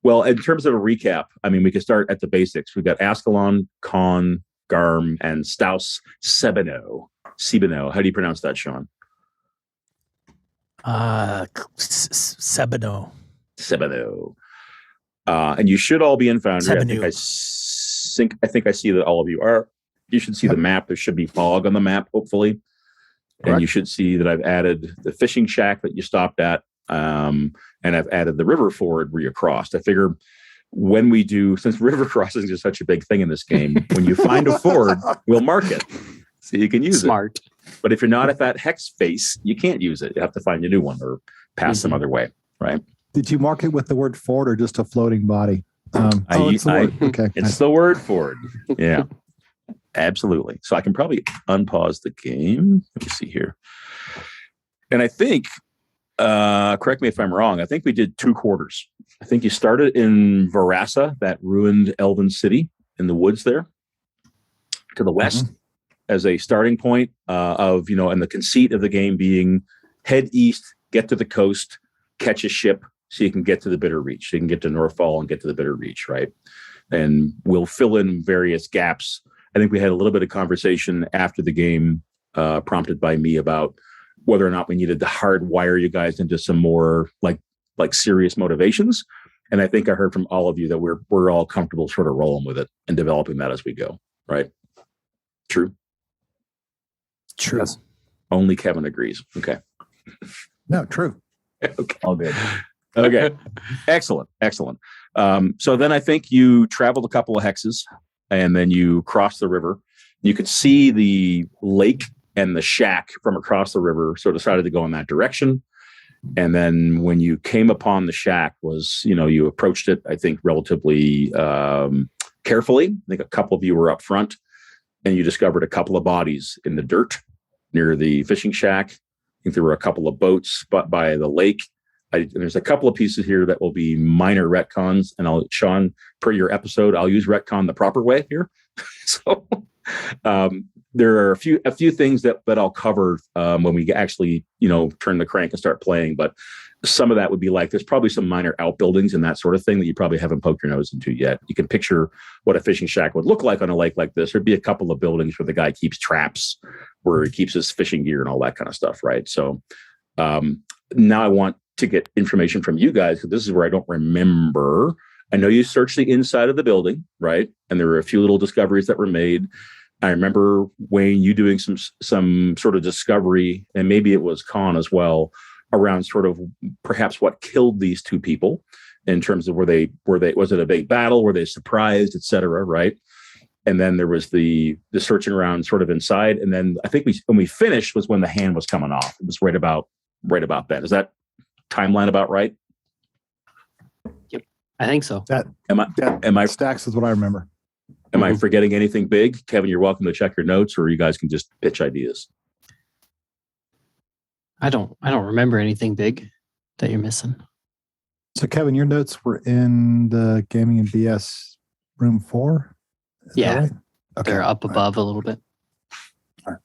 Well, in terms of a recap, I mean, we can start at the basics. We've got Askelon, Conn, Garm, and Stas Sebeno. How do you pronounce that, Sean? Sebeno. And you should all be in Foundry. Sebenu. I think I see that all of you are. You should see the map. There should be fog on the map, hopefully. Correct. And you should see that I've added the fishing shack that you stopped at. And I've added the river ford where you crossed. I figure when we do, since river crossings is such a big thing in this game, when you find a ford, we'll mark it so you can use Smart. it. But if you're not at that hex face, you can't use it. You have to find a new one or pass some other way, right? Did you mark it with the word ford or just a floating body? It's the word. Okay. It's the word ford. Yeah, absolutely. So I can probably unpause the game. Let me see here. And I think, correct me if I'm wrong, I think we did 2 quarters. I think you started in Varasa, that ruined elven city in the woods there, to the west, as a starting point of, and the conceit of the game being head east, get to the coast, catch a ship so you can get to the Bitter Reach. So you can get to Northfall and get to the Bitter Reach, right? And we'll fill in various gaps. I think we had a little bit of conversation after the game, prompted by me about whether or not we needed to hardwire you guys into some more like serious motivations. And I think I heard from all of you that we're all comfortable sort of rolling with it and developing that as we go, right? True. Yes. Only Kevin agrees. Okay. No, true. Okay. All good. Okay. Excellent. So then I think you traveled a couple of hexes and then you crossed the river. You could see the lake and the shack from across the river, so decided to go in that direction. And then when you came upon the shack was, you approached it, I think, relatively carefully. I think a couple of you were up front and you discovered a couple of bodies in the dirt near the fishing shack. I think there were a couple of boats by the lake. There's a couple of pieces here that will be minor retcons. And Sean, per your episode, I'll use retcon the proper way here. So there are a few things that I'll cover when we actually, turn the crank and start playing. But some of that would be like, there's probably some minor outbuildings and that sort of thing that you probably haven't poked your nose into yet. You can picture what a fishing shack would look like on a lake like this. There'd be a couple of buildings where the guy keeps traps, where he keeps his fishing gear and all that kind of stuff, right? So now I want to get information from you guys, because this is where I don't remember. I know you searched the inside of the building, right? And there were a few little discoveries that were made. I remember, Wayne, you doing some sort of discovery, and maybe it was Conn as well, around sort of perhaps what killed these 2 people in terms of were they was it a big battle? Were they surprised, et cetera, right? And then there was the searching around sort of inside. And then I think when we finished was when the hand was coming off. It was right about then. Is that timeline about right? Yep, I think so. Am I Stacks is what I remember. Am I forgetting anything big? Kevin, you're welcome to check your notes, or you guys can just pitch ideas. I don't remember anything big that you're missing. So Kevin, your notes were in the Gaming and BS room 4? Is that right? Okay. They're up above a little bit. All right.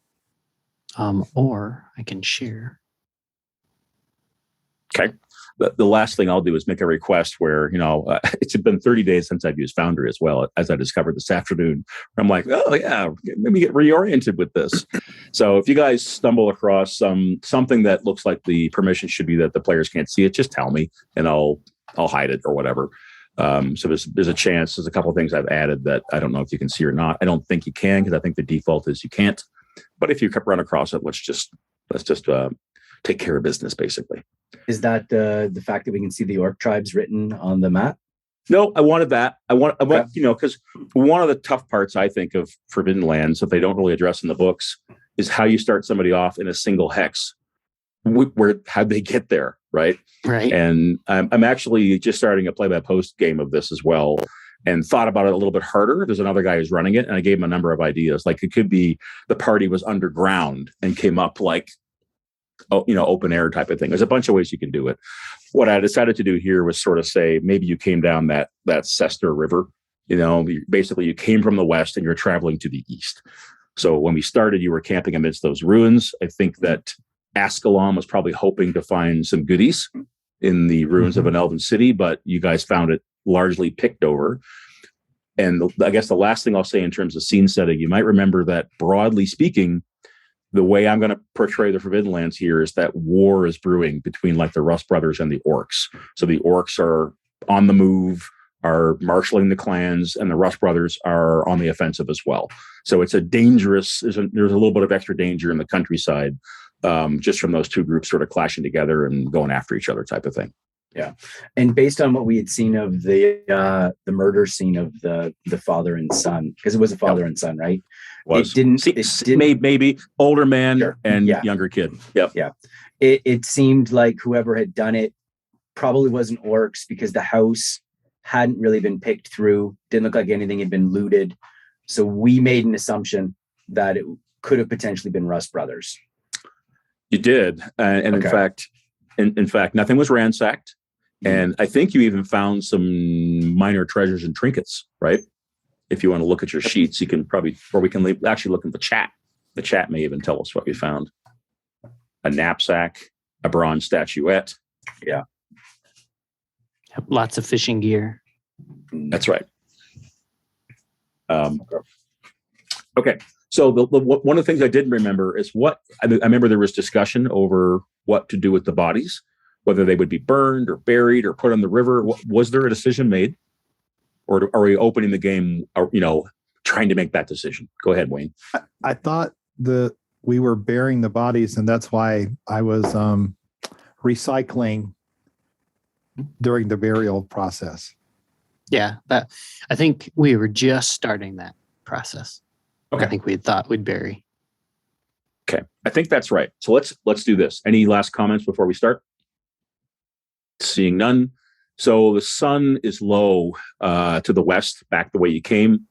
Or I can share. Okay. The last thing I'll do is make a request where, it's been 30 days since I've used Foundry as well, as I discovered this afternoon. I'm like, oh yeah, maybe get reoriented with this. So if you guys stumble across something that looks like the permission should be that the players can't see it, just tell me and I'll hide it or whatever. So there's a chance. There's a couple of things I've added that I don't know if you can see or not. I don't think you can, because I think the default is you can't. But if you run across it, let's just take care of business, basically. Is that the fact that we can see the orc tribes written on the map? No, I wanted that. I want because one of the tough parts, I think, of Forbidden Lands that they don't really address in the books is how you start somebody off in a single hex. How'd they get there, right? Right. And I'm actually just starting a play-by-post game of this as well, and thought about it a little bit harder. There's another guy who's running it, and I gave him a number of ideas. Like, it could be the party was underground and came up like, open air type of thing. There's a bunch of ways you can do it. What I decided to do here was sort of say, maybe you came down that Sester River, basically you came from the west and you're traveling to the east. So when we started, you were camping amidst those ruins. I think that Askelon was probably hoping to find some goodies in the ruins of an elven city, but you guys found it largely picked over. And I guess the last thing I'll say in terms of scene setting, you might remember that broadly speaking, the way I'm going to portray the Forbidden Lands here is that war is brewing between like the Rust brothers and the orcs. So the orcs are on the move, are marshaling the clans, and the Rust brothers are on the offensive as well. So it's a dangerous, there's a little bit of extra danger in the countryside, just from those two groups sort of clashing together and going after each other type of thing. Yeah. And based on what we had seen of the murder scene of the father and son, because it was a father and son, right? Was. It didn't maybe older man Sure. and Yeah. younger kid. Yep. Yeah. It seemed like whoever had done it probably wasn't orcs, because the house hadn't really been picked through. Didn't look like anything had been looted. So we made an assumption that it could have potentially been Rust brothers. You did. And Okay. in fact, nothing was ransacked. And I think you even found some minor treasures and trinkets, right? If you want to look at your sheets, you can probably, or we can actually look at the chat. The chat may even tell us what we found. A knapsack, a bronze statuette. Yeah. Lots of fishing gear. That's right. Okay. So one of the things I didn't remember is I remember there was discussion over what to do with the bodies, whether they would be burned or buried or put on the river. Was there a decision made, or are we opening the game, trying to make that decision? Go ahead, Wayne. I thought we were burying the bodies, and that's why I was recycling during the burial process. Yeah, I think we were just starting that process. Okay. I think we thought we'd bury. Okay, I think that's right. So let's do this. Any last comments before we start? Seeing none. So the sun is low to the west, back the way you came,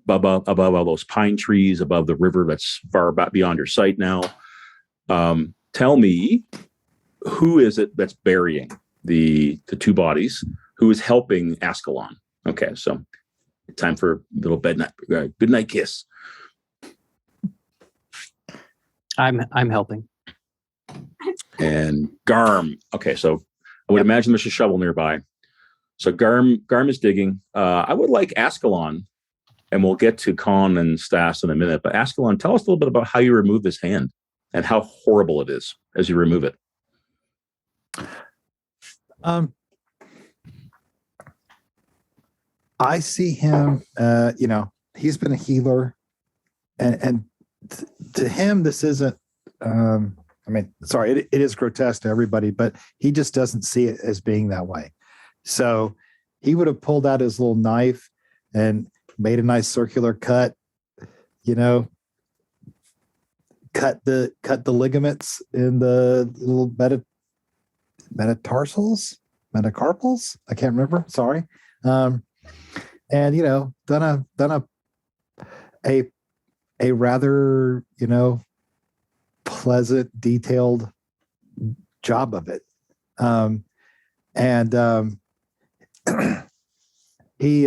above all those pine trees, above the river that's far beyond your sight now. Tell me, who is it that's burying the two bodies? Who is helping Askelon? Okay, so time for a little good night kiss. I'm helping. And Garm. Okay, so I would imagine there's a shovel nearby. So Garm is digging. I would like Askelon, and we'll get to Conn and Stas in a minute. But Askelon, tell us a little bit about how you remove this hand and how horrible it is as you remove it. I see him. He's been a healer, and to him, this isn't. It is grotesque to everybody, but he just doesn't see it as being that way. So he would have pulled out his little knife and made a nice circular cut, cut the ligaments in the little metacarpals. I can't remember. Sorry. And done a rather pleasant, detailed job of it. He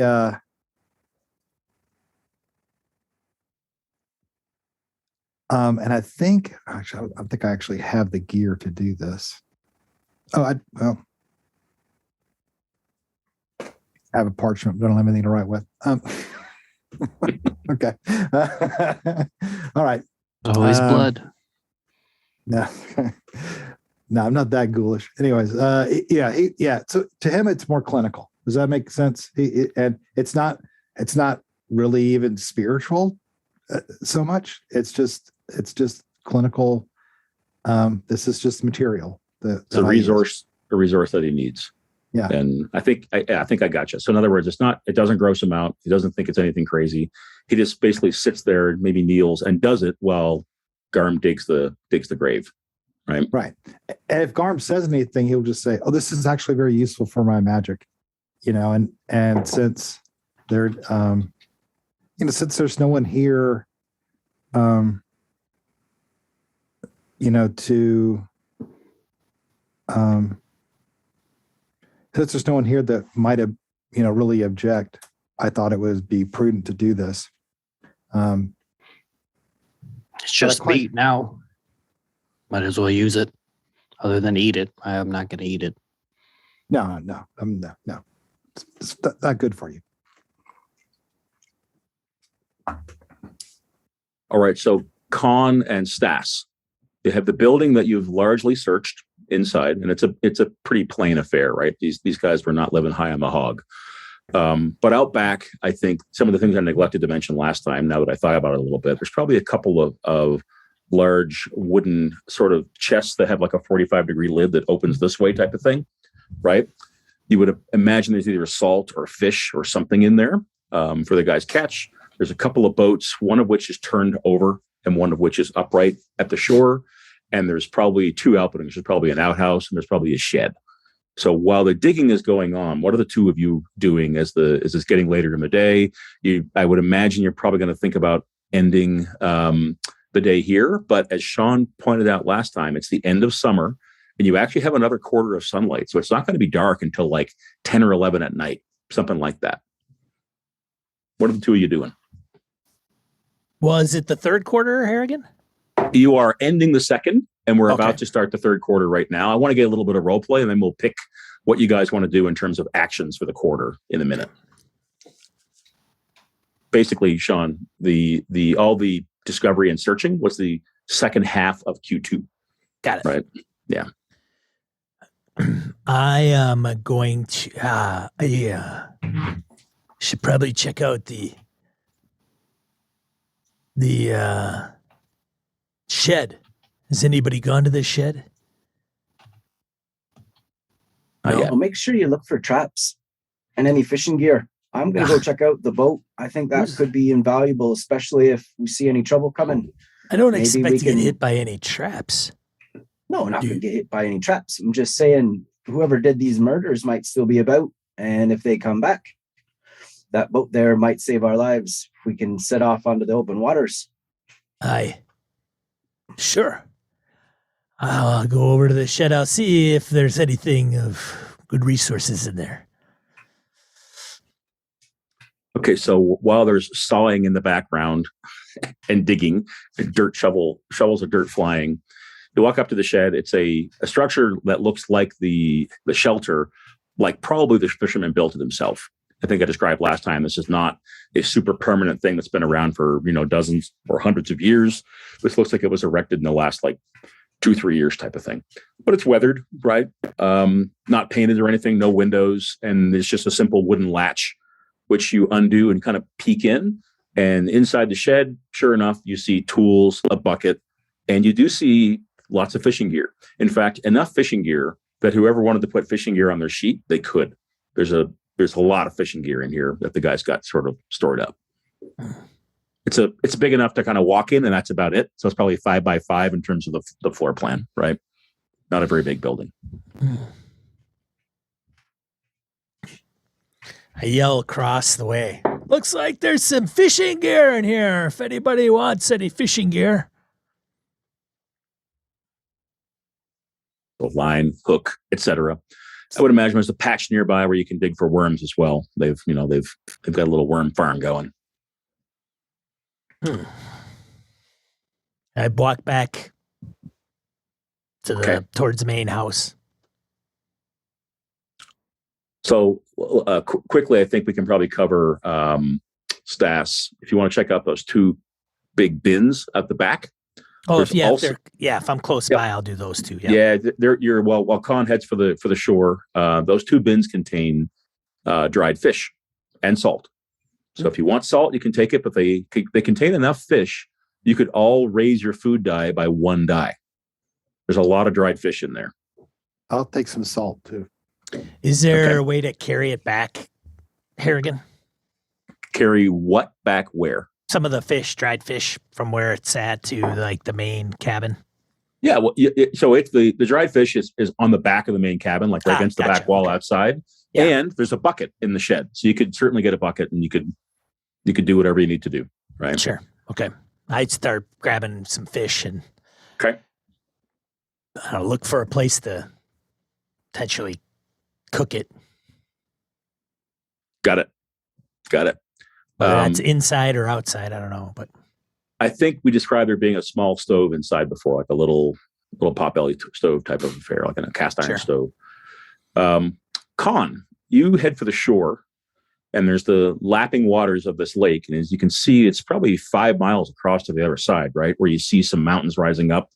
and I think I actually have the gear to do this. I have a parchment, but I don't have anything to write with. Okay. All right. Always blood. No, no, I'm not that ghoulish. Anyways, yeah. So to him, it's more clinical. Does that make sense? And it's not really even spiritual so much. It's just clinical. This is just material. It's a resource that he needs. Yeah. And I think I got you. So in other words, it doesn't gross him out. He doesn't think it's anything crazy. He just basically sits there, maybe kneels and does it while Garm digs the grave. Right. Right. And if Garm says anything, he'll just say, "Oh, this is actually very useful for my magic." And since there, since there's no one here, to since there's no one here that might have, really object, I thought it would be prudent to do this. It's just meat now. Might as well use it. Other than eat it, I'm not going to eat it. No. it's not good for you. All right. So Conn and Stas, you have the building that you've largely searched inside, and it's a pretty plain affair, right? These guys were not living high on the hog. But out back, I think some of the things I neglected to mention last time, now that I thought about it a little bit, there's probably a couple of large wooden sort of chests that have like a 45-degree lid that opens this way type of thing, right? You would imagine there's either salt or fish or something in there for the guys' catch. There's a couple of boats, one of which is turned over and one of which is upright at the shore. And there's probably two outbuildings. There's probably an outhouse and there's probably a shed. So while the digging is going on, what are the two of you doing as this getting later in the day? I would imagine you're probably going to think about ending the day here. But as Sean pointed out last time, it's the end of summer and you actually have another quarter of sunlight. So it's not going to be dark until like 10 or 11 at night, something like that. What are the two of you doing? Was it the third quarter, Harrigan? You are ending the second, and we're about to start the third quarter right now. I want to get a little bit of role play, and then we'll pick what you guys want to do in terms of actions for the quarter in a minute. Basically, Sean, all the discovery and searching was the second half of Q2. Got it. Right? Yeah. I am going to. Should probably check out the shed. Has anybody gone to the shed? No. Well, make sure you look for traps and any fishing gear. I'm going to go check out the boat. I think that could be invaluable, especially if we see any trouble coming. I don't Maybe expect we to get can- hit by any traps. No, we're not going to get hit by any traps. I'm just saying whoever did these murders might still be about. And if they come back, that boat there might save our lives if we can set off onto the open waters. Aye. Sure. I'll go over to the shed. I'll see if there's anything of good resources in there. Okay, so while there's sawing in the background and digging, shovels of dirt flying, you walk up to the shed. It's a structure that looks like the shelter, like probably the fisherman built it himself. I think I described last time, this is not a super permanent thing that's been around for, dozens or hundreds of years. This looks like it was erected in the last 2-3 years type of thing, but it's weathered, right? Not painted or anything, no windows. And it's just a simple wooden latch, which you undo and kind of peek in. And inside the shed, sure enough, you see tools, a bucket, and you do see lots of fishing gear. In fact, enough fishing gear that whoever wanted to put fishing gear on their sheet, they could. There's a lot of fishing gear in here that the guys got sort of stored up. It's big enough to kind of walk in, and that's about it. So it's probably 5 by 5 in terms of the floor plan, right? Not a very big building. I yell across the way. Looks like there's some fishing gear in here. If anybody wants any fishing gear. Line, hook, etc. I would imagine there's a patch nearby where you can dig for worms as well. They've got a little worm farm going. I walk back to towards the main house. So quickly, I think we can probably cover Stas. If you want to check out those two big bins at the back. Oh, There's if I'm close by, I'll do those two. Yeah, while Conn heads for the shore, those two bins contain dried fish and salt. So if you want salt, you can take it, but they contain enough fish, you could all raise your food dye by 1 die. There's a lot of dried fish in there. I'll take some salt too. Is there a way to carry it back, Harrigan? Carry what back where? Some of the fish, dried fish, from where it's at to the main cabin. Yeah, well, so it's the dried fish is on the back of the main cabin, right against the back wall outside. Yeah. And there's a bucket in the shed, so you could certainly get a bucket and you could do whatever you need to do. Right? Sure. Okay. I'd start grabbing some fish and look for a place to potentially cook it. Got it. Whether that's inside or outside, I don't know, but I think we described there being a small stove inside before, like a little potbelly stove type of affair, like in a cast iron stove. Conn, you head for the shore, and there's the lapping waters of this lake. And as you can see, it's probably 5 miles across to the other side, right? Where you see some mountains rising up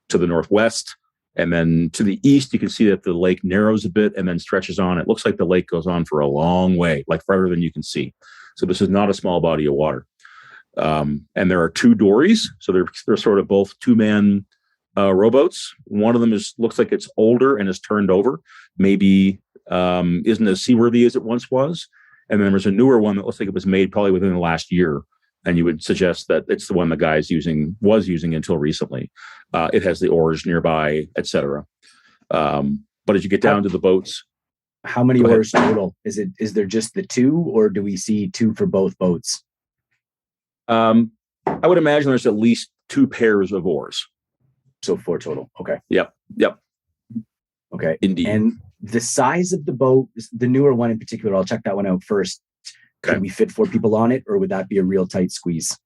to the northwest. And then to the east, you can see that the lake narrows a bit and then stretches on. It looks like the lake goes on for a long way, like further than you can see. So this is not a small body of water. And there are 2 dories. So they're sort of both 2-man rowboats. One of them looks like it's older and is turned over. Maybe isn't as seaworthy as it once was. And then there's a newer one that looks like it was made probably within the last year. And you would suggest that it's the one the guy's was using until recently. It has the oars nearby, etc. But as you get down to the boats, How many oars total? Is there just the 2, or do we see 2 for both boats? I would imagine there's at least 2 pairs of oars. So 4 total. Okay. Yep. Okay. Indeed. And the size of the boat, the newer one in particular, I'll check that one out first. Okay. Could we fit 4 people on it, or would that be a real tight squeeze?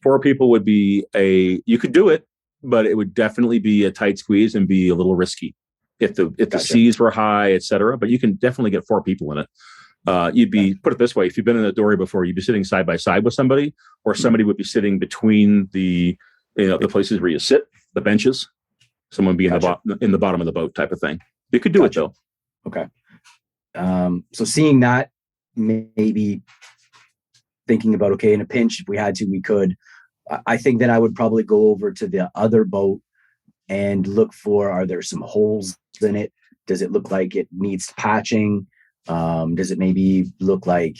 4 people would be you could do it, but it would definitely be a tight squeeze and be a little risky if the Gotcha. seas were high, etc. But you can definitely get 4 people in it. You'd be, put it this way, if you've been in a dory before, you'd be sitting side by side with somebody, or somebody would be sitting between the places where you sit, the benches. Someone would be in the bottom of the boat type of thing. You could do it though. Okay. So seeing that, maybe thinking about, okay, in a pinch, if we had to, we could. I think then I would probably go over to the other boat and look for, are there some holes in it? Does it look like it needs patching? Does it maybe look like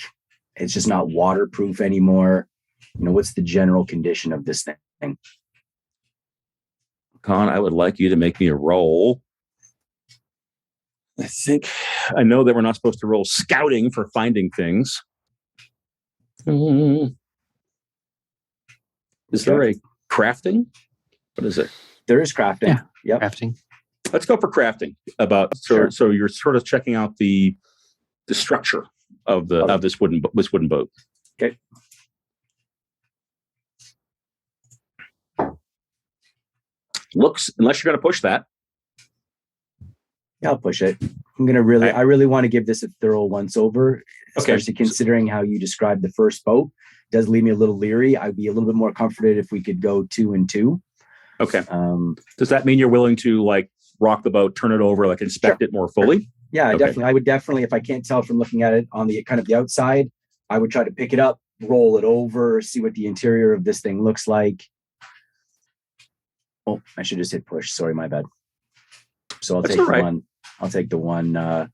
it's just not waterproof anymore? What's the general condition of this thing? Conn, I would like you to make me a roll. I know that we're not supposed to roll scouting for finding things. Is there a crafting? What is it? There is crafting. Yeah. Yep. Crafting. Let's go for crafting. Sure. So you're sort of checking out the structure of this wooden boat. Okay. Looks, unless you're going to push that. Yeah, I'll push it. I really want to give this a thorough once over, especially considering how you described the first boat. Does leave me a little leery. I'd be a little bit more comforted if we could go 2 and 2. Okay. Does that mean you're willing to rock the boat, turn it over, inspect it more fully? Yeah, Okay. I would definitely, if I can't tell from looking at it on the kind of the outside, I would try to pick it up, roll it over, see what the interior of this thing looks like. Oh, I should just hit push. Sorry, my bad. So I'll take the one. I'll take the one. What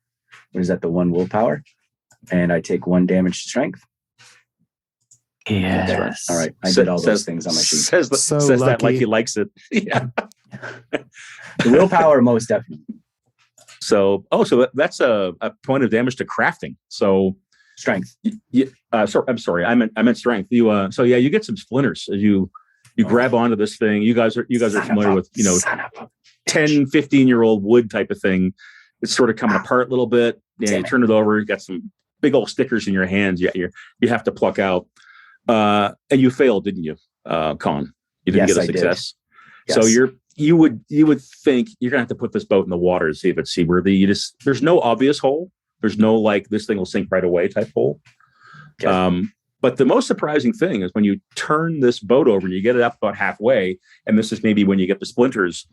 is that? The 1 willpower, and I take 1 damage to strength. Yes. All right. I did all those things on my sheet. Says that like he likes it. Yeah. The willpower, most definitely. So that's a point of damage to crafting. So Strength. I'm sorry. I meant strength. You get some splinters as you grab onto this thing. You guys are familiar with 10, 15-year-old wood type of thing. It's sort of coming apart a little bit. Yeah, you turn it over. You got some big old stickers in your hands. You have to pluck out. And you failed, didn't you, Conn? You didn't get a success. Yes. So you would think you're gonna have to put this boat in the water to see if it's seaworthy. There's no obvious hole. There's no this thing will sink right away type hole. Okay. But the most surprising thing is when you turn this boat over and you get it up about halfway, and this is maybe when you get the splinters,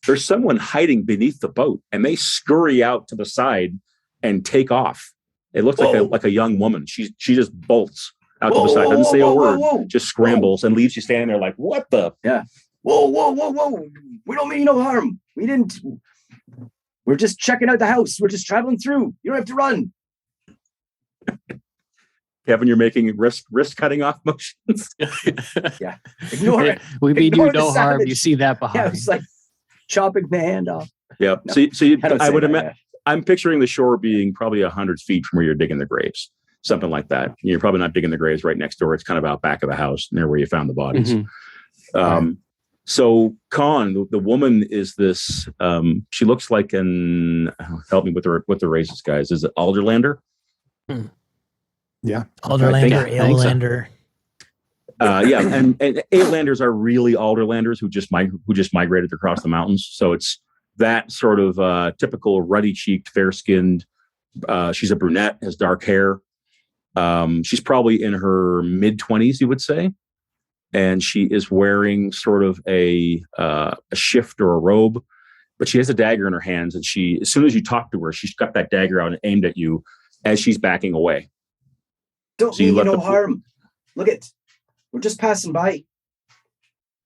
there's someone hiding beneath the boat, and they scurry out to the side and take off. It looks like a young woman. She just bolts out to the side, doesn't say a word, just scrambles and leaves you standing there like, what the? Yeah. Whoa. We don't mean no harm. We didn't. We're just checking out the house. We're just traveling through. You don't have to run. Kevin, you're making wrist cutting off motions. Yeah. Ignore it. We mean you no harm. savage. You see that behind. Yeah, it's like chopping the hand off. Yeah. No, I would imagine. I'm picturing the shore being probably 100 feet from where you're digging the graves, something like that. You're probably not digging the graves right next door. It's kind of out back of the house near where you found the bodies. Mm-hmm. So Conn, the woman is this. She looks like help me with the races, guys. Is it Alderlander? Yeah, Alderlander, Alelander. Yeah, and Aelanders are really Alderlanders who just migrated across the mountains. So it's that sort of typical ruddy-cheeked, fair-skinned She's a brunette, has dark hair. She's probably in her mid-20s, you would say. And she is wearing sort of a shift or a robe, but she has a dagger in her hands. And as soon as you talk to her, she's got that dagger out and aimed at you as she's backing away. Don't So you mean you let no the- harm. Look we're just passing by.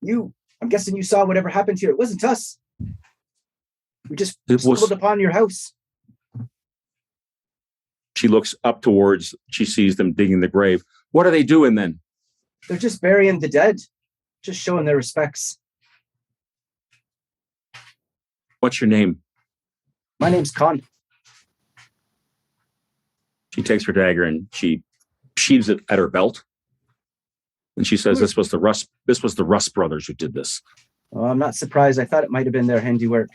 I'm guessing you saw whatever happened here. It wasn't us. We just stumbled upon your house. She looks up towards, she sees them digging the grave. What are they doing then? They're just burying the dead, just showing their respects. What's your name? My name's Conn. She takes her dagger and she sheaves it at her belt. And she says, this was the Rust brothers who did this. Oh, I'm not surprised. I thought it might have been their handiwork.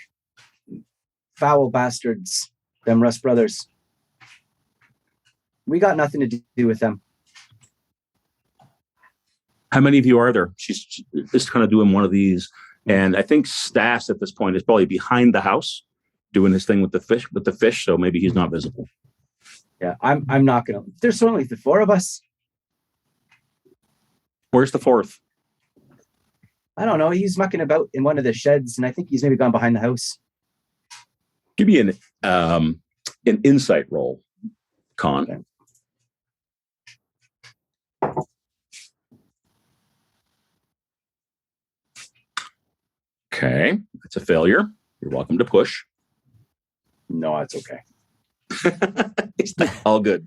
Foul bastards, them Rust brothers. We got nothing to do with them. How many of you are there? She's just kind of doing one of these. And I think Stas at this point is probably behind the house doing his thing with the fish. So maybe he's not visible. Yeah, I'm not going to. There's only the four of us. Where's the fourth? I don't know. He's mucking about in one of the sheds, and I think he's maybe gone behind the house. Give me an insight roll, Conn. Okay. Okay, that's a failure. You're welcome to push. No, it's okay. All good.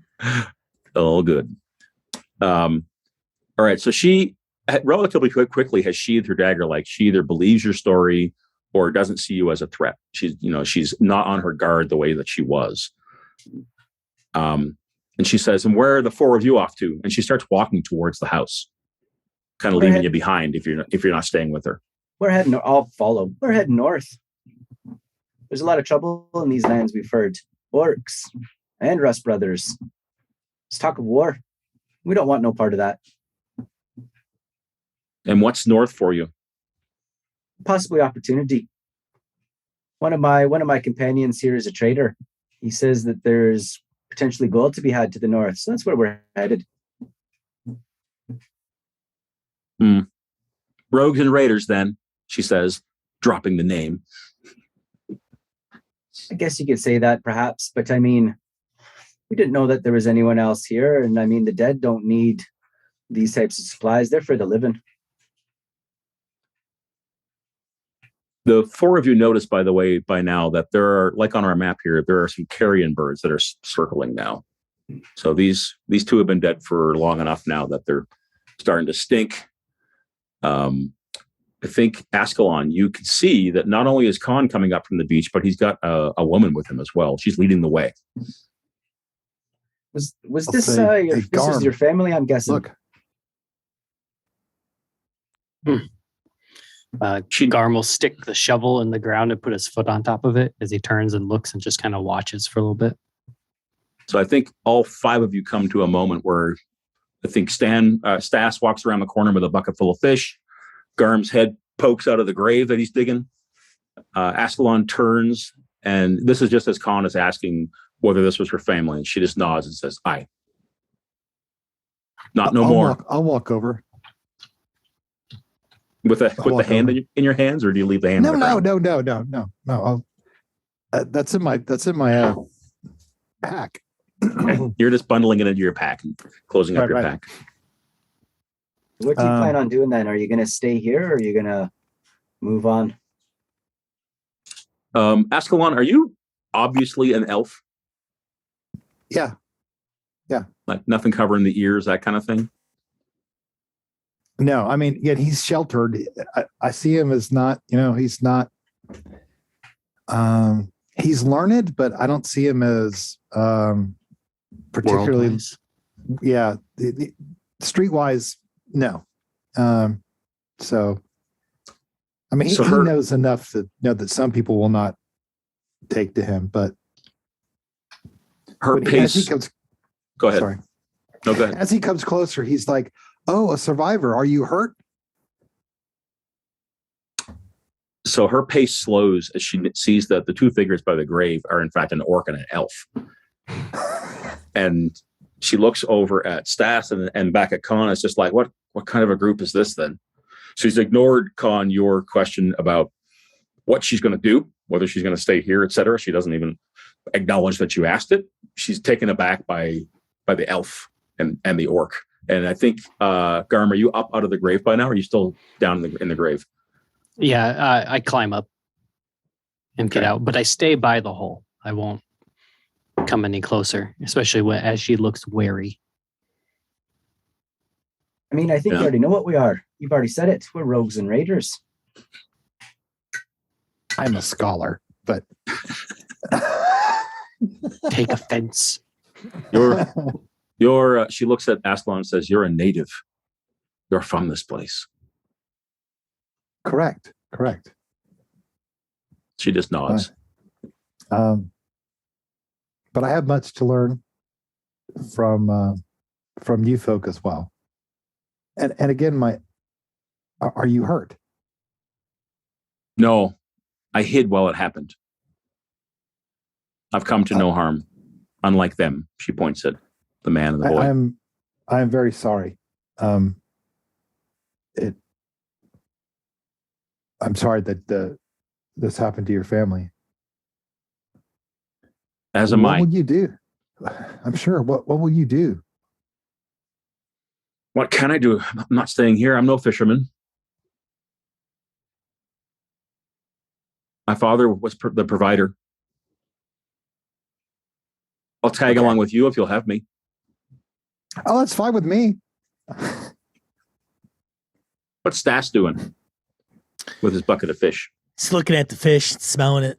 All good. All right. So she relatively quickly has sheathed her dagger. Like she either believes your story or doesn't see you as a threat. She's not on her guard the way that she was. And she says, "And where are the four of you off to?" And she starts walking towards the house, kind of leaving you behind if you're not staying with her. We're heading. I'll follow. We're heading north. There's a lot of trouble in these lands. We've heard orcs and Rust brothers. It's talk of war. We don't want no part of that. And what's north for you? Possibly opportunity. One of my companions here is a trader. He says that there's potentially gold to be had to the north. So that's where we're headed. Rogues and raiders, then, she says, dropping the name. I guess you could say that perhaps, but I mean, we didn't know that there was anyone else here. And I mean, the dead don't need these types of supplies. They're for the living. The four of you notice, by the way, by now that there are, like on our map here, there are some carrion birds that are circling now. So these two have been dead for long enough now that they're starting to stink. I think Askelon, you can see that not only is Conn coming up from the beach, but he's got a woman with him as well. She's leading the way. Was I'll this say, hey, this Garm, is your family? I'm guessing. Look, Garm will stick the shovel in the ground and put his foot on top of it as he turns and looks and just kind of watches for a little bit. So I think all five of you come to a moment where I think Stas walks around the corner with a bucket full of fish. Garm's head pokes out of the grave that he's digging. Askelon turns, and this is just as Conn is asking whether this was her family, and she just nods and says, "Aye." Not no more. I'll walk over. With the hand in your hands, or do you leave the hand? No. on the ground? I'll, that's in my pack. Okay. You're just bundling it into your pack and closing up your pack. What do you plan on doing then? Are you going to stay here or are you going to move on? Askelon, are you obviously an elf? Yeah. Like nothing covering the ears, that kind of thing? No, I mean, yeah, he's sheltered. I see him as not, he's not, he's learned, but I don't see him as particularly, World-wise. yeah, streetwise, no. So, I mean, he knows enough to know that some people will not take to him, but her pace. Go ahead. Sorry. No, go ahead. As he comes closer, he's like, "Oh, a survivor. Are you hurt?" So her pace slows as she sees that the two figures by the grave are in fact an orc and an elf. And she looks over at Stas and back at Conn. It's just like, what kind of a group is this then? She's ignored, Conn, your question about what she's going to do, whether she's going to stay here, etc. She doesn't even acknowledge that you asked it. She's taken aback by the elf and the orc. And I think, Garm, are you up out of the grave by now? Or are you still down in the grave? Yeah, I climb up and get Okay. out, but I stay by the hole. I won't come any closer, especially as she looks wary. I mean, I think Yeah. you already know what we are. You've already said it. We're rogues and raiders. I'm a scholar, but Take offense. You're she looks at Askelon and says, "You're a native. You're from this place." correct. She just nods. But I have much to learn from you folk as well. And again, are you hurt? No, I hid while it happened. I've come to no harm, unlike them. She points at the man and the boy. I'm very sorry. I'm sorry that this happened to your family. As am What I. will you do? I'm sure. What will you do? What can I do? I'm not staying here. I'm no fisherman. My father was the provider. I'll tag along with you if you'll have me. Oh, that's fine with me. What's Stas doing with his bucket of fish? He's looking at the fish, smelling it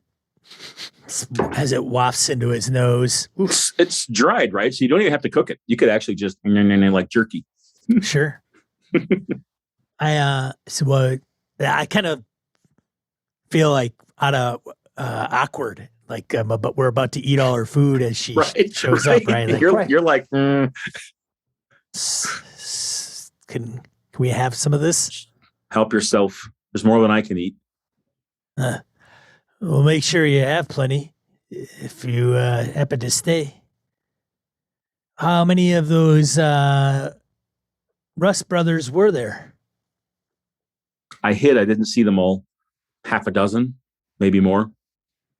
as it wafts into his nose. It's dried, right? So you don't even have to cook it. You could actually just like jerky. Sure. I kind of feel like awkward, like but we're about to eat all her food as she shows up, right? Like, You're like, can we have some of this? help yourself. There's more than I can eat. We'll make sure you have plenty if you happen to stay. How many of those Rust brothers were there? I hid. I didn't see them all. Half a dozen, maybe more.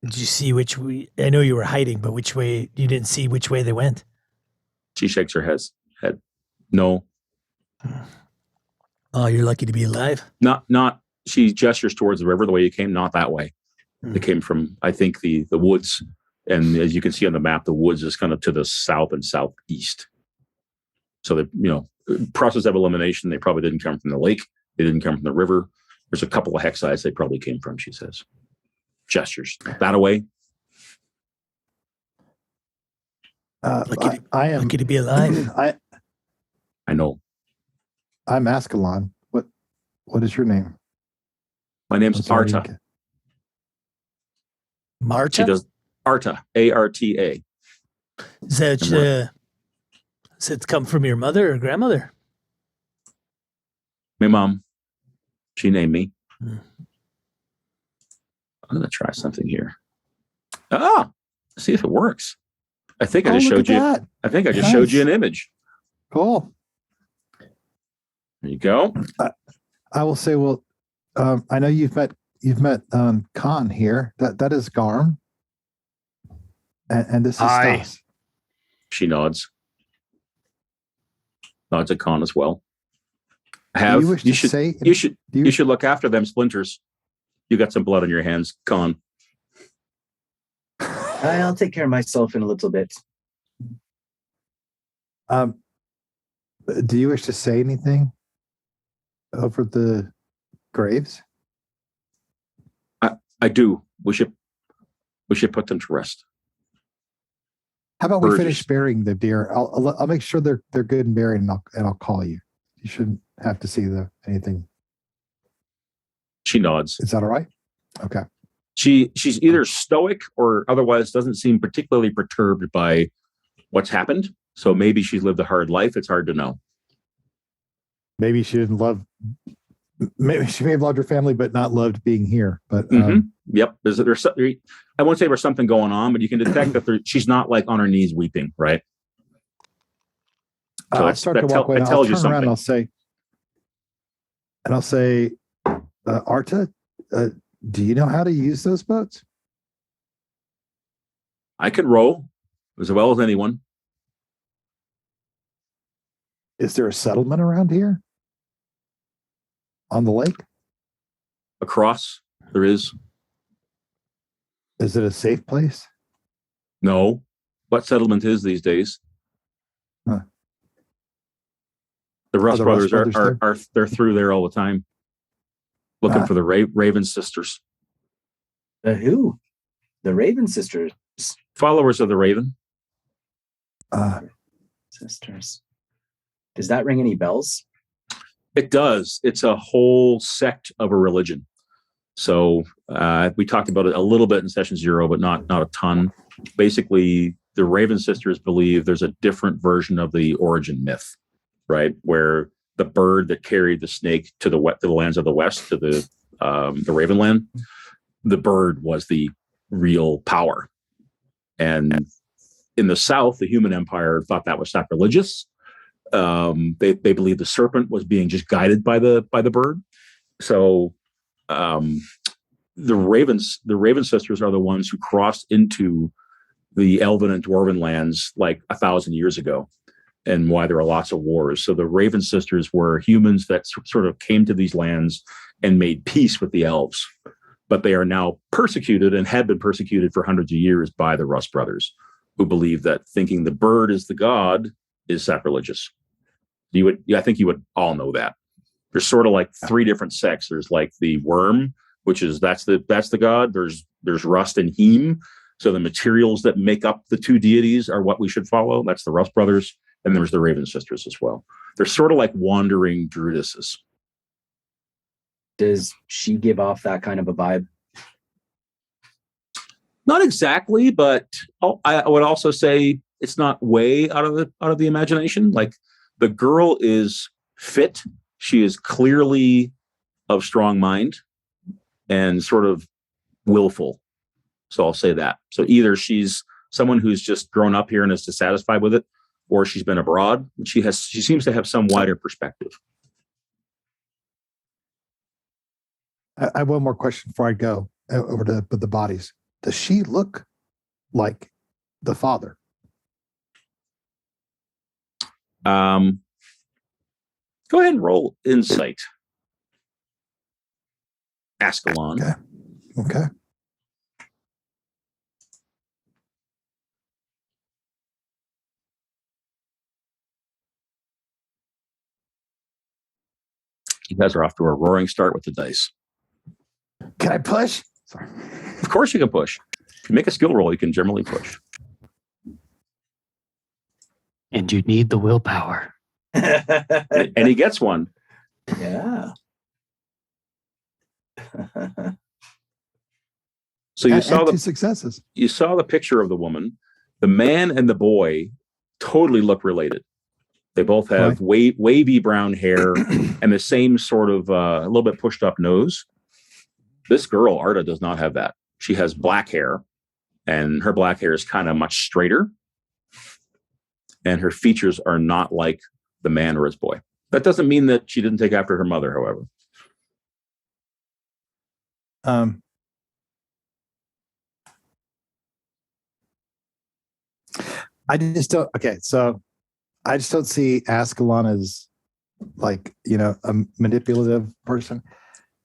Did you see which way? I know you were hiding, but which way? You didn't see which way they went? She shakes her head. No, Oh, you're lucky to be alive. not. She gestures towards the river the way you came. Not that way. They came from, I think, the woods. And as you can see on the map, the woods is kind of to the south and southeast. So the process of elimination, they probably didn't come from the lake. They didn't come from the river. There's a couple of hex sites they probably came from, she says. Gestures. That away. I am Lucky to be alive. I know. I'm Askelon. What is your name? My name's I'm sorry, Arta. Marta? She does Arta. Arta. Is that does it come from your mother or grandmother? My mom. She named me. Hmm. I'm gonna try something here. See if it works. I think I just look showed at you. that. I think I just Nice. showed you an image. Cool. There you go. I will say, well, I know you've met Conn here. That is Garm, and this is Hi. Stas. She nods. Nods at Conn as well. Do you wish to should say? you should do you should look after them splinters. You got some blood on your hands, Conn. I'll take care of myself in a little bit. Do you wish to say anything over the graves? I do. We should put them to rest. How about we Burgess. finish burying the deer? I'll make sure they're good and buried, and I'll call you. You shouldn't have to see anything. She nods. Is that all right? Okay. She's either stoic or otherwise doesn't seem particularly perturbed by what's happened. So maybe she's lived a hard life. It's hard to know. Maybe she didn't love. Maybe she may have loved her family, but not loved being here. But Yep. I won't say there's something going on, but you can detect that she's not like on her knees weeping, right? So I start to walk away. That I'll tells you turn around something. and I'll say, Arta, do you know how to use those boats? I can row as well as anyone. Is there a settlement around here on the lake? Across, there is. Is it a safe place? No. What settlement is these days? Huh. The Rust the brothers, Rust brothers are they're through there all the time, looking for the Raven sisters. The who? The Raven sisters. Followers of the Raven. Sisters. Does that ring any bells? It does. It's a whole sect of a religion. So we talked about it a little bit in session 0, but not a ton. Basically, the Raven sisters believe there's a different version of the origin myth, right? Where the bird that carried the snake to the lands of the west, to the Raven land, the bird was the real power. And in the south, the human empire thought that was sacrilegious. They believed the serpent was being just guided by the bird. So the Raven sisters are the ones who crossed into the elven and dwarven lands like 1,000 years ago, and why there are lots of wars. So the Raven sisters were humans that sort of came to these lands and made peace with the elves, but they are now persecuted and had been persecuted for hundreds of years by the Rust brothers, who believe that thinking the bird is the god is sacrilegious. I think you would all know that. There's sort of like 3 different sects. There's like the worm, which is that's the god. There's Rust and Heem. So the materials that make up the 2 deities are what we should follow. That's the Rust brothers. And there's the Raven sisters as well. They're sort of like wandering druidesses. Does she give off that kind of a vibe? Not exactly, but I would also say it's not way out of the imagination. Like, the girl is fit. She is clearly of strong mind and sort of willful. So I'll say that. So either she's someone who's just grown up here and is dissatisfied with it, or she's been abroad. She seems to have some wider perspective. I have one more question before I go over to the bodies. Does she look like the father? Go ahead and roll insight. Askelon. Okay. You guys are off to a roaring start with the dice. Can I push? Sorry. Of course you can push. If you make a skill roll, you can generally push. And you need the willpower. And he gets one. Yeah. So you saw 2 successes. You saw the picture of the woman. The man and the boy totally look related. They both have wavy brown hair and the same sort of a little bit pushed up nose. This girl, Arta, does not have that. She has black hair, and her black hair is kind of much straighter. And her features are not like the man or his boy. That doesn't mean that she didn't take after her mother, however. I just don't. Okay, so I just don't see Askelon as like, a manipulative person.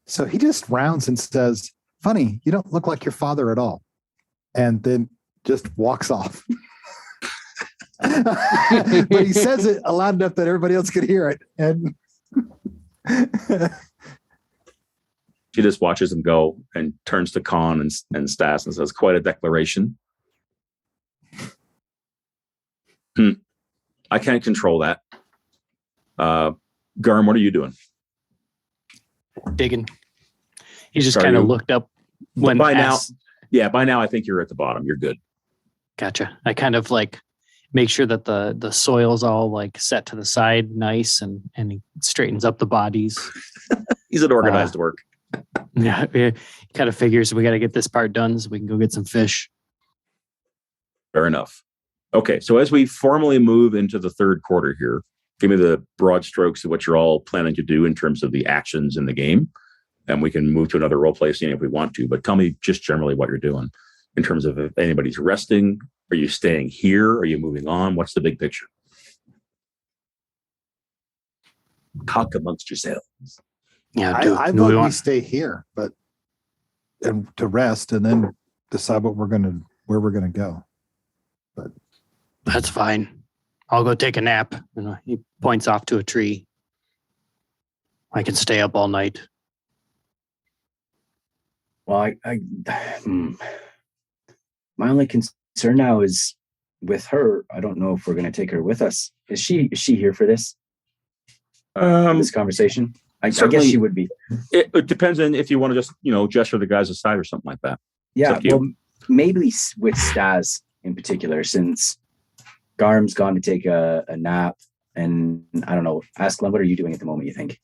So he just rounds and says, "Funny, you don't look like your father at all," and then just walks off. But he says it loud enough that everybody else could hear it. And she just watches him go and turns to Conn and Stas and says, "Quite a declaration." I can't control that. Garm, what are you doing? Digging. He just kind of looked up when by now I think you're at the bottom. You're good. Gotcha. I kind of like make sure that the soil's all like set to the side nice and he straightens up the bodies. He's an organized work. Yeah, it kind of figures we got to get this part done so we can go get some fish. Fair enough. Okay, so as we formally move into the third quarter here, give me the broad strokes of what you're all planning to do in terms of the actions in the game. And we can move to another role play scene if we want to. But tell me just generally what you're doing in terms of if anybody's resting. Are you staying here? Are you moving on? What's the big picture? Talk amongst yourselves. Yeah, I do vote we we want? stay here, but and to rest and then decide where we're gonna go. But That's fine. I'll go take a nap. And he points off to a tree. I can stay up all night. Well, my only concern now is with her. I don't know if we're going to take her with us. Is she here for this conversation? I guess she would be. It depends on if you want to just, gesture the guys aside or something like that. Yeah, well, maybe with Stas in particular, since Garm's gone to take a nap, and I don't know. Askelon, what are you doing at the moment, you think?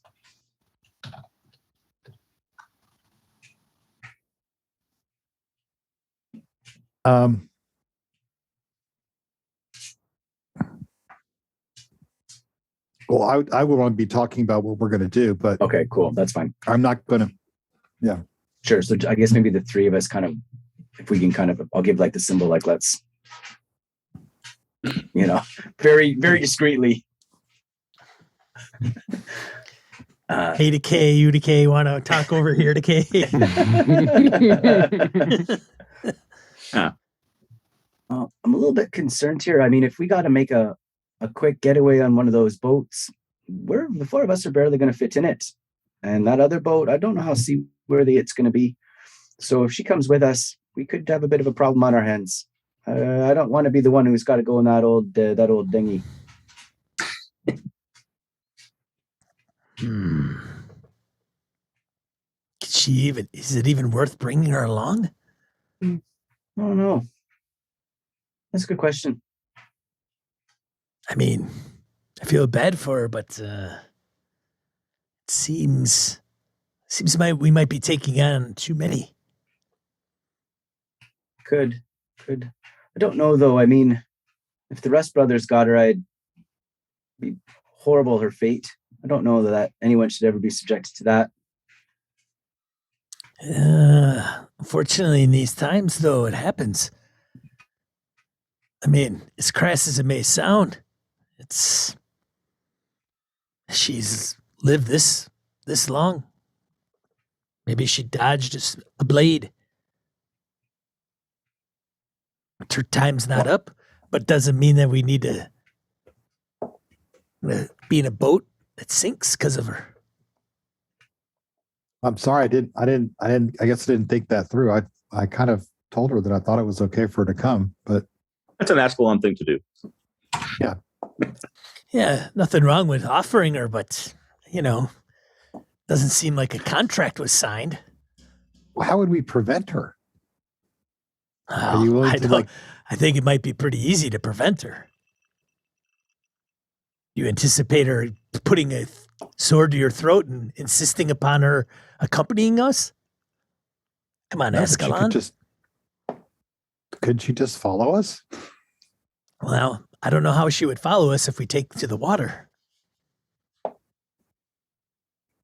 Well, I would want to be talking about what we're going to do, but Okay, cool. That's fine. I'm not going to. Yeah. Sure. So I guess maybe the three of us kind of, if we can kind of, I'll give like the symbol, like let's, very, very discreetly. Hey, Decay, you Decay, want to talk over here, Decay? I'm a little bit concerned here. I mean, if we got to make a quick getaway on one of those boats, the four of us are barely going to fit in it. And that other boat, I don't know how seaworthy it's going to be. So if she comes with us, we could have a bit of a problem on our hands. I don't want to be the one who's got to go in that old dinghy. Is it even worth bringing her along? I don't know. That's a good question. I mean, I feel bad for her, but it seems we might be taking on too many. Could. I don't know, though. I mean, if the Rust brothers got her, I'd be horrible her fate. I don't know that anyone should ever be subjected to that. Unfortunately, in these times, though, it happens. I mean, as crass as it may sound, she's lived this long. Maybe she dodged a blade. Her time's not up, but doesn't mean that we need to be in a boat that sinks because of her. I'm sorry, I guess I didn't think that through. I kind of told her that I thought it was okay for her to come, but that's an Askelon thing to do. Yeah. Yeah, nothing wrong with offering her, but doesn't seem like a contract was signed. Well, how would we prevent her? Are you willing to I think it might be pretty easy to prevent her. You anticipate her putting a sword to your throat and insisting upon her accompanying us? Come on, Askelon. Could she just follow us? Well, I don't know how she would follow us if we take to the water.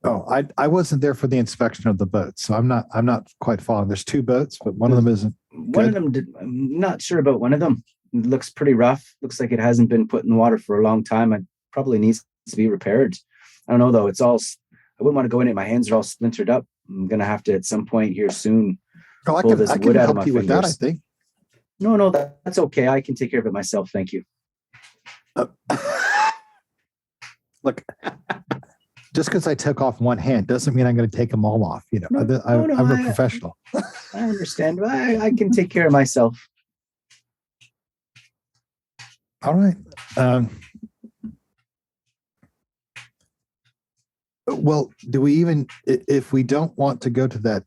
Oh, I wasn't there for the inspection of the boats, so I'm not quite following. There's two boats, but one of them isn't. One of them, I'm not sure about one of them. It looks pretty rough. Looks like it hasn't been put in the water for a long time. It probably needs to be repaired. I don't know though. I wouldn't want to go in it. My hands are all splintered up. I'm gonna have to at some point here soon. Oh, I can help you with that, I think. No, that's okay. I can take care of it myself. Thank you. Look, just because I took off one hand doesn't mean I'm going to take them all off. I'm a professional. I understand. I can take care of myself. All right. Well, do we even, if we don't want to go to that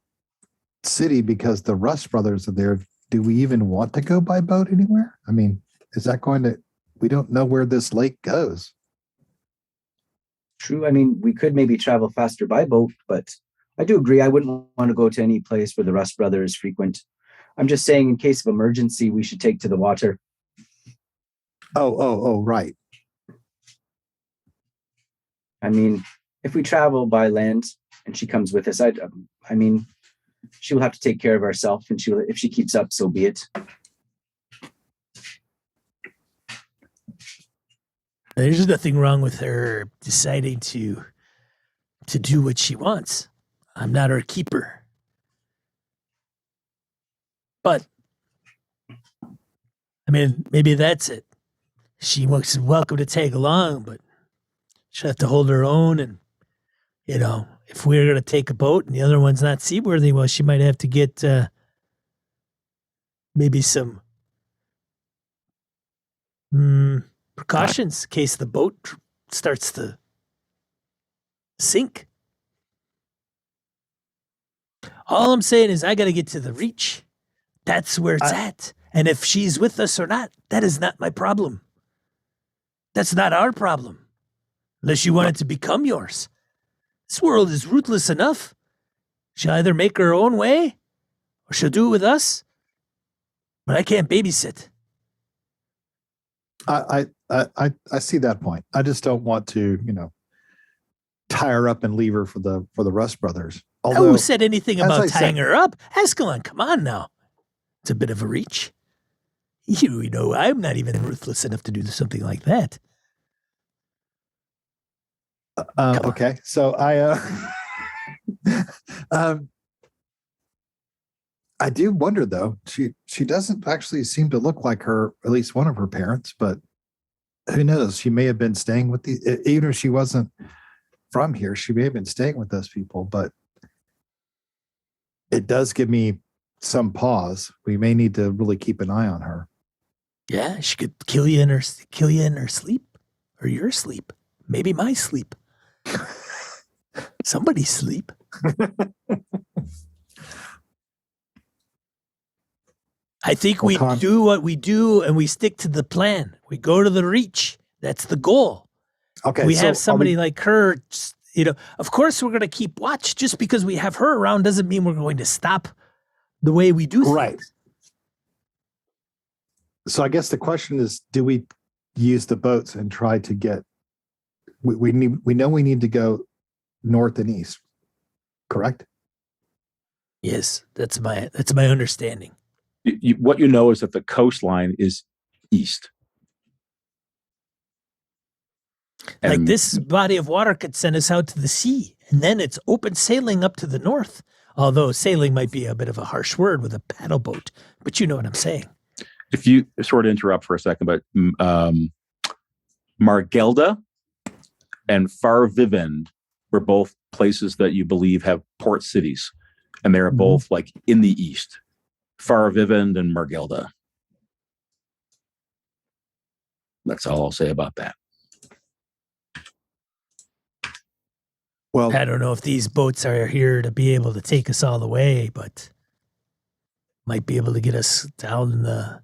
city because the Rust brothers are there, do we even want to go by boat anywhere? I mean, we don't know where this lake goes. True. I mean, we could maybe travel faster by boat, but I do agree. I wouldn't want to go to any place where the Rust brothers frequent. I'm just saying, in case of emergency, we should take to the water. Oh, right. I mean, if we travel by land and she comes with us, I mean, she will have to take care of herself, and if she keeps up, so be it. There's nothing wrong with her deciding to do what she wants. I'm not her keeper. But, I mean, maybe that's it. She was welcome to tag along, but she'll have to hold her own. And, you know, if we're going to take a boat and the other one's not seaworthy, well, she might have to get maybe some precautions in case the boat starts to sink. All I'm saying is I got to get to the reach. That's where it's at. And if she's with us or not, that is not my problem. That's not our problem. Unless you want it to become yours. This world is ruthless enough. She'll either make her own way or she'll do it with us. But I can't babysit. I see that point. I just don't want to, tie her up and leave her for the Rust brothers. Although, who said anything about tying her up? Askelon, come on now. It's a bit of a reach. You know, I'm not even ruthless enough to do something like that. Okay, so I I do wonder though. She doesn't actually seem to look like at least one of her parents, but who knows? She may have been staying with even if she wasn't from here, she may have been staying with those people. But it does give me some pause. We may need to really keep an eye on her. Yeah, she could kill you in her sleep, or your sleep, maybe my sleep. Somebody's sleep. I think we do what we do and we stick to the plan. We go to the reach. That's the goal. Okay. We have somebody like her, of course we're going to keep watch. Just because we have her around doesn't mean we're going to stop the way we do things. Right. So I guess the question is, do we use the boats and try to get, we know we need to go north and east, correct? Yes, that's my understanding. What you know is that the coastline is east. Like this body of water could send us out to the sea, and then it's open sailing up to the north. Although sailing might be a bit of a harsh word with a paddle boat, but you know what I'm saying. If you sort of interrupt for a second, but Margelda and Farvivend were both places that you believe have port cities, and they're both like in the east. Farvivend and Margelda. That's all I'll say about that. Well, I don't know if these boats are here to be able to take us all the way, but might be able to get us down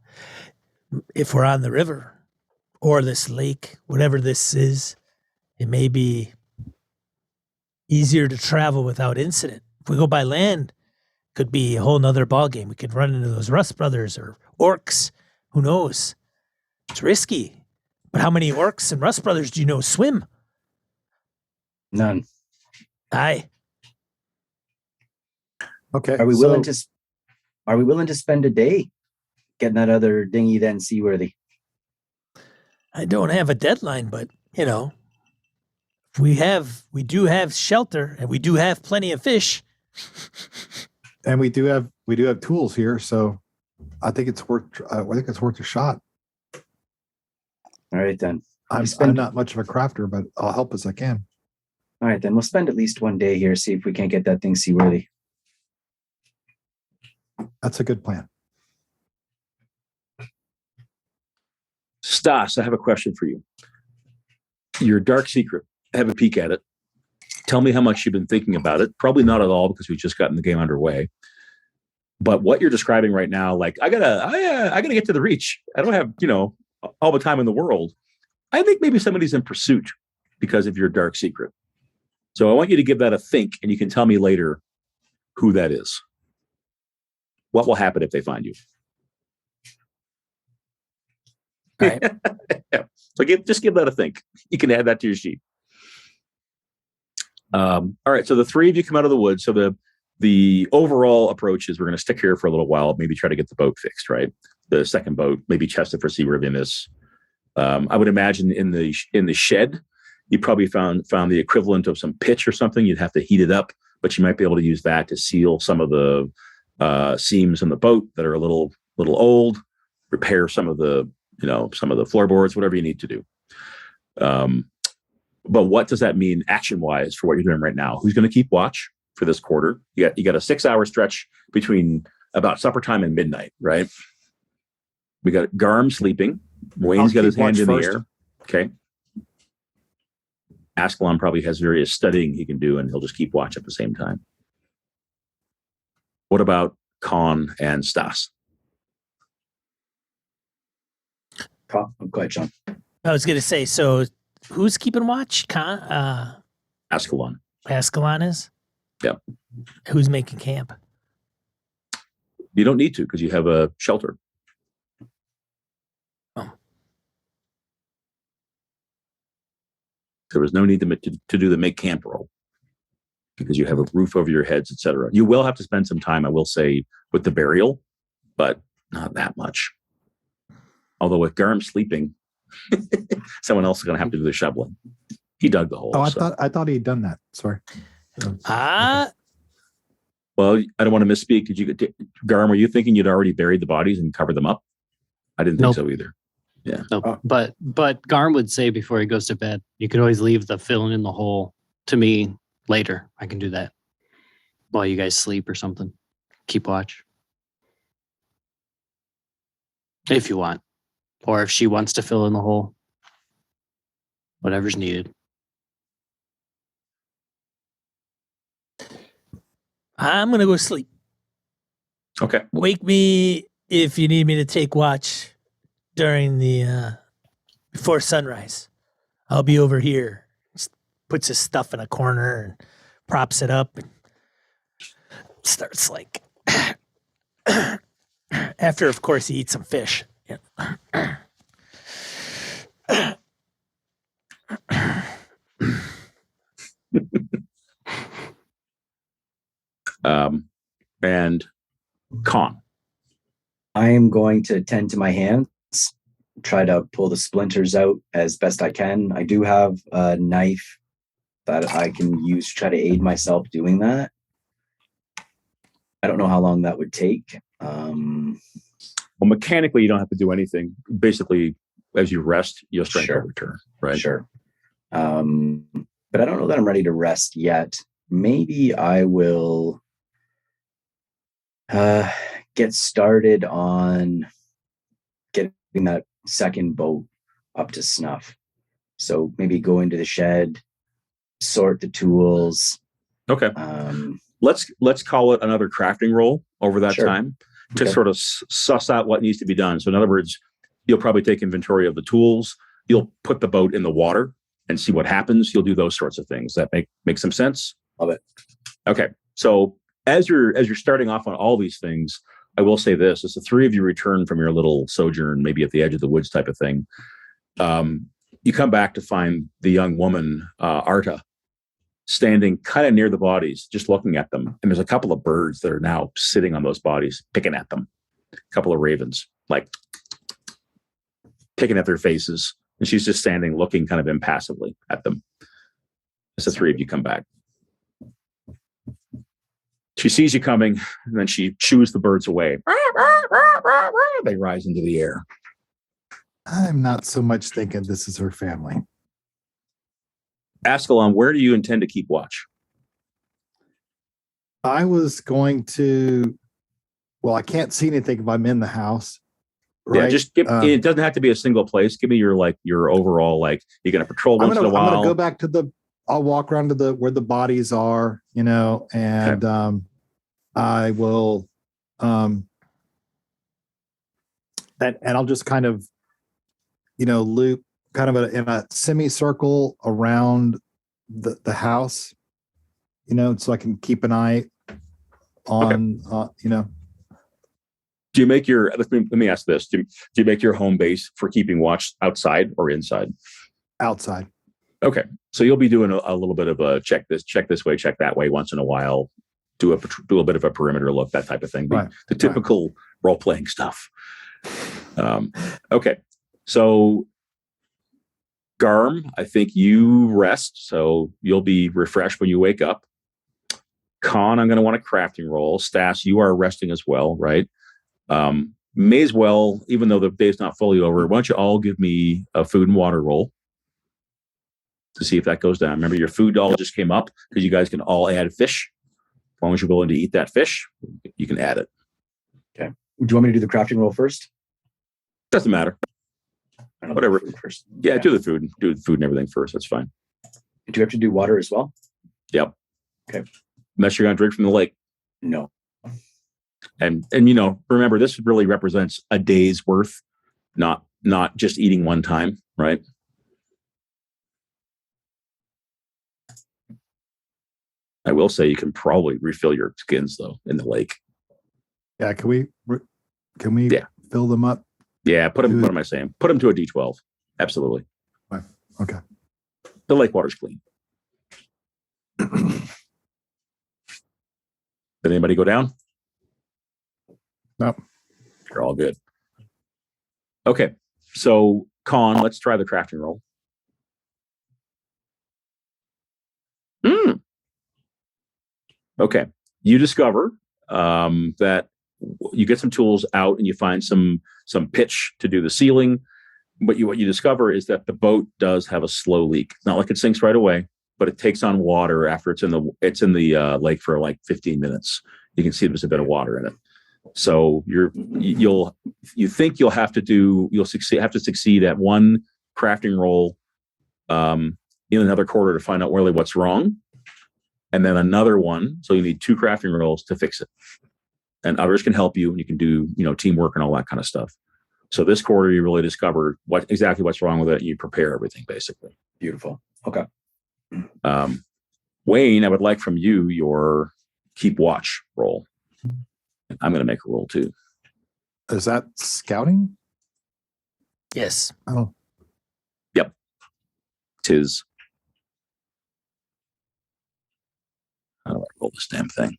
if we're on the river or this lake, whatever this is, it may be easier to travel without incident. If we go by land, it could be a whole nother ballgame. We could run into those Rust brothers or orcs. Who knows? It's risky. But how many orcs and Rust brothers do you know swim? None. Aye. Okay. Are we willing to spend a day getting that other dinghy then seaworthy? I don't have a deadline, but we do have shelter and we do have plenty of fish. And we do have tools here, so I think it's worth a shot. All right then. I'm not much of a crafter, but I'll help as I can. All right then. We'll spend at least one day here, see if we can't get that thing seaworthy. That's a good plan. Stas, I have a question for you. Your dark secret. Have a peek at it. Tell me how much you've been thinking about it. Probably not at all because we've just gotten the game underway. But what you're describing right now, like I gotta get to the reach. I don't have all the time in the world. I think maybe somebody's in pursuit because of your dark secret. So I want you to give that a think, and you can tell me later who that is. What will happen if they find you? All right. Yeah. So just give that a think. You can add that to your sheet. All right. So the three of you come out of the woods. So the overall approach is we're going to stick here for a little while, maybe try to get the boat fixed, right? The second boat, maybe test it for seaworthiness. I would imagine in the shed, you probably found the equivalent of some pitch or something. You'd have to heat it up, but you might be able to use that to seal some of the seams in the boat that are a little old, repair some of the floorboards, whatever you need to do. But what does that mean action-wise for what you're doing right now? Who's going to keep watch for this quarter? You got a 6-hour stretch between about supper time and midnight, right? We got Garm sleeping. Wayne's got his hand in the air. Okay. Askelon probably has various studying he can do, and he'll just keep watch at the same time. What about Conn and Stas? Go ahead, Sean. I was going to say, so who's keeping watch? Askelon. Askelon is? Yeah. Who's making camp? You don't need to because you have a shelter. Oh. There was no need to do the make camp roll because you have a roof over your heads, etc. You will have to spend some time, I will say, with the burial, but not that much. Although with Garm sleeping, someone else is going to have to do the shoveling. He dug the hole. Oh, I thought he'd done that. Sorry. Well, I don't want to misspeak. Garm, were you thinking you'd already buried the bodies and covered them up? I didn't think so either. Yeah. No, but Garm would say before he goes to bed, you could always leave the filling in the hole to me later. I can do that while you guys sleep or something. Keep watch. If you want. Or if she wants to fill in the hole. Whatever's needed. I'm going to go sleep. Okay. Wake me if you need me to take watch during the before sunrise. I'll be over here. Just puts his stuff in a corner and props it up and starts like after, of course, he eats some fish. And Conn. I am going to tend to my hands, try to pull the splinters out as best I can. I do have a knife that I can use to try to aid myself doing that. I don't know how long that would take. Well, mechanically, you don't have to do anything. Basically, as you rest, your strength will return, right? Sure. But I don't know that I'm ready to rest yet. Maybe I will get started on getting that second boat up to snuff. So maybe go into the shed, sort the tools. Okay. Let's call it another crafting roll over that time to sort of suss out what needs to be done. So in other words, you'll probably take inventory of the tools. You'll put the boat in the water and see what happens. You'll do those sorts of things. That make some sense? Love it. Okay. So as you're starting off on all these things, I will say this: as the three of you return from your little sojourn, maybe at the edge of the woods type of thing, you come back to find the young woman, Arta, standing kind of near the bodies, just looking at them. And there's a couple of birds that are now sitting on those bodies, picking at them. A couple of ravens, like picking at their faces. And she's just standing, looking kind of impassively at them. As the three of you come back. She sees you coming, and then she shoos the birds away. They rise into the air. I'm not so much thinking this is her family. Askelon, where do you intend to keep watch? I was going to, well, I can't see anything if I'm in the house. Right? Yeah, just give. It doesn't have to be a single place. Give me your overall, you're going to patrol once in a while. I'm going to go back to I'll walk around to where the bodies are, and I will, and I'll just kind of, loop kind of in a semicircle around the house, so I can keep an eye on, Do you make your? Let me ask this: Do you make your home base for keeping watch outside or inside? outside. Okay, so you'll be doing a little bit of a check this way, check that way once in a while. Do a bit of a perimeter look, that type of thing. Right. The typical role playing stuff. Okay, so Garm, I think you rest, so you'll be refreshed when you wake up. Conn, I'm going to want a crafting roll. Stas, you are resting as well, right? May as well, even though the day's not fully over, why don't you all give me a food and water roll to see if that goes down. Remember, your food all just came up because you guys can all add fish. As long as you're willing to eat that fish, you can add it. Okay. Do you want me to do the crafting roll first? Doesn't matter. Whatever. First. Yeah, do the food and everything first. That's fine. Do you have to do water as well? Yep. Okay. Unless you're going to drink from the lake. No. And remember, this really represents a day's worth, not just eating one time, right? I will say you can probably refill your skins though in the lake. Yeah, can we fill them up? Yeah, put them. What am I saying? Put them to a D12. Absolutely. Right. Okay. The lake water's clean. Did anybody go down? No. You're all good. Okay, so Conn, let's try the crafting roll. Okay, you discover that you get some tools out and you find some pitch to do the ceiling. But what you discover is that the boat does have a slow leak. It's not like it sinks right away, but it takes on water after it's in the lake for like 15 minutes. You can see there's a bit of water in it. So you'll have to succeed at one crafting roll in another quarter to find out really what's wrong, and then another one. So you need 2 crafting rolls to fix it, and others can help you, and you can do teamwork and all that kind of stuff. So this quarter you really discover exactly what's wrong with it, and you prepare everything basically. Beautiful. Okay. Wayne, I would like from you your keep watch roll. I'm going to make a roll too. Is that scouting? Yes. Oh, Yep. Tis. How do I roll this damn thing?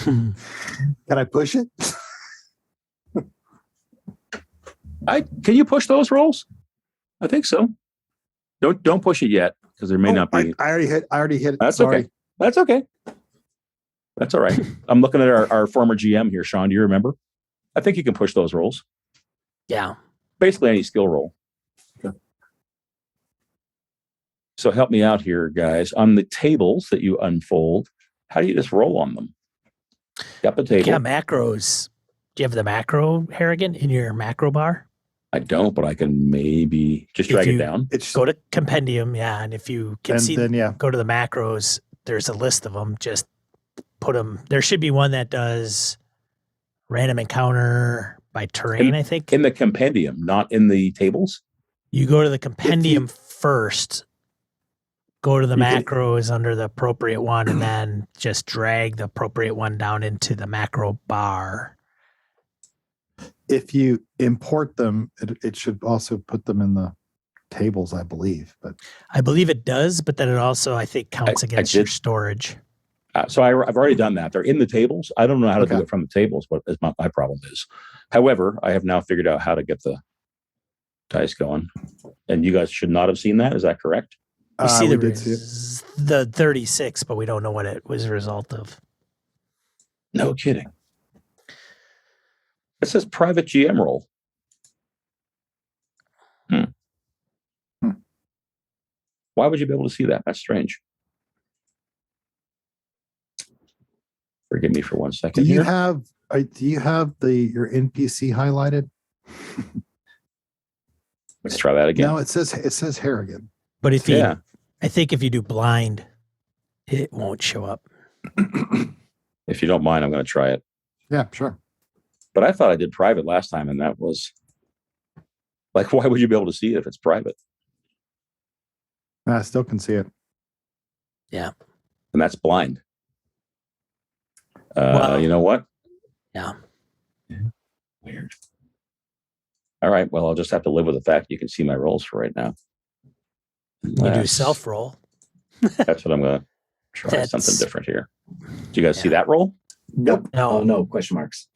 can I push it? Can you push those rolls? I think so. Don't push it yet because there may not be. I already hit it. That's Sorry. okay. That's okay. That's all right. I'm looking at our former GM here, Sean. Do you remember? I think you can push those rolls. Yeah. Basically any skill roll. Okay. So help me out here, guys. On the tables that you unfold, how do you just roll on them? Got the table. Yeah, macros. Do you have the macro, Harrigan, in your macro bar? I don't, but I can maybe just drag it down. Go to compendium, yeah, and if you can go to the macros, there's a list of them. Just put them. There should be one that does random encounter by terrain, I think. In the compendium, not in the tables? You go to the compendium first, go to the macros under the appropriate one, and then just drag the appropriate one down into the macro bar. If you import them, it should also put them in the tables, I believe. But I believe it does, but then it also, I think, counts against your storage. So I've already done that. They're in the tables. I don't know how to do it from the tables, what my problem is. However, I have now figured out how to get the dice going. And you guys should not have seen that. Is that correct? We see the 36, but we don't know what it was a result of. No kidding. It says private GM roll. Why would you be able to see that? That's strange. Forgive me for 1 second. Do you have your NPC highlighted? Let's try that again. No, it says Harrigan. But I think if you do blind, it won't show up. If you don't mind, I'm going to try it. Yeah, sure. But I thought I did private last time, and that was like, why would you be able to see it if it's private? I still can see it. Yeah. And that's blind. Wow. You know what? Yeah. Weird. All right. Well, I'll just have to live with the fact you can see my rolls for right now. You do self roll. That's what I'm going to try. Something different here. Do you guys see that roll? Nope. No. Oh no, question marks.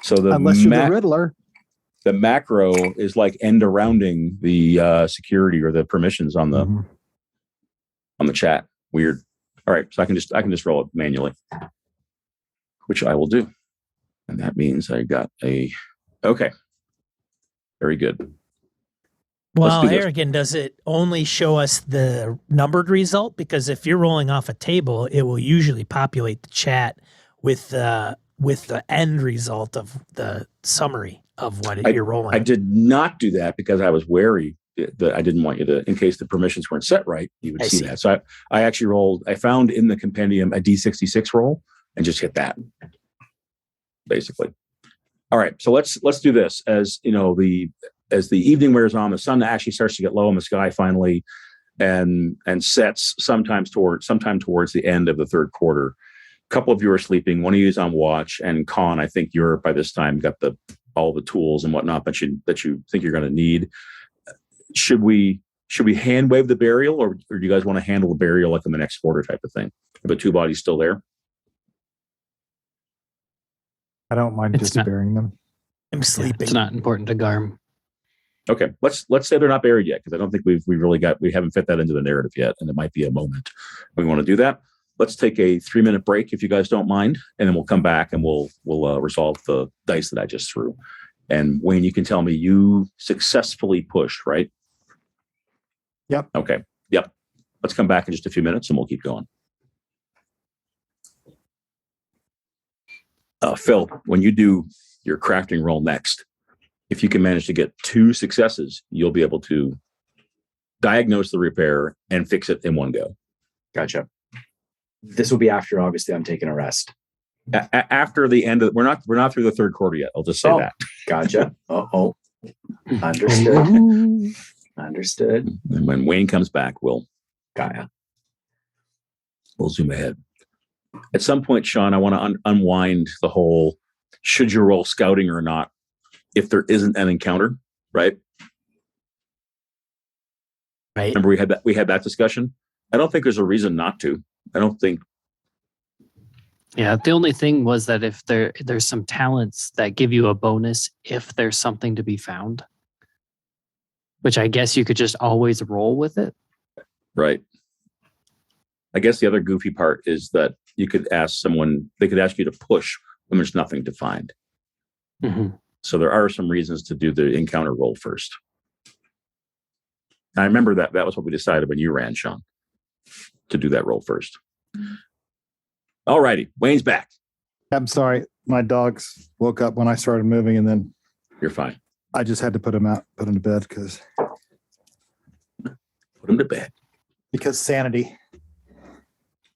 So the Unless you're the Riddler. The macro is like end arounding the security or the permissions on the on the chat. Weird. All right, so I can just roll it manually, which I will do, and that means I got a okay. Very good. Well, Harrigan, does it only show us the numbered result? Because if you're rolling off a table, it will usually populate the chat with the end result of the summary of what you're rolling. I did not do that because I was wary that I didn't want you to, in case the permissions weren't set right, you would see that. So I actually rolled. I found in the compendium a D66 roll and just hit that, basically. All right, so let's do this. As you know, as the evening wears on, the sun actually starts to get low in the sky finally, and sets sometime towards the end of the third quarter. A couple of you are sleeping. One of you is on watch, and Conn, I think you're by this time got all the tools and whatnot that you think you're going to need. Should we hand wave the burial, or do you guys want to handle the burial like in the next quarter type of thing? Are the two bodies still there? I don't mind just burying them. I'm sleeping. It's not important to Garm. Okay, let's say they're not buried yet, because I don't think we haven't fit that into the narrative yet, and it might be a moment we want to do that. Let's take a 3-minute break if you guys don't mind, and then we'll come back and we'll resolve the dice that I just threw. And Wayne, you can tell me you successfully pushed, right? Yep. Okay. Yep. Let's come back in just a few minutes and we'll keep going. Phil, when you do your crafting roll next, if you can manage to get 2 successes, you'll be able to diagnose the repair and fix it in one go. Gotcha. This will be after, obviously, I'm taking a rest. After the end of, we're not through the third quarter yet. I'll just say that. Gotcha. Understood. Understood. And when Wayne comes back, we'll zoom ahead. At some point, Sean, I want to unwind the whole should you roll scouting or not if there isn't an encounter, right? Right. Remember we had that discussion? I don't think there's a reason not to. I don't think. Yeah, the only thing was that if there's some talents that give you a bonus if there's something to be found, which I guess you could just always roll with it. Right. I guess the other goofy part is that you could ask someone, they could ask you to push when there's nothing to find. Mm-hmm. So there are some reasons to do the encounter roll first. I remember that was what we decided when you ran, Sean, to do that roll first. All righty. Wayne's back. I'm sorry. My dogs woke up when I started moving, and then You're fine. I just had to put them to bed Put him to bed. because sanity.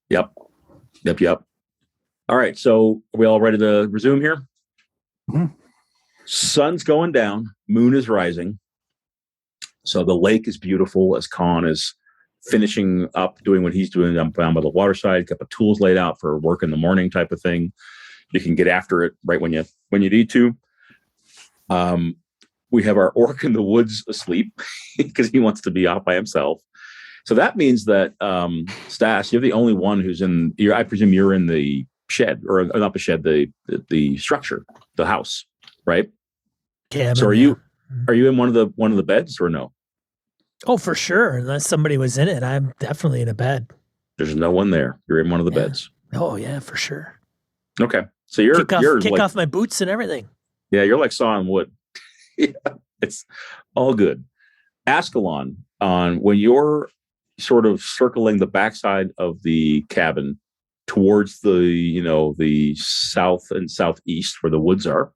Yep. All right. So are we all ready to resume here? Mm-hmm. Sun's going down. Moon is rising. So the lake is beautiful as Conn is finishing up doing what he's doing. I'm down by the water side, got the tools laid out for work in the morning type of thing. You can get after it right when you need to. We have our orc in the woods asleep because he wants to be off by himself. So that means that Stas, you're the only one who's in. I presume you're in the shed, or not the shed, the structure, the house, right? Cabin, so are you in one of the beds or no? Oh, for sure. Unless somebody was in it, I'm definitely in a bed. There's no one there. You're in one of the beds. Oh yeah, for sure. Okay, so you're kick off my boots and everything. Yeah, you're like sawing wood. Yeah, it's all good. Askelon, when you're sort of circling the backside of the cabin towards the south and southeast where the woods are,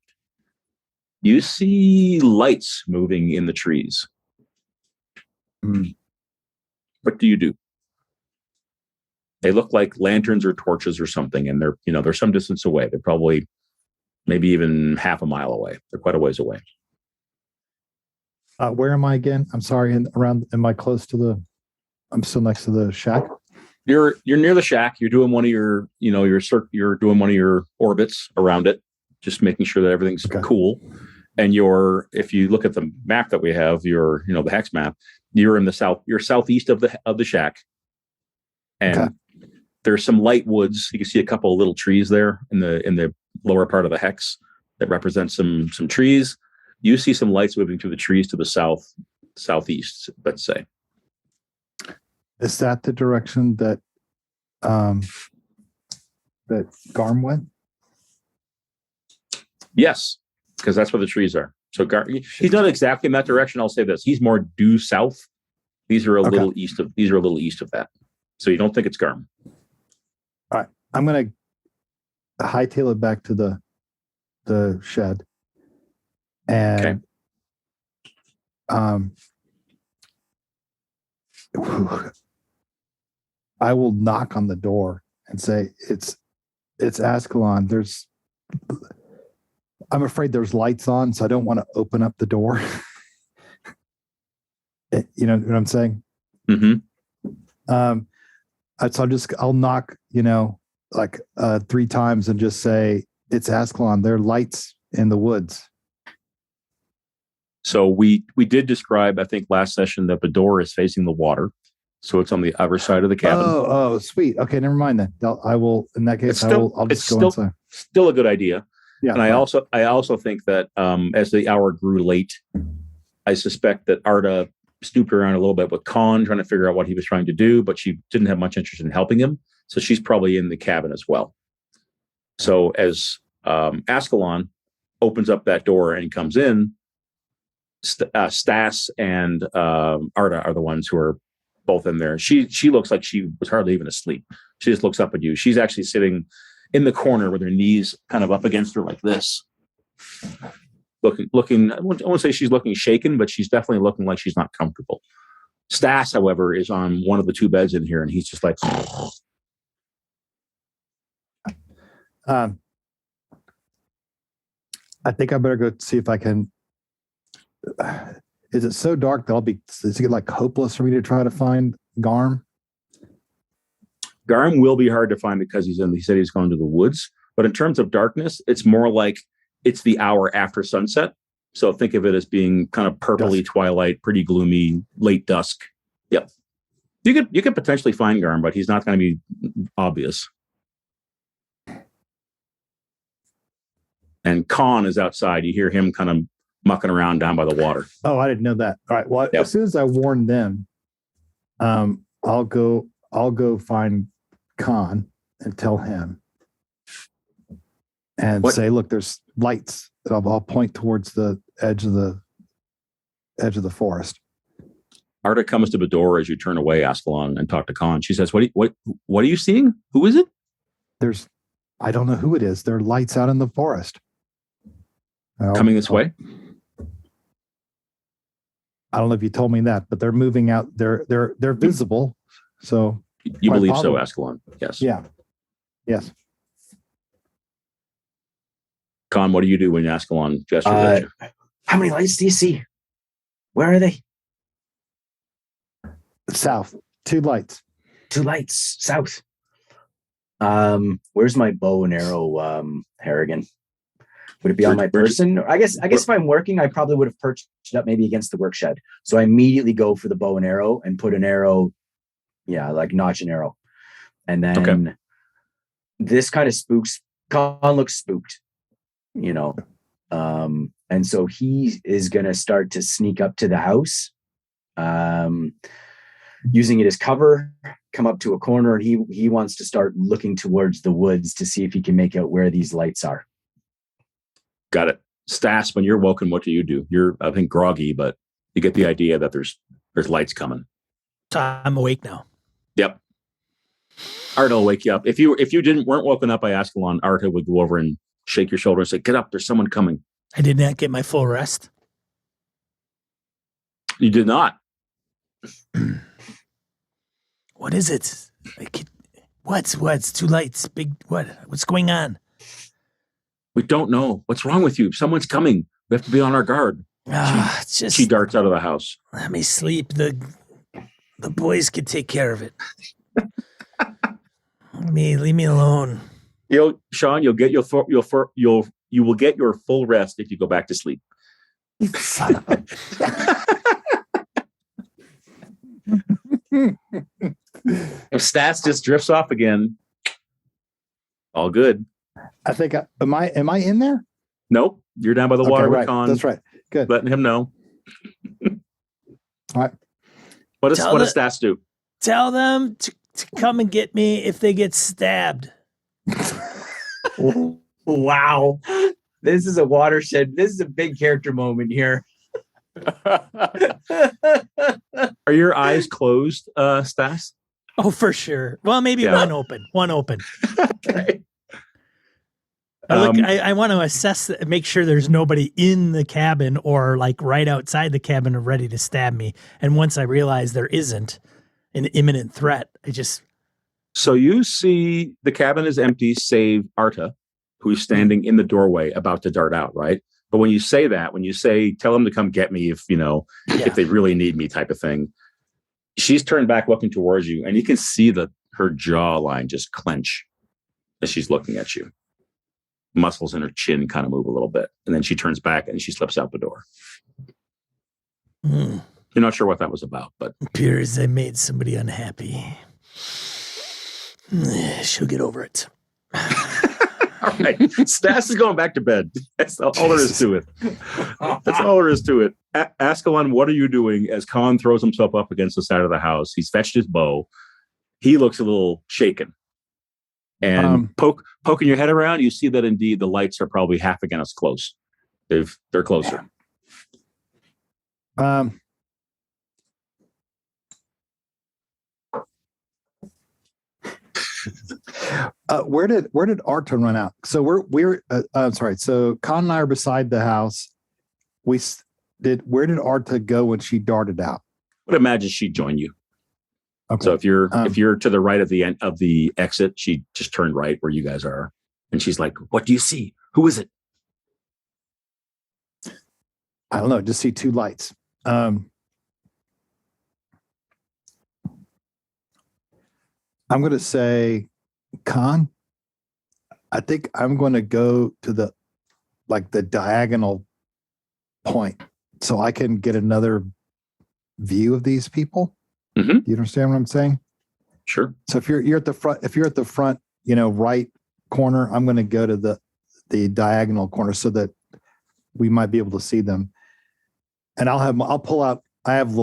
you see lights moving in the trees. What do you do? They look like lanterns or torches or something, and they're some distance away. They're probably maybe even half a mile away. They're quite a ways away. Where am I again? I'm sorry. Am I close to the? I'm still next to the shack. You're near the shack. You're doing one of your, you're doing one of your orbits around it, just making sure that everything's cool. And if you look at the map that we have, the hex map, you're in the south. You're southeast of the shack, and there's some light woods. You can see a couple of little trees there in the lower part of the hex that represent some trees. You see some lights moving through the trees to the southeast. Let's say. Is that the direction that Garm went? Yes, because that's where the trees are. So he's not exactly in that direction. I'll say this: he's more due south. These are a little east of that. So you don't think it's Garm? All right, I'm gonna hightail it back to the shed, and I will knock on the door and say, "It's Askelon. I'm afraid there's lights on, so I don't want to open up the door." You know what I'm saying? Mm-hmm. So I'll knock, 3 times and just say, "It's Askelon. There are lights in the woods." So we did describe, I think, last session that the door is facing the water. So it's on the other side of the cabin. Oh, sweet. Okay, never mind then. I will. In that case, I'll just go inside. Still a good idea. Yeah. And I also think that as the hour grew late, I suspect that Arda snooped around a little bit with Conn, trying to figure out what he was trying to do, but she didn't have much interest in helping him. So she's probably in the cabin as well. So as Askelon opens up that door and comes in, Stas and Arda are the ones who are both in there. She looks like she was hardly even asleep. She just looks up at you. She's actually sitting in the corner with her knees kind of up against her like this. Looking, I won't say she's looking shaken, but she's definitely looking like she's not comfortable. Stas, however, is on one of the 2 beds in here, and he's just like... I think I better go see if I can... Is it so dark that is it like hopeless for me to try to find Garm? Garm will be hard to find because he said he's going to the woods. But in terms of darkness, it's more like it's the hour after sunset. So think of it as being kind of purpley twilight, pretty gloomy, late dusk. Yep. You could potentially find Garm, but he's not going to be obvious. And Conn is outside. You hear him kind of mucking around down by the water. Oh, I didn't know that. All right. Well, as soon as I warn them, I'll go find Conn and tell him and say, "Look, there's lights." I'll point towards the edge of the forest. Arda comes to the door as you turn away, Askelon, and talk to Conn. She says, What are you seeing? Who is it?" I don't know who it is. There are lights out in the forest. Coming this way? I don't know if you told me that, but they're moving out. They're visible. So you believe so, Askelon? Yes. Yeah. Yes. Conn, what do you do when Askelon gestures at you? How many lights do you see? Where are they? South. 2 lights. 2 lights south. Where's my bow and arrow, Harrigan? Would it be on my person? I guess if I'm working, I probably would have perched it up maybe against the work shed. So I immediately go for the bow and arrow and put an arrow, like notch an arrow. And then this kind of spooks. Conn looks spooked, and so he is going to start to sneak up to the house, using it as cover, come up to a corner, and he wants to start looking towards the woods to see if he can make out where these lights are. Got it. Stas, when you're woken, what do you do? You're, I think, groggy, but you get the idea that there's lights coming. I'm awake now. Yep. Arda will wake you up. If you weren't woken up by Askelon, Arda would go over and shake your shoulder and say, "Get up, there's someone coming." I did not get my full rest. You did not. What is it? What's 2 lights? Big what's going on? We don't know. What's wrong with you? Someone's coming. We have to be on our guard. Just She darts out of the house. let me sleep. The boys can take care of it. Leave me alone. Sean, you will get your full rest if you go back to sleep. Son of a- If Stas just drifts off again, all good. I think am I in there? Nope, you're down by the water with Conn. That's right. Good. Letting him know. All right. What does Stas do? Tell them to come and get me if they get stabbed. Wow. This is a watershed. This is a big character moment here. Are your eyes closed, Stas? Oh, for sure. Well, maybe Yeah. one open. Okay. I want to assess, make sure there's nobody in the cabin or like right outside the cabin ready to stab me. And once I realize there isn't an imminent threat, So you see the cabin is empty, save Arta, who's standing in the doorway about to dart out, right? But when you say, tell them to come get me if they really need me type of thing, she's turned back looking towards you, and you can see her jawline just clench as she's looking at you. Muscles in her chin kind of move a little bit. And then she turns back and she slips out the door. You're not sure what that was about, but appears I made somebody unhappy. She'll get over it. all right. Stas is going back to bed. That's all there is to it. That's all there is to it. Askelon, what are you doing as Conn throws himself up against the side of the house? He's fetched his bow. He looks a little shaken. And poking your head around, you see that indeed the lights are probably half again as close. They're closer. Where did Arta run out? So we're sorry. So Conn and I are beside the house. Where did Arta go when she darted out? I would imagine she'd join you. Okay. So if you're to the right of the end of the exit, she just turned right where you guys are, and she's like, "What do you see? Who is it?" I don't know. Just see two lights. I'm going to say, Conn, I think I'm going to go to the diagonal point so I can get another view of these people. Mm-hmm. You understand what I'm saying? Sure. So if you're at the front, right corner, I'm going to go to the diagonal corner so that we might be able to see them. And I'll pull out. I have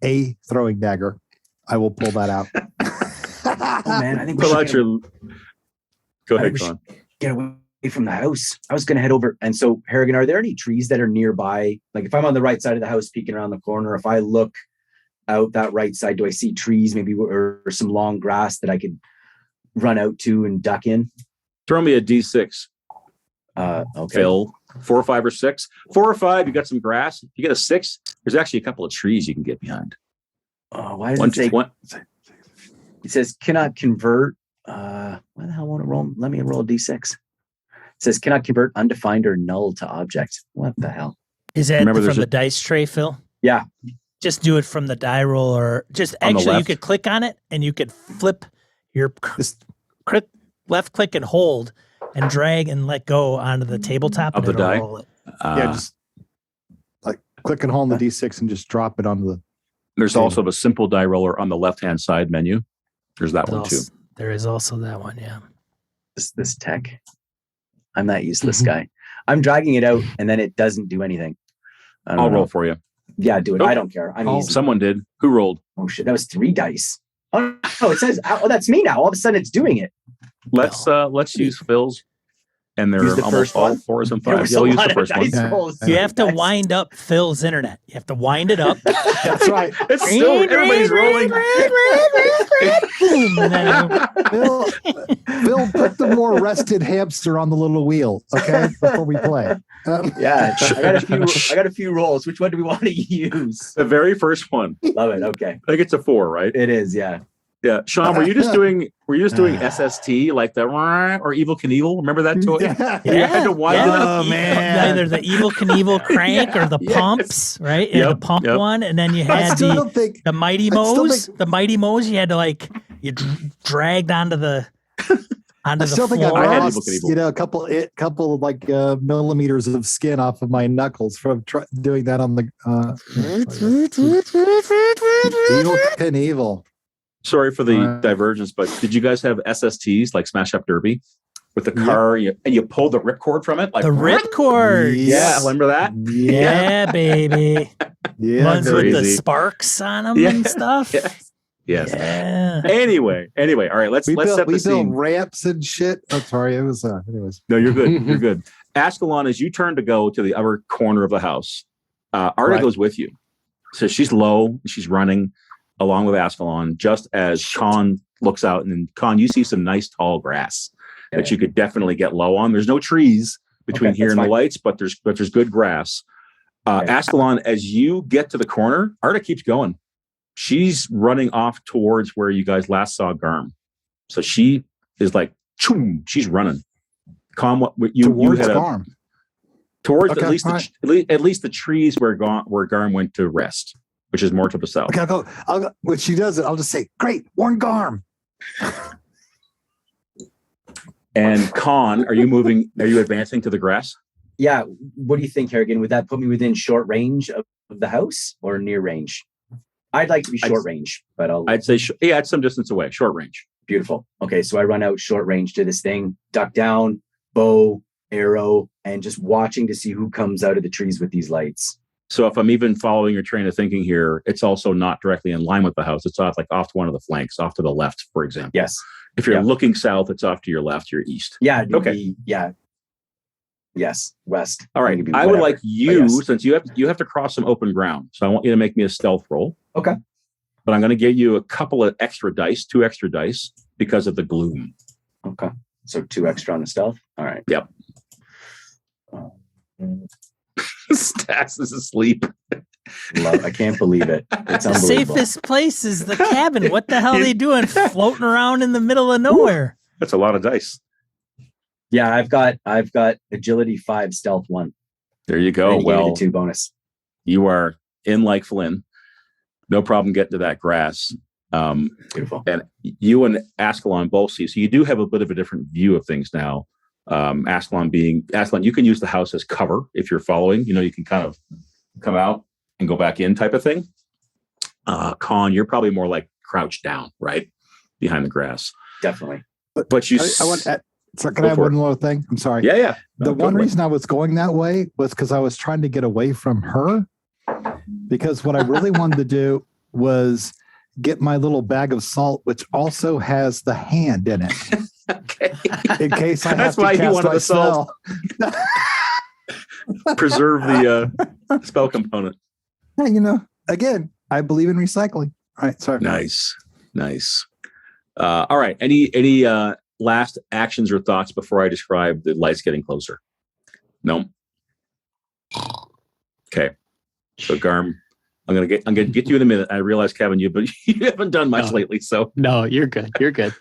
a throwing dagger. I will pull that out. Oh man, I think we Pull should out your. Go ahead, we Conn. get away from the house. I was going to head over. And so, Harrigan, are there any trees that are nearby? Like if I'm on the right side of the house, peeking around the corner, if I look out that right side, do I see trees maybe or some long grass that I could run out to and duck in? Throw me a D6. Okay. Phil, 4 or 5 or 6. 4 or 5, you got some grass. If you get a 6, there's actually a couple of trees you can get behind. Why does it say? It says cannot convert. Why the hell won't it roll? Let me roll a D6. It says cannot convert undefined or null to object. What the hell? Is that from the dice tray, Phil? Yeah. Just do it from the die roll, or just On the actually you left? could click on it and you could flip your left click and hold and drag and let go onto the tabletop Of and the it'll die? roll it. Just like click and hold on the D6 and just drop it onto the. There's also a simple die roller on the left-hand side menu. There's that one too. There is also that one, yeah. This tech. I'm that useless guy. I'm dragging it out and then it doesn't do anything. I'll roll for you. Yeah, do it. Oh. I don't care. I'm easy. Someone did. Who rolled? Oh shit, that was 3 dice. Oh no, it says that's me now. All of a sudden it's doing it. Let's use Phil's. And they're Use the almost first all one? 4s and There 5s. was Yeah, a we'll use lot the of first one. dice rolls. You have to Dice. wind up Phil's internet. You have to wind it up. That's right. It's still everybody's rolling. Boom, and then Phil, put the more rested hamster on the little wheel, okay, before we play. Yeah, I got a few rolls. Which one do we want to use? The very first one. Love it. Okay, I think it's a 4, right? it is. Yeah. Yeah, Sean, were you just doing SST like the or Evil Knievel? Remember that toy? You had to wind it up. Oh, man. Either the Evil Knievel crank or the pumps, right? Yeah, the pump one, and then you I had still don't think the Mighty I still Mo's. think- The Mighty Mo's, you had to dragged onto the I still think floor. I had lost, Evil Knievel. a couple like millimeters of skin off of my knuckles from doing that on the Evil Knievel. Sorry for the Right. divergence, but did you guys have SSTs like Smash Up Derby with the car and you pulled the ripcord from it? Like The ripcord. Yeah, remember that? Yeah, baby. Yeah, Ones with the crazy. sparks on them Yeah. and stuff. Yes. Yeah. Anyway, all right, let's set the we scene. built ramps and shit. Oh, sorry, it was anyways. No, you're good. You're good. Askelon, as you turn to go to the other corner of the house, Arda Right. goes with you. So she's low, she's running along with Askelon, just as Conn looks out. And then, Conn, you see some nice tall grass that you could definitely get low on. There's no trees between Okay, here that's and the fine. lights, but there's good grass. Askelon, as you get to the corner, Arda keeps going. She's running off towards where you guys last saw Garm. So she is like, choom, she's running. Conn, what you Towards had farm. towards Okay, at least the trees where Garm went to rest, which is more to the south. Okay, I'll go. When she does it, I'll just say, "Great, Warren Garm." And Conn, are you advancing to the grass? Yeah. What do you think, Harrigan? Would that put me within short range of the house or near range? I'd like to be short range, but I'd say it's some distance away, short range. beautiful. Okay, so I run out short range to this thing, duck down, bow, arrow, and just watching to see who comes out of the trees with these lights. So if I'm even following your train of thinking here, it's also not directly in line with the house. It's off to one of the flanks, off to the left, for example. Yes. If you're looking south, it's off to your left, your east. Yeah. it'd Okay. be- yeah. Yes. West. All right. It'd be I would whatever. like you, yes. since you have to cross some open ground. So I want you to make me a stealth roll. Okay. But I'm going to give you a couple of two extra dice because of the gloom. Okay. So 2 extra on the stealth. All right. Yep. Stas is asleep. I can't believe it. It's The unbelievable. safest place is the cabin. What the hell are they doing floating around in the middle of nowhere? That's a lot of dice. Yeah, I've got agility 5, stealth 1. There you go. And you gave me Well, the 2 bonus. you are in like Flynn. No problem getting to that grass. Beautiful. And you and Askelon both see. So you do have a bit of a different view of things now. Askelon, you can use the house as cover if you're following. You can kind of come out and go back in type of thing. Conn, you're probably more like crouched down, right? Behind the grass. Definitely. But you I want. So can Go I have for one more thing? I'm sorry. Yeah. The one totally. reason I was going that way was because I was trying to get away from her. Because what I really wanted to do was get my little bag of salt, which also has the hand in it, Okay. in case I That's have to why he cast wanted my the salt. spell. Preserve the spell component. Yeah, again, I believe in recycling. All right, sorry. Nice. All right. Any last actions or thoughts before I describe the lights getting closer? No. Okay. So Garm, I'm gonna get you in a minute. I realize, Kevin, you haven't done much No. lately. So No, you're good. You're good.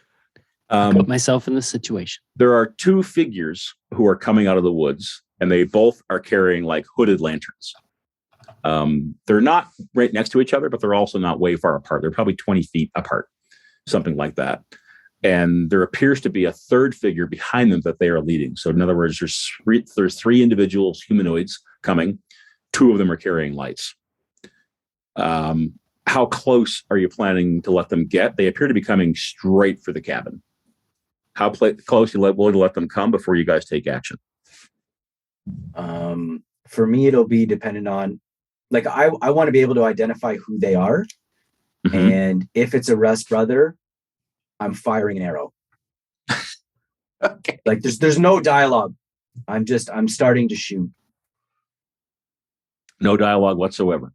Put myself in this situation. there are 2 figures who are coming out of the woods, and they both are carrying like hooded lanterns. They're not right next to each other, but they're also not way far apart. They're probably 20 feet apart, something like that. And there appears to be a third figure behind them that they are leading. So in other words, there's 3 individuals, humanoids coming. 2 of them are carrying lights. How close are you planning to let them get? They appear to be coming straight for the cabin. How close you willing to let them come before you guys take action? For me, it'll be dependent on, like, I want to be able to identify who they are. Mhm. And if it's a Rust brother, I'm firing an arrow. Okay. Like there's no dialogue. I'm starting to shoot. No dialogue whatsoever.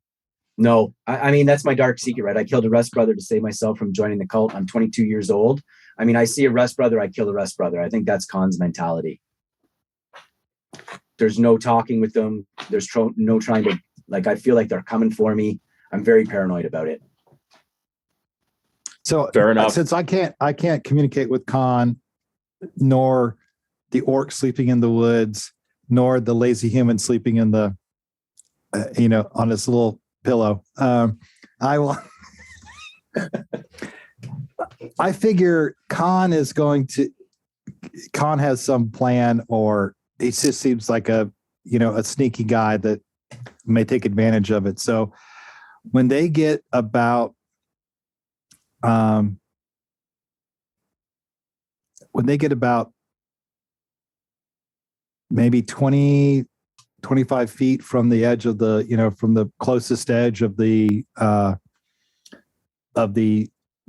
No, I mean, that's my dark secret, right? I killed a Rust brother to save myself from joining the cult. I'm 22 years old. I mean, I see a Rust brother, I kill a Rust brother. I think that's Conn's mentality. There's no talking with them. There's no trying to, like, I feel like they're coming for me. I'm very paranoid about it. So Fair enough. Since I can't communicate with Conn, nor the orc sleeping in the woods, nor the lazy human sleeping in the, on this little pillow. I will. I figure Conn has some plan, or he just seems like a sneaky guy that may take advantage of it. So when they get about, maybe 20, 25 feet from the edge of from the closest edge of the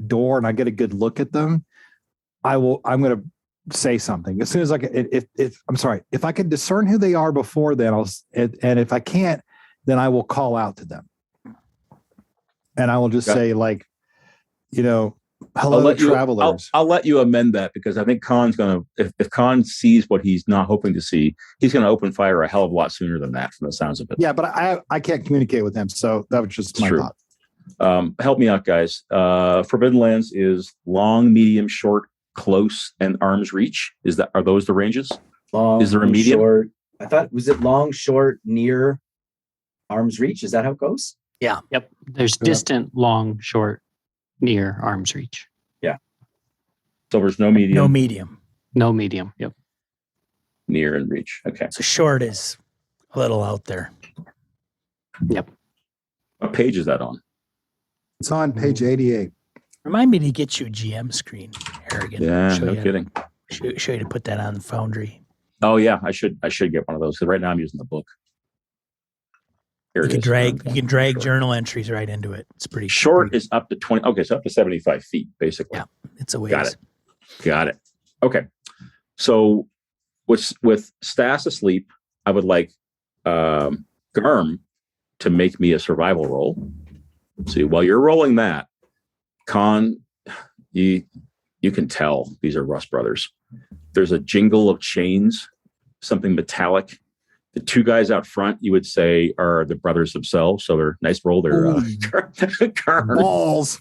door, and I get a good look at them, I'm going to say something as soon as I can. If I can discern who they are before then, and if I can't, then I will call out to them, and I will just say, like, hello, travelers. I'll let you amend that, because I think Conn's going to, if Conn sees what he's not hoping to see, he's going to open fire a hell of a lot sooner than that, from the sounds of it. Yeah, but I can't communicate with him, so that was just my thought. Help me out, guys. Forbidden Lands is long, medium, short, close, and arm's reach. Are those the ranges? Long, is there a medium? Short. I thought, was it long, short, near, arm's reach? Is that how it goes? Yeah. Yep. There's distant, long, short, near, arm's reach. Yeah. So there's no medium. No medium. No medium. Yep. Near and reach. Okay. So short is a little out there. Yep. What page is that on? It's on page 88. Remind me to get you a GM screen, Harrigan. Yeah, no kidding. Show you to put that on Foundry. Oh yeah, I should get one of those, because right now I'm using the book. Here You it can is. drag Short. journal entries right into it. It's pretty Short is up to 20. Okay, so up to 75 feet, basically. Yeah, it's a ways. Got it. Okay. So with Stas asleep, I would like Garm to make me a survival roll. See, while you're rolling that, Conn, you can tell these are Rust Brothers. There's a jingle of chains, something metallic. The two guys out front, you would say, are the brothers themselves. So they're nice roll. They're balls.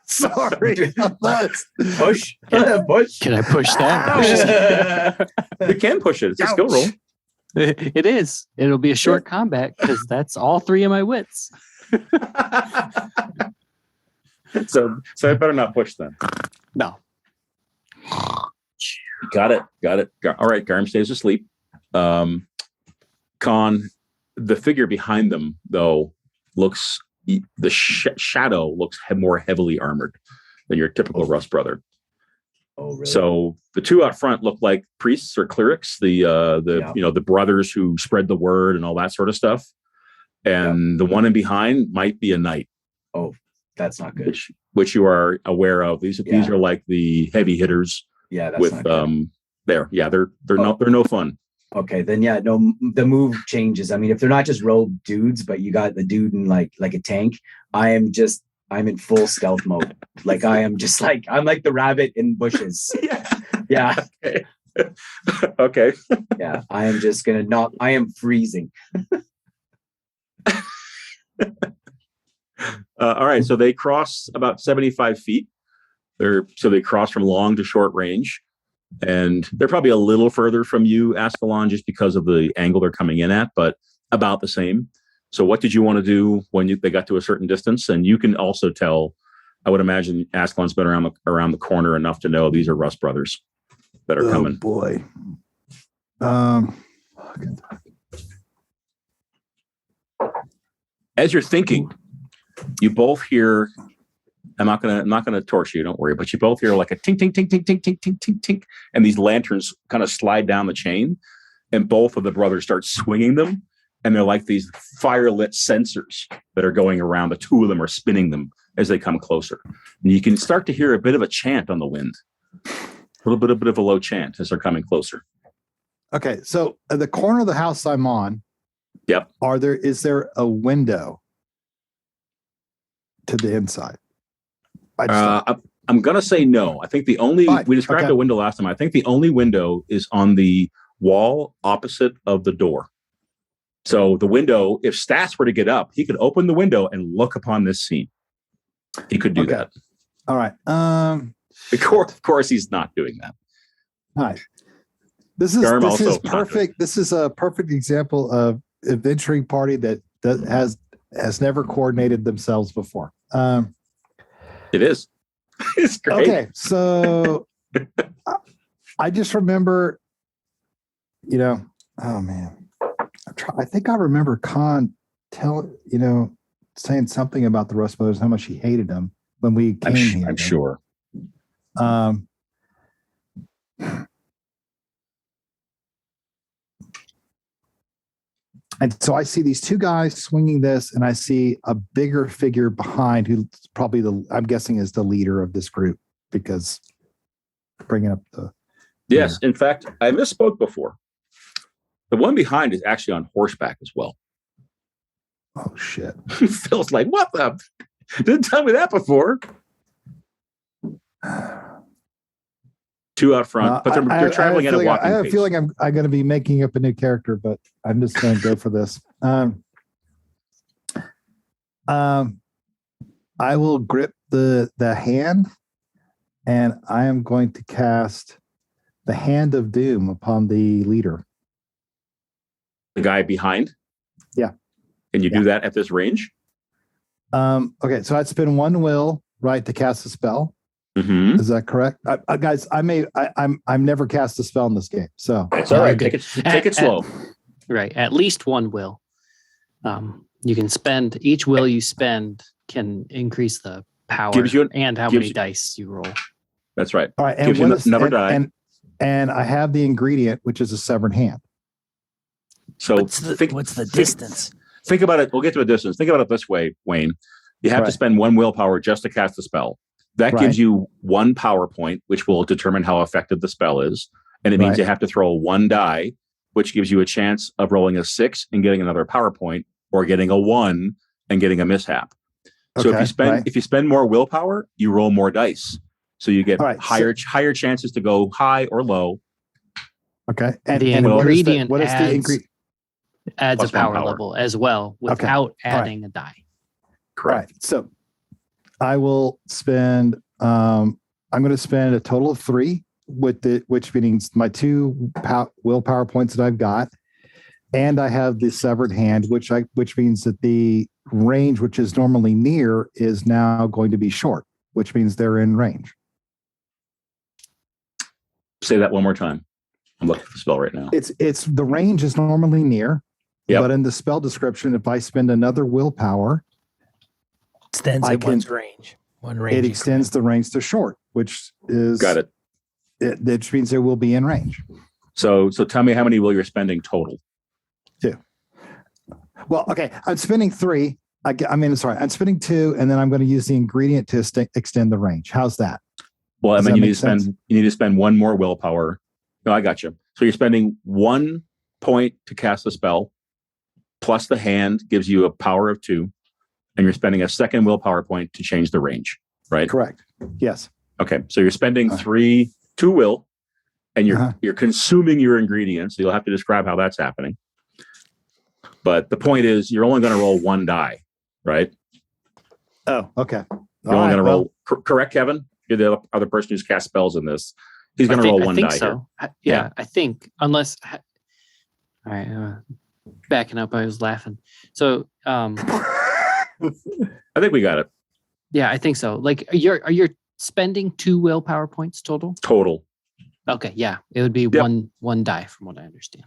Sorry. Push. Push. Can I push that? You can push it. It's a skill roll. It is. It'll be a short combat, because that's all three of my wits. So I better not push then. No. Got it. All right, Garm stays asleep. Conn, the figure behind them, though, looks, the shadow looks more heavily armored than your typical Rust Brother. Oh, really? So the two out front look like priests or clerics, the brothers who spread the word and all that sort of stuff. And the one in behind might be a knight. Oh, that's not good. Which you are aware of. These are like the heavy hitters. Yeah, that's with not good. they're no fun. Okay, then no, the move changes. I mean, if they're not just robed dudes, but you got the dude in like a tank, I'm in full stealth mode. Like I'm like the rabbit in bushes. Yeah. Okay. Yeah, I am just I am freezing. All right, so they cross about 75 feet. They cross from long to short range, and they're probably a little further from you, Askelon, just because of the angle they're coming in at, but about the same. So what did you want to do when they got to a certain distance? And you can also tell, I would imagine Askelon's been around the corner enough to know these are Rust Brothers that are coming. Boy. As you're thinking, you both hear, I'm not gonna torch you, don't worry, but you both hear like a tink, tink, tink, tink, tink, tink, tink, tink, tink, and these lanterns kind of slide down the chain, and both of the brothers start swinging them, and they're like these fire-lit sensors that are going around. The two of them are spinning them as they come closer. And you can start to hear a bit of a chant on the wind, a bit of a low chant as they're coming closer. Okay, so at the corner of the house I'm on, yep, is there a window to the inside? I'm gonna say no. I think we described the window last time. I think the only window is on the wall opposite of the door. So the window, if Stas were to get up, he could open the window and look upon this scene. He could do Okay. that. All right. Of course, he's not doing that. All right. This is Garm also not perfect. This is a perfect example of adventuring party that has never coordinated themselves before. It is. It's great. Okay, so I just remember, oh man, I think I remember Conn saying something about the Rust Brothers, how much he hated them when we came here. I'm sure. And so I see these two guys swinging this, and I see a bigger figure behind who's probably I'm guessing is the leader of this group, because bringing up the. Yes. In fact, I misspoke before. The one behind is actually on horseback as well. Oh, shit. Phil's like, what the? Didn't tell me that before. Two out front, but they're traveling at a walking pace. I have a feeling I'm going to be making up a new character, but I'm just going to go for this. I will grip the hand, and I am going to cast the Hand of Doom upon the leader. The guy behind? Yeah. Can you do that at this range? Okay, so I'd spend one will, right, to cast a spell. Mm-hmm. Is that correct, guys? I'm never cast a spell in this game, so it's all right. Take it slow. Right, at least one will. You can spend each will you spend can increase the power and how many dice you roll. That's right. All right, and gives you another die, and I have the ingredient, which is a severed hand. So what's the distance? Think about it. We'll get to a distance. Think about it this way, Wayne. You have to spend one willpower just to cast the spell. That gives you one power point, which will determine how effective the spell is. And it means you have to throw one die, which gives you a chance of rolling a 6 and getting another power point, or getting a 1 and getting a mishap. So if you spend more willpower, you roll more dice. So you get higher chances to go high or low. Okay. And the ingredient adds a power level as well without adding a die. Correct. Right. So I will spend I'm going to spend a total of 3 which means my 2 willpower points that I've got, and I have the severed hand, which means that the range, which is normally near, is now going to be short, which means they're in range. Say that one more time. I'm looking at the spell right now. It's the range is normally near, but in the spell description, if I spend another willpower, extends one's range. It extends the range to short, which is got it. Which means they will be in range. So tell me how many will you're spending total? 2. Well, okay, I'm spending 3. I'm spending 2, and then I'm going to use the ingredient to extend the range. How's that? Well, and then you need to spend one more willpower. No, I got you. So you're spending 1 point to cast the spell, plus the hand gives you a power of 2, and you're spending a second willpower point to change the range, right? Correct. Yes. Okay, so you're spending 2 will, and you're consuming your ingredients. So you'll have to describe how that's happening. But the point is, you're only going to roll 1 die, right? Oh, okay. You're only going to roll. Correct, Kevin? You're the other person who's cast spells in this. He's going to roll 1 die so. here. I think, unless. All right, backing up, I was laughing. So, I think we got it. Yeah, I think so. Like, are you spending 2 willpower points total? Total. Okay, yeah, it would be one die, from what I understand.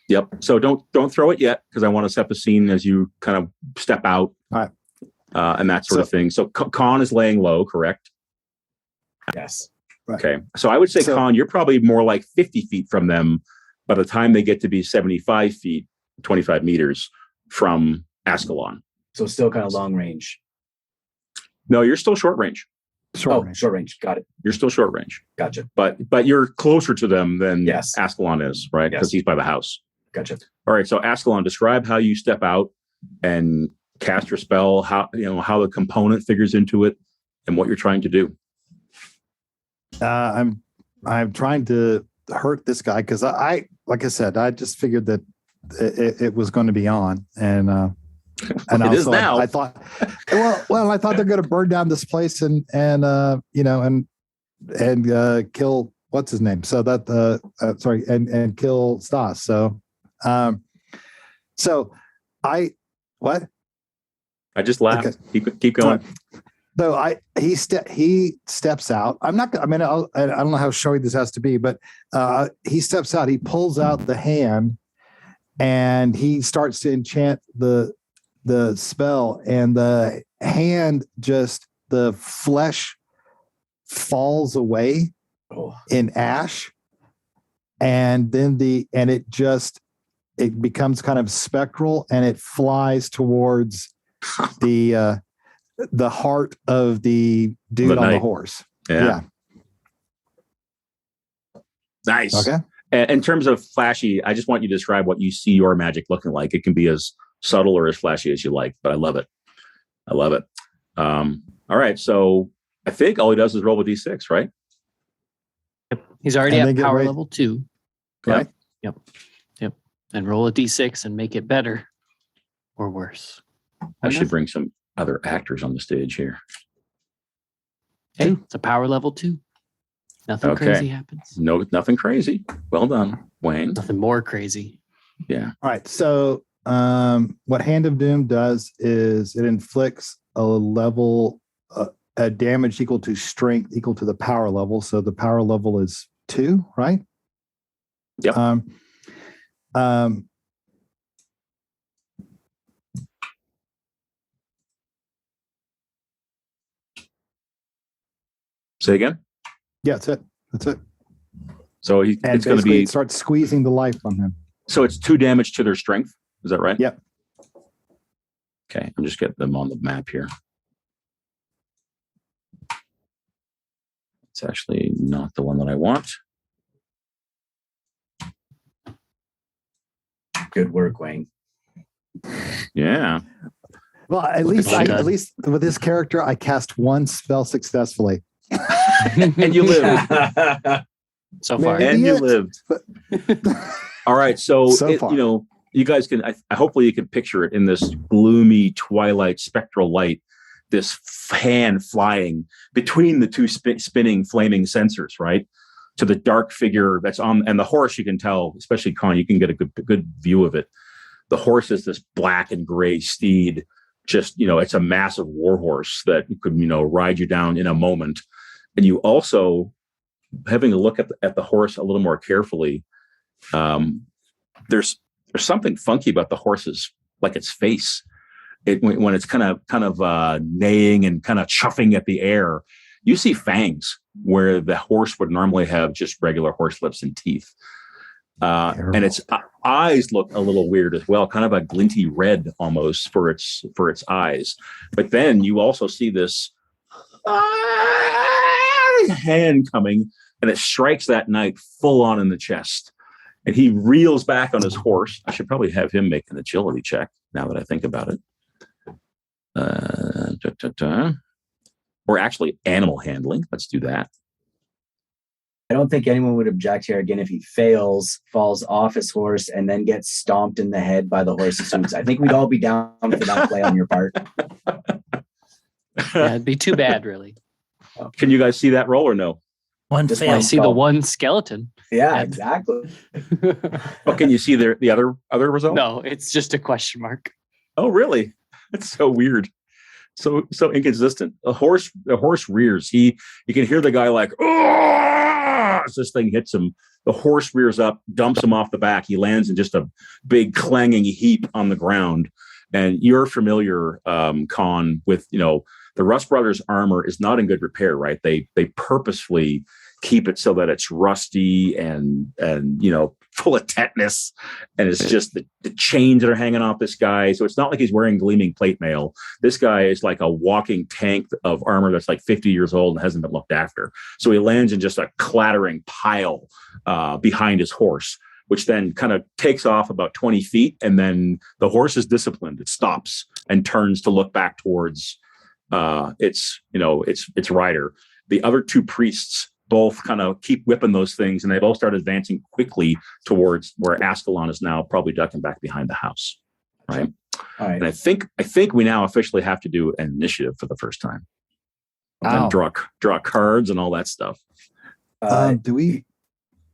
Yep. So don't throw it yet, because I want to set the scene as you kind of step out, and that sort of thing. So Conn is laying low, correct? Yes. Right. Okay. So I would say, Conn, you're probably more like 50 feet from them by the time they get to be 75 feet, 25 meters from Askelon. So still kind of long range. No, you're still short range. Short range. Got it. You're still short range. Gotcha. But you're closer to them than Askelon is, right? Because he's by the house. Gotcha. All right. So Askelon, describe how you step out and cast your spell, how the component figures into it, and what you're trying to do. I'm trying to hurt this guy because like I said, I just figured that it was going to be on, and And It is also, now. I thought, I thought they're going to burn down this place and kill what's his name. So that and kill Stas. So, I just laughed. Okay. Keep going. So he steps out. I don't know how showy this has to be, but he steps out. He pulls out the hand, and he starts to enchant the spell, and the hand the flesh falls away in ash, and then it becomes kind of spectral, and it flies towards the heart of the dude on the horse. Yeah. Nice. Okay. And in terms of flashy, I just want you to describe what you see your magic looking like. It can be as subtle or as flashy as you like, but I love it. All right. So I think all he does is roll a d6, right? Yep. He's already at power level 2. Right. Yep. And roll a d6 and make it better or worse. I should bring some other actors on the stage here. Hey, it's a power level 2. Nothing crazy happens. No, nothing crazy. Well done, Wayne. Nothing more crazy. Yeah. All right. So what Hand of Doom does is it inflicts a damage equal to strength equal to the power level. So the power level is 2, right? Yep. Say again? Yeah, that's it. So it's going to be it starts squeezing the life from him. So it's 2 damage to their strength. Is that right? Yep. Okay, I'm just getting them on the map here. It's actually not the one that I want. Good work, Wayne. Yeah. Well, at least with this character, I cast 1 spell successfully. And you lived. So far. And you lived. All right. So far. You guys can, hopefully you can picture it in this gloomy twilight spectral light, this hand flying between the 2 spinning flaming sensors, right? To the dark figure that's on, and the horse, you can tell, especially Conn, you can get a good view of it. The horse is this black and gray steed. Just, it's a massive war horse that could, ride you down in a moment. And you also, having a look at the horse a little more carefully, there's something funky about the horse's, like its face. When it's kind of neighing and kind of chuffing at the air, you see fangs where the horse would normally have just regular horse lips and teeth. And its eyes look a little weird as well, kind of a glinty red almost for its eyes. But then you also see this hand coming, and it strikes that knight full on in the chest. And he reels back on his horse. I should probably have him make an agility check now that I think about it. Or actually animal handling. Let's do that. I don't think anyone would object here again if he fails, falls off his horse, and then gets stomped in the head by the horse's hooves. I think we'd all be down for that play on your part. Yeah, it'd be too bad, really. Can you guys see that roll or no? One Just fail. I see the one skeleton. Yeah, exactly. Oh, can you see the other result? No, it's just a question mark. Oh, really? That's so weird. So inconsistent. The horse rears. You can hear the guy like, oh, as this thing hits him. The horse rears up, dumps him off the back. He lands in just a big clanging heap on the ground. And you're familiar, Conn, with the Rust Brothers armor is not in good repair, right? They purposefully keep it so that it's rusty and full of tetanus, and it's just the chains that are hanging off this guy. So it's not like he's wearing gleaming plate mail. This guy is like a walking tank of armor that's like 50 years old and hasn't been looked after. So he lands in just a clattering pile behind his horse, which then kind of takes off about 20 feet, and then the horse is disciplined. It stops and turns to look back towards its rider. The other 2 priests both kind of keep whipping those things, and they both start advancing quickly towards where Askelon is now probably ducking back behind the house. Right. All right. And I think we now officially have to do an initiative for the first time. And draw cards and all that stuff. Do we?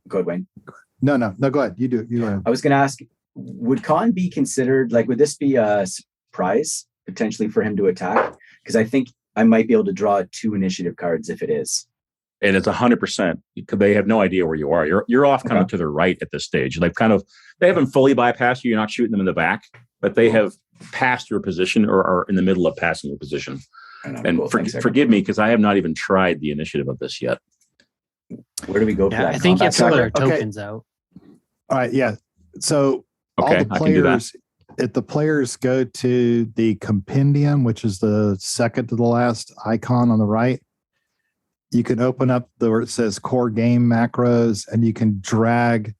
Go ahead, Wayne. No. Go ahead. You do. You go ahead. I was going to ask, would Conn be considered, like, would this be a surprise potentially for him to attack? Because I think I might be able to draw 2 initiative cards if it is. And it's 100% because they have no idea where you are. You're off kind of to the right at this stage. They haven't fully bypassed you. You're not shooting them in the back, but they have passed your position or are in the middle of passing your position. And forgive me because I have not even tried the initiative of this yet. Where do we go for that? I think you have to put our tracker? tokens out. All right. Yeah. So Okay, all the I can do that. players, if the players go to the compendium, which is the second to the last icon on the right, you can open up where it says core game macros, and you can drag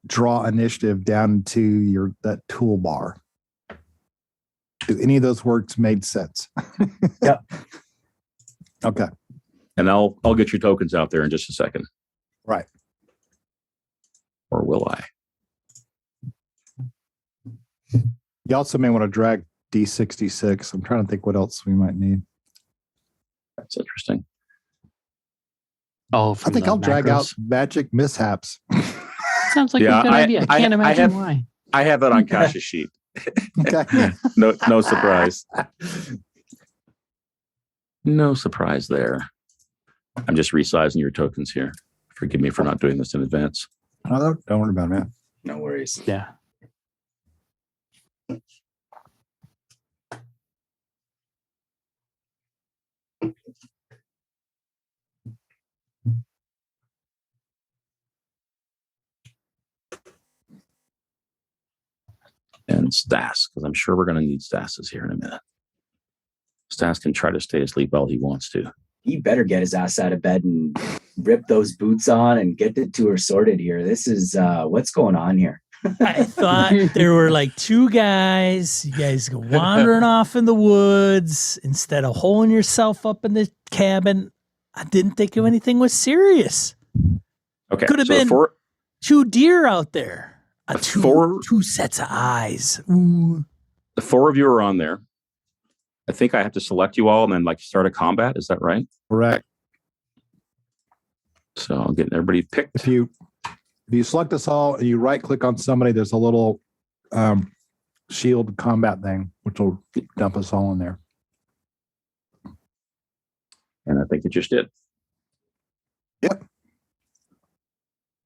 draw initiative down to that toolbar. Do any of those words made sense? Yep. Okay. And I'll get your tokens out there in just a second. Right. Or will I? You also may want to drag D66. I'm trying to think what else we might need. That's interesting. Oh, I think I'll drag out macros. magic mishaps. Sounds like a good idea. I can't imagine why. I have that on Kasha's sheet. Okay. No surprise. No surprise there. I'm just resizing your tokens here. Forgive me for not doing this in advance. Oh, don't worry about it, man. No worries. Yeah. And Stas, because I'm sure we're going to need Stas's here in a minute. Stas can try to stay asleep all he wants to. He better get his ass out of bed and rip those boots on and get the tour sorted here. This is what's going on here. I thought there were like 2 guys. You guys go wandering off in the woods instead of holding yourself up in the cabin. I didn't think of anything was serious. Okay. Could have so been 2 deer out there. Four- 2 sets of eyes. Ooh. The 4 of you are on there. I think I have to select you all and then start a combat. Is that right? Correct. So I'll get everybody picked. If you select us all and you right click on somebody, there's a little shield combat thing, which will dump us all in there. And I think it just did. Yep.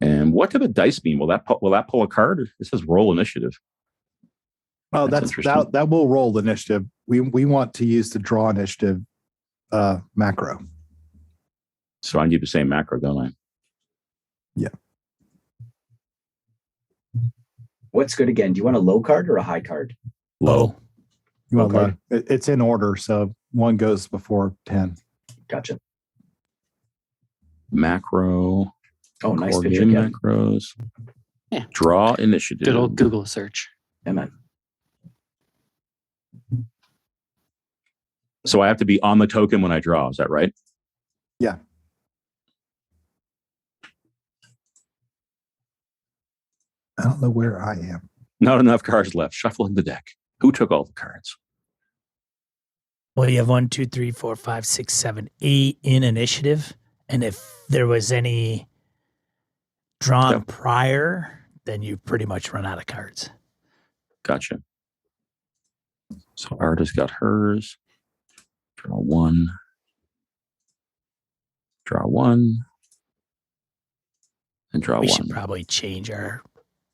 And what type of dice beam will that pull a card? It says roll initiative. Oh, That's interesting. that will roll the initiative. We want to use the draw initiative macro. So I need the same macro, don't I? Yeah. What's good again? Do you want a low card or a high card? Low. You want Okay. it's in order, so 1 goes before 10. Gotcha. Macro. Oh, nice core picture game again. macros. Yeah. Draw initiative. Good old Google search. Yeah, man. So I have to be on the token when I draw. Is that right? Yeah. I don't know where I am. Not enough cards left. Shuffling the deck. Who took all the cards? Well, you have 1, 2, 3, 4, 5, 6, 7, 8 in initiative. And if there was any drawn prior, then you pretty much run out of cards. Gotcha. So Art has got hers. Draw 1. Draw 1. And draw We 1. should probably change our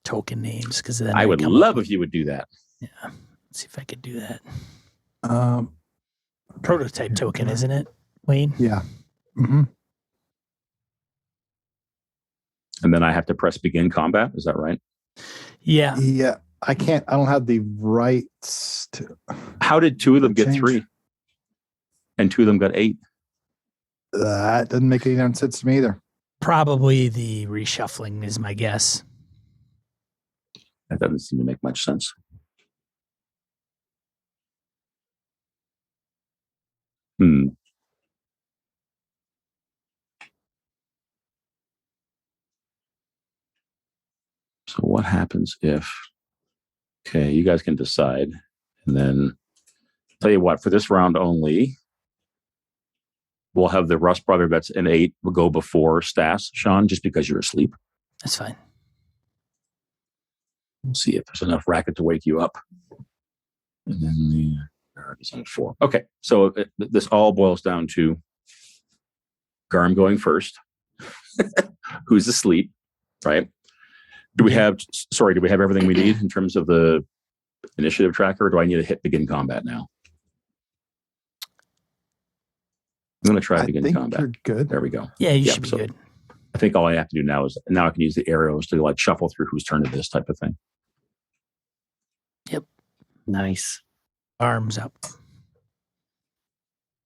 token names because then I they would come love up if you would do that. with- Yeah. Let's see if I could do that. Um, Prototype token, isn't it, Wayne? yeah. Mm-hmm. And then I have to press begin combat. Is that right? Yeah. Yeah. I don't have the rights to. How did 2 of them get Change. 3? And 2 of them got 8? That doesn't make any damn sense to me either. Probably the reshuffling is my guess. That doesn't seem to make much sense. So what happens if Okay, you guys can decide. And then tell you what, for this round only, we'll have the Rust brother that's an 8 will go before Stas, Sean, just because you're asleep. That's fine. We'll see if there's enough racket to wake you up. And then the guard is on 4. Okay, so this all boils down to Garm going first, who's asleep, right? Do we have everything we need in terms of the initiative tracker, or do I need to hit begin combat now? I'm going to try begin combat. You're good. There we go. Yeah, you should be good. I think all I have to do now is I can use the arrows to like shuffle through whose turn it is type of thing. Yep. Nice. Arms up.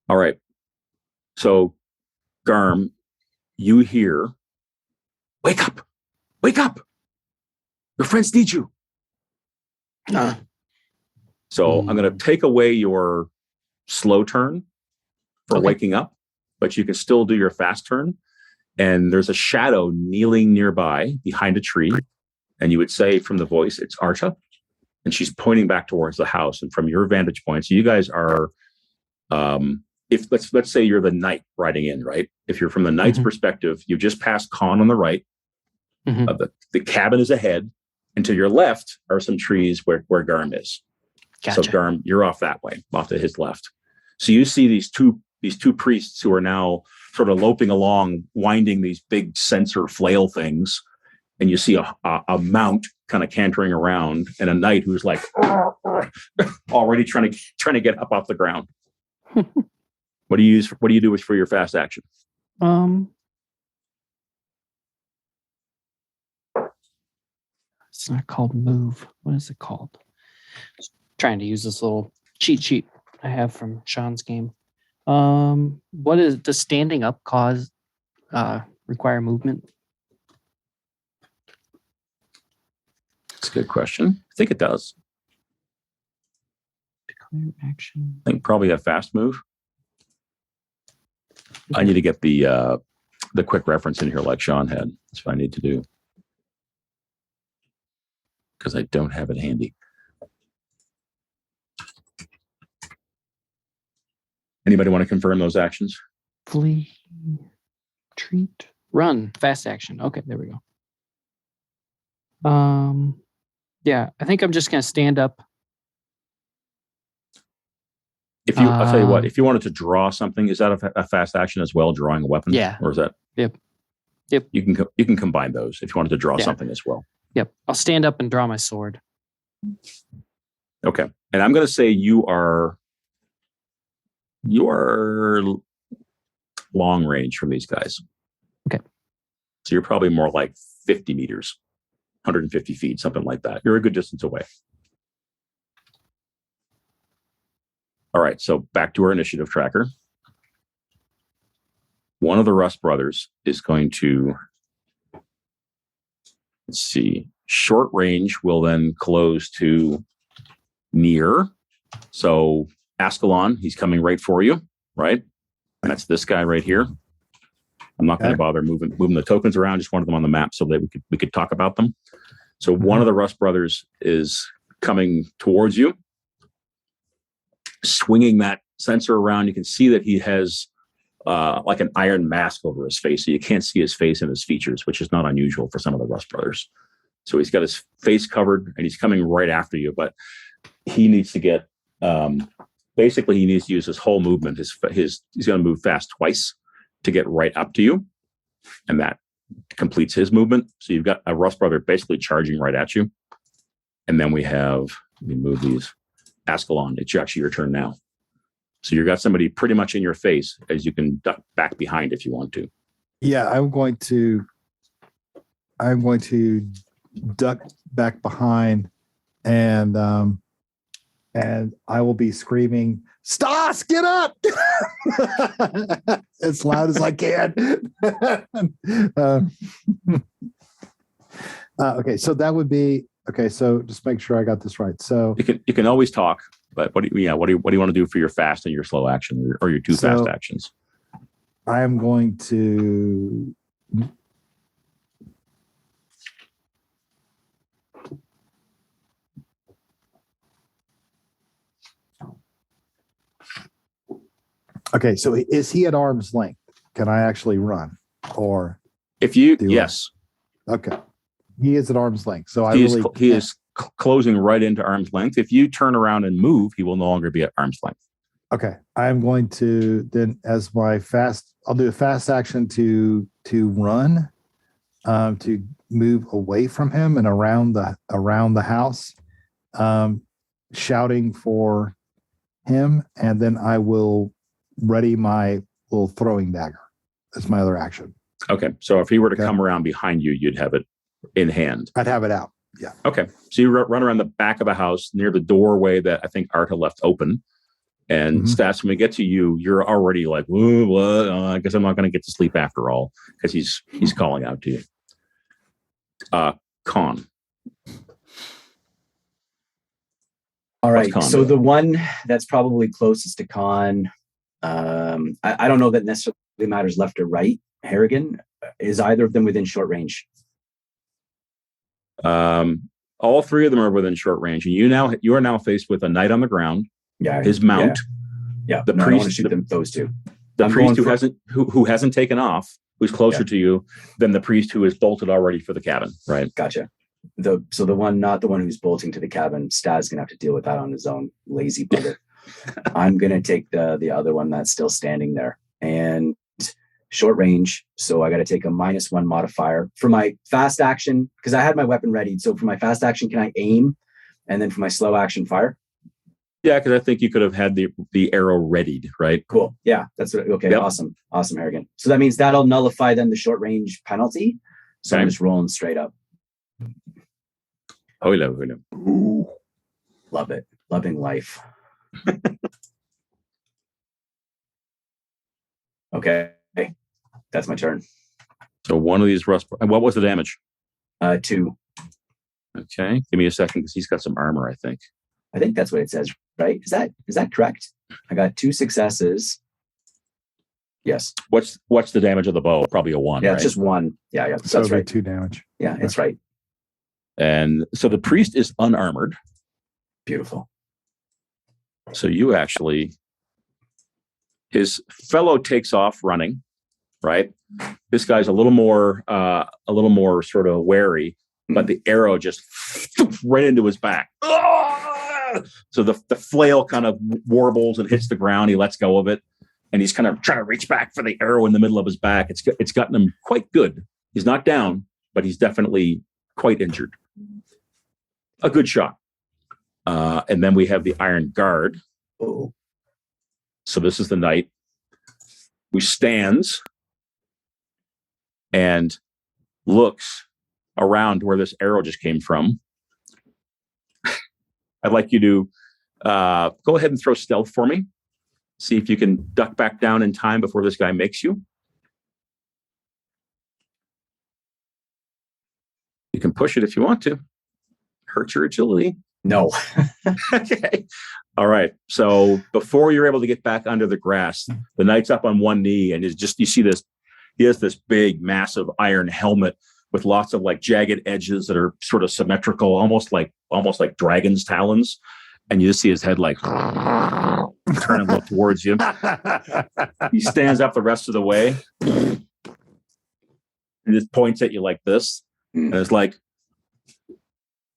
All right. So, Garm, you hear, wake up. Your friends need you. So I'm going to take away your slow turn for waking up, but you can still do your fast turn. And there's a shadow kneeling nearby behind a tree. And you would say from the voice, it's Arta. And she's pointing back towards the house. And from your vantage point, so you guys are, if let's say you're the knight riding in, right? If you're from the knight's perspective, you've just passed Conn on the right. The cabin is ahead. And to your left are some trees where Garm is. Gotcha. So Garm, you're off that way, off to his left. So you see these two priests who are now sort of loping along, winding these big censer flail things. And you see a mount kind of cantering around, and a knight who's like already trying to get up off the ground. What do you do for your fast action? It's not called move. What is it called? Just trying to use this little cheat sheet I have from Sean's game. Does standing up require movement? That's a good question. I think it does. Declare action. I think probably a fast move. I need to get the quick reference in here like Sean had. That's what I need to do. Because I don't have it handy. Anybody want to confirm those actions? Flee, retreat, run, fast action. Okay, there we go. Yeah, I think I'm just gonna stand up. I'll tell you what. If you wanted to draw something, is that a fast action as well? Drawing a weapon, yeah, or is that? Yep. You can combine those if you wanted to draw something as well. Yep, I'll stand up and draw my sword. Okay, and I'm going to say you are long range from these guys. Okay, so you're probably more like 50 meters, 150 feet, something like that. You're a good distance away. All right, so back to our initiative tracker. One of the Rust brothers is going to, let's see, short range will then close to near. So Askelon, he's coming right for you, right? And that's this guy right here. I'm not going to bother moving the tokens around. Just wanted them on the map so that we could talk about them. So one of the Rust brothers is coming towards you, swinging that sensor around. You can see that he has like an iron mask over his face, so you can't see his face and his features, which is not unusual for some of the Rust brothers. So he's got his face covered, and he's coming right after you. But he needs to get basically he needs to use his whole movement. He's going to move fast twice to get right up to you, and that completes his movement. So you've got a Rust brother basically charging right at you, and then let me move these. Askelon, it's actually your turn now. So you've got somebody pretty much in your face, as you can duck back behind if you want to. Yeah, I'm going to duck back behind, and I will be screaming, "Stas, get up!" as loud as I can. Okay, so that would be okay. So just make sure I got this right. So You can always talk, but what do you want to do for your fast and your slow action, or your two fast actions? I am going to Okay, so is he at arm's length? Can I actually run? Or If you, yes, okay, he is at arm's length. So he is closing right into arm's length. If you turn around and move, he will no longer be at arm's length. Okay, I'm going to then as my I'll do a fast action to run, to move away from him and around the house, shouting for him, and then I will ready my little throwing dagger. That's my other action. Okay, so if he were to come around behind you, you'd have it in hand. I'd have it out. Yeah. Okay, so you run around the back of the house near the doorway that I think Arta left open. And Stas, when we get to you, you're already like, "Whoa, what? I guess I'm not going to get to sleep after all," because he's calling out to you. Conn. All right. So the one that's probably closest to Conn, I don't know that necessarily matters left or right. Harrigan, is either of them within short range? All three of them are within short range, and you are now faced with a knight on the ground. Yeah, his mount. Yeah, the priest. I want to shoot them. Those two. The priest who hasn't taken off, who's closer to you than the priest who is bolted already for the cabin. Right. Gotcha. So the one, not the one who's bolting to the cabin, Stas gonna have to deal with that on his own. Lazy bugger. I'm gonna take the other one that's still standing there and short range. So I got to take a -1 modifier for my fast action because I had my weapon ready. So for my fast action, can I aim, and then for my slow action, fire? Yeah, because I think you could have had the arrow readied, right? Cool. Yeah, that's what. Okay, yep. Awesome, Harrigan. So that means that'll nullify then the short range penalty. So I'm just rolling straight up. Oh, love it, loving life. Okay, that's my turn. So one of these rust. And what was the damage? 2. Okay, give me a second because he's got some armor. I think that's what it says. Right? Is that correct? I got 2 successes. Yes. What's the damage of the bow? Probably a 1. Yeah, right? It's just 1. Yeah. So that's right. 2 damage. Yeah, it's right. And so the priest is unarmored. Beautiful. So you actually, his fellow takes off running, right? This guy's a little more sort of wary, but the arrow just right into his back. So the flail kind of warbles and hits the ground. He lets go of it, and he's kind of trying to reach back for the arrow in the middle of his back. It's gotten him quite good. He's not down, but he's definitely quite injured. A good shot. And then we have the Iron Guard. Oh. So this is the knight who stands and looks around where this arrow just came from. I'd like you to go ahead and throw stealth for me. See if you can duck back down in time before this guy makes you. You can push it if you want to. Hurt your agility. No. Okay. All right. So before you're able to get back under the grass, the knight's up on one knee, and you see this. He has this big, massive iron helmet with lots of like jagged edges that are sort of symmetrical, almost like dragon's talons. And you just see his head like turn and look towards you. He stands up the rest of the way and just points at you like this. And it's like,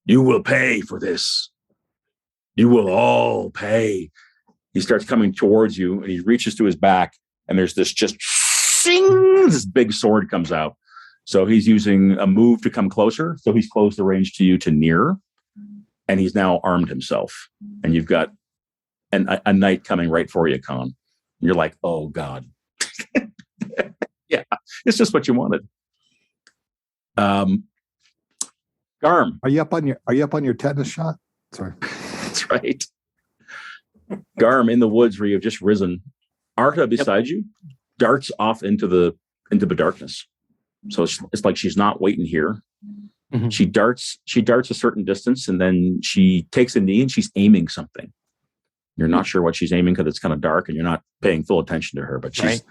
"You will pay for this. You will all pay." He starts coming towards you, and he reaches to his back, and there's this just this big sword comes out. So he's using a move to come closer. So he's closed the range to you to near, and he's now armed himself. And you've got a knight coming right for you, Conn. You're like, oh God. Yeah, it's just what you wanted. Garm. Are you up on your tetanus shot? Sorry. That's right. Garm, in the woods where you've just risen, Arta beside you darts off into the darkness. So it's like she's not waiting here. Mm-hmm. She darts a certain distance, and then she takes a knee and she's aiming something. You're not sure what she's aiming because it's kind of dark and you're not paying full attention to her, but she's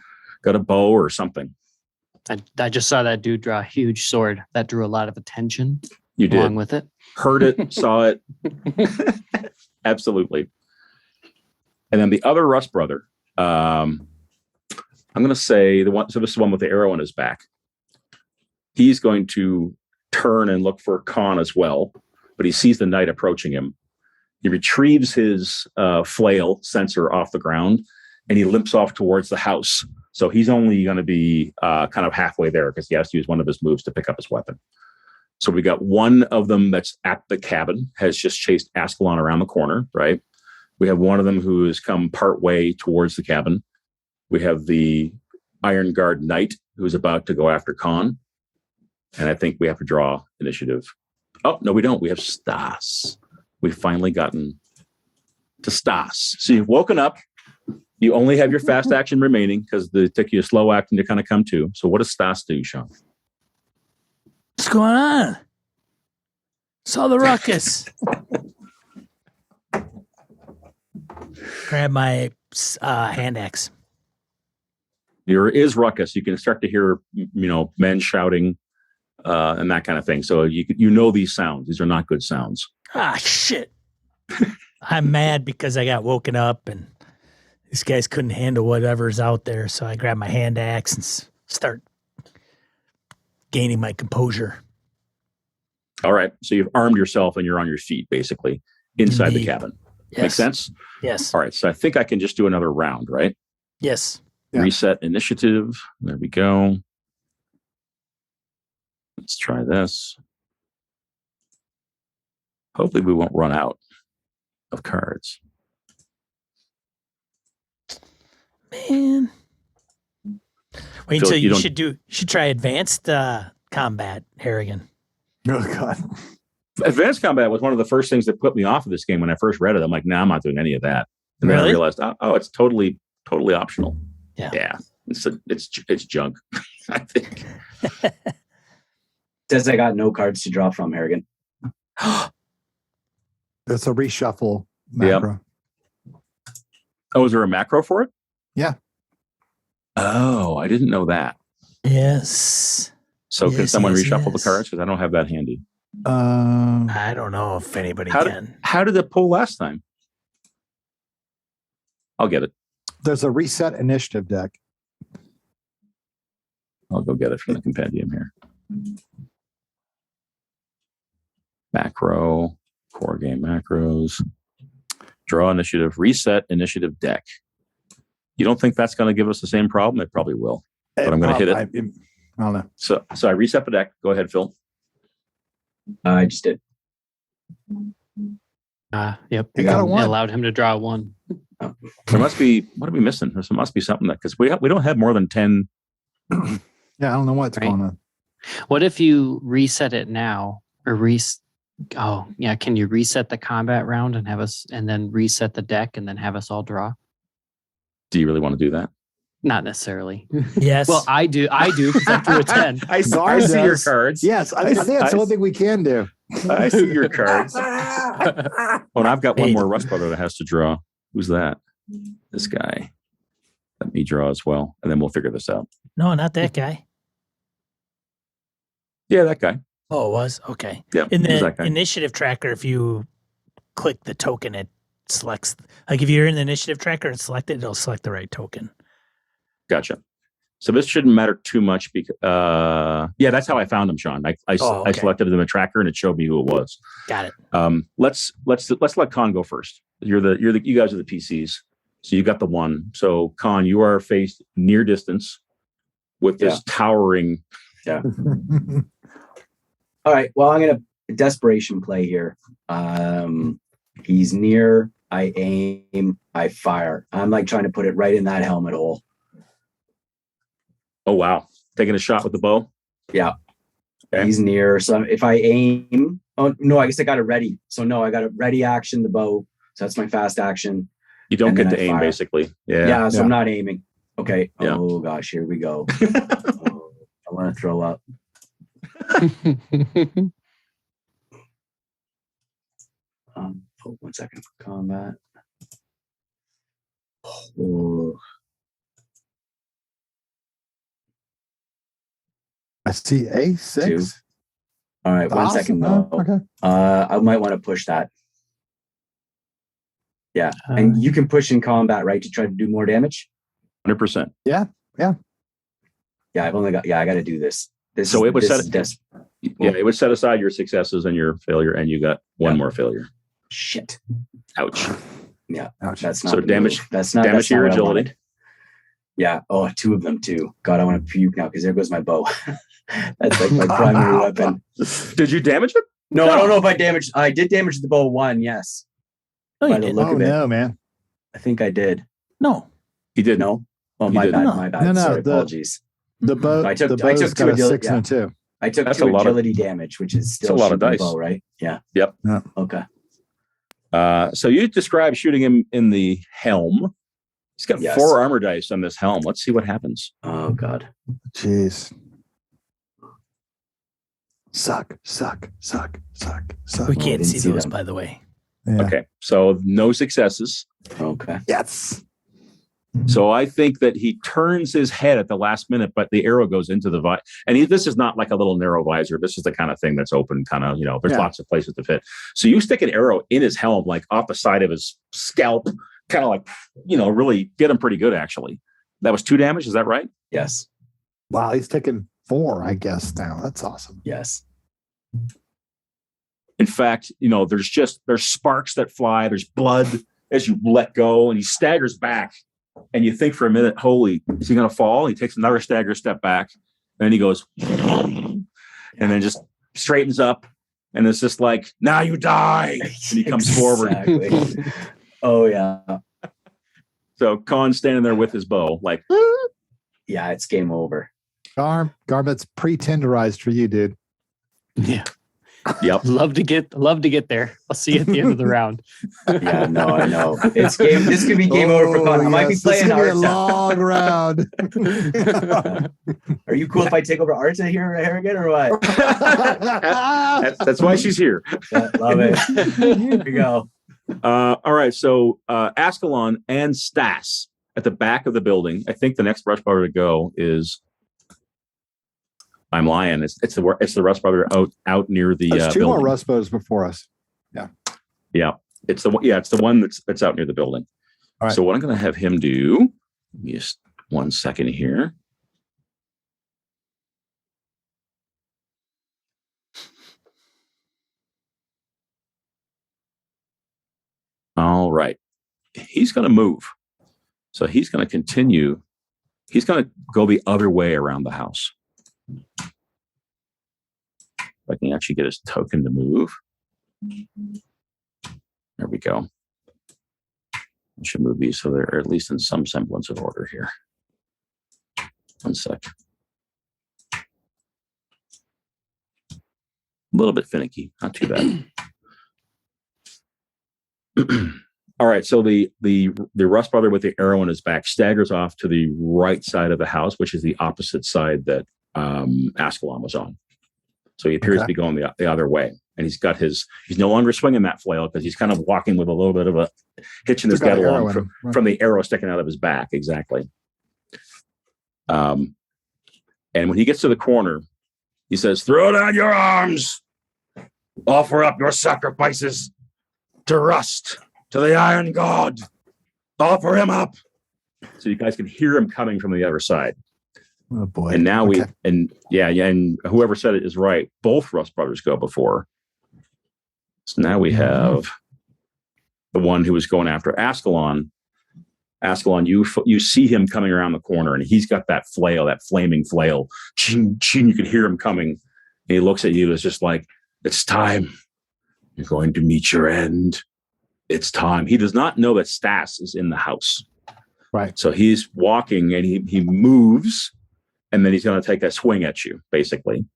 got a bow or something. I just saw that dude draw a huge sword that drew a lot of attention. You did. Along with it. Heard it, saw it. Absolutely. And then the other Rust brother, I'm going to say the one. So this is the one with the arrow in his back. He's going to turn and look for Conn as well, but he sees the knight approaching him. He retrieves his flail sensor off the ground, and he limps off towards the house. So he's only going to be kind of halfway there because he has to use one of his moves to pick up his weapon. So we got one of them that's at the cabin, has just chased Askelon around the corner, right? We have one of them who has come part way towards the cabin. We have the Iron Guard Knight who's about to go after Conn. And I think we have to draw initiative. Oh, no, we don't. We have Stas. We've finally gotten to Stas. So you've woken up. You only have your fast action remaining because it took you a slow action to kind of come to. So what does Stas do, Sean? What's going on? Saw the ruckus. Grab my hand axe. There is ruckus. You can start to hear, men shouting and that kind of thing. So you know these sounds. These are not good sounds. Ah, shit. I'm mad because I got woken up and these guys couldn't handle whatever's out there. So I grab my hand axe and start gaining my composure. All right. So you've armed yourself and you're on your feet, basically, inside the cabin. Yes. Make sense? Yes. All right. So I think I can just do another round, right? Yes. Yeah. Reset initiative. There we go. Let's try this. Hopefully we won't run out of cards. Man. Wait Phil, until you you should try advanced combat, Harrigan. Oh God. Advanced combat was one of the first things that put me off of this game when I first read it. I'm like, nah, I'm not doing any of that. And then I Really? realized, oh, it's totally optional. Yeah. It's junk. I think. Says I got no cards to draw from, Harrigan. It's a reshuffle macro. Oh, is there a macro for it? Yeah. Oh, I didn't know that. Yes. So can Yes, someone yes, reshuffle the yes. cards? Because I don't have that handy. I don't know if anybody can. How did it pull last time? I'll get it. There's a reset initiative deck. I'll go get it from the compendium here. Macro, core game macros, draw initiative, reset initiative deck. You don't think that's going to give us the same problem? It probably will, but I'm going to hit it. I don't know. So I reset the deck. Go ahead, Phil. I just did. Yep. You got a It one. allowed him to draw one. There must be, what are we missing? There must be something that, because we don't have more than 10. Yeah, I don't know what's Right. going on. What if you reset it now or Oh, yeah. Can you reset the combat round and have us, and then reset the deck and then have us all draw? Do you really want to do that? Not necessarily. Yes. Well, I do because I threw a 10. I Guard see your does. cards. Yes, I think that's the only thing we can do. I see your cards. Oh, and I've got one more Rust Brother that has to draw. Who's that? This guy. Let me draw as well, and then we'll figure this out. no, not that guy. Yeah, that guy. Oh, it was? Okay. Yeah, In it was the that guy. initiative tracker, if you click the token, it selects, like if you're in the initiative tracker and select it, it'll select the right token. Gotcha. So this shouldn't matter too much because, that's how I found him, Sean. I okay. selected him in the tracker and it showed me who it was. Got it. Let's let Conn go first. You guys are the PCs, so you got the one. So Conn, you are faced near distance with this towering. Yeah. All right. Well, I'm gonna desperation play here. He's near. I aim. I fire. I'm like trying to put it right in that helmet hole. Oh wow! Taking a shot with the bow. Yeah. Okay. He's near. So if I aim, oh no, I guess I got it ready. So no, I got a ready action, the bow. So that's my fast action. You don't And get then to I aim, fire. basically. Yeah. So Yeah. I'm not aiming. Okay. Yeah. Oh gosh, here we go. Oh, I want to throw up. Hold 1 second for combat. Oh, I see A6. Two. all right. 1 second though. Okay. I might want to push that. Yeah. And you can push in combat, right, to try to do more damage? 100%. Yeah. Yeah. Yeah, I got to do this. So it was set. Des- Yeah, it would set aside your successes and your failure, and you got one more failure. Shit. Ouch. Yeah. Ouch. That's not So the damage. move. That's not damage that's not your what I agility. wanted. Yeah. Oh, 2 of them too. God, I want to puke now because there goes my bow. That's like my primary weapon. Did you damage it? No, I don't know if I damaged. I did damage the bow 1. Yes. No, By you the didn't. look Oh of it, no, man. I think I did. No. He did. No. Oh, You my didn't. bad. No. My bad. No, Sorry. the- Apologies. The bow. I took the bow's 2 got a agility. 6 and a 2. I took That's 2 a lot of- agility damage, which is still a lot of shooting the dice. bow, right? Yeah. Yep. Yeah. Okay. So you described shooting him in the helm. He's got Yes. 4 armor dice on this helm. Let's see what happens. Oh God. Jeez. Suck. We I can't didn't see see those, them. by the way. Yeah. Okay. So no successes. Okay. Yes. So I think that he turns his head at the last minute, but the arrow goes into the visor. And this is not like a little narrow visor. This is the kind of thing that's open, kind of, there's Yeah. lots of places to fit. So you stick an arrow in his helm, like off the side of his scalp, kind of like, really get him pretty good, actually. That was 2 damage. Is that right? Yes. Wow, he's taking 4, I guess now. That's awesome. Yes. In fact, there's sparks that fly. There's blood as you let go, and he staggers back. And you think for a minute, holy, is he going to fall? He takes another stagger step back, and then he goes, and then just straightens up, and it's just like, now you die. And he comes forward. Exactly. Oh yeah. So Conn's standing there with his bow, like, Yeah, it's game over. Garm, it's pre-tenderized for you, dude. Yeah. yep. Love to get there. I'll see you at the end of the round. Yeah, no, I know. It's game. This could be game over for Conn. I might be yes, playing this is gonna be a Arta. long round. Are you cool if I take over Arta here, Harrigan, or what? That's why she's here. Yeah, love it. Here we go. All right. So Askelon and Stas at the back of the building. I think the next rush brother to go is. I'm lying. It's the Rust brother out near the. There's 2 building. more Rust bows before us. Yeah, it's the one. Yeah, it's the one that's out near the building. All right. So what I'm going to have him do? Give me just 1 second here. All right, he's going to move. So he's going to continue. He's going to go the other way around the house. If I can actually get his token to move. There we go. I should move these so they're at least in some semblance of order here. 1 sec. A little bit finicky, not too bad. All right, so the Rust brother with the arrow in his back staggers off to the right side of the house, which is the opposite side that Askelon was on. So he appears to be going the other way, and he's no longer swinging that flail because he's kind of walking with a little bit of a hitch in his Still got dead an along arrow in him, right. from the arrow sticking out of his back. Exactly. And when he gets to the corner, he says, "Throw down your arms, offer up your sacrifices to Rust, to the Iron God. Offer him up." So you guys can hear him coming from the other side. Oh boy. And now Okay. and whoever said it is right. Both Rust brothers go before. So now we have the one who was going after Askelon. Askelon, you see him coming around the corner, and he's got that flail, that flaming flail. Ching, ching, you can hear him coming. And he looks at you. It's just like, it's time. You're going to meet your end. It's time. He does not know that Stas is in the house. Right. So he's walking, and he moves, and then he's going to take a swing at you, basically.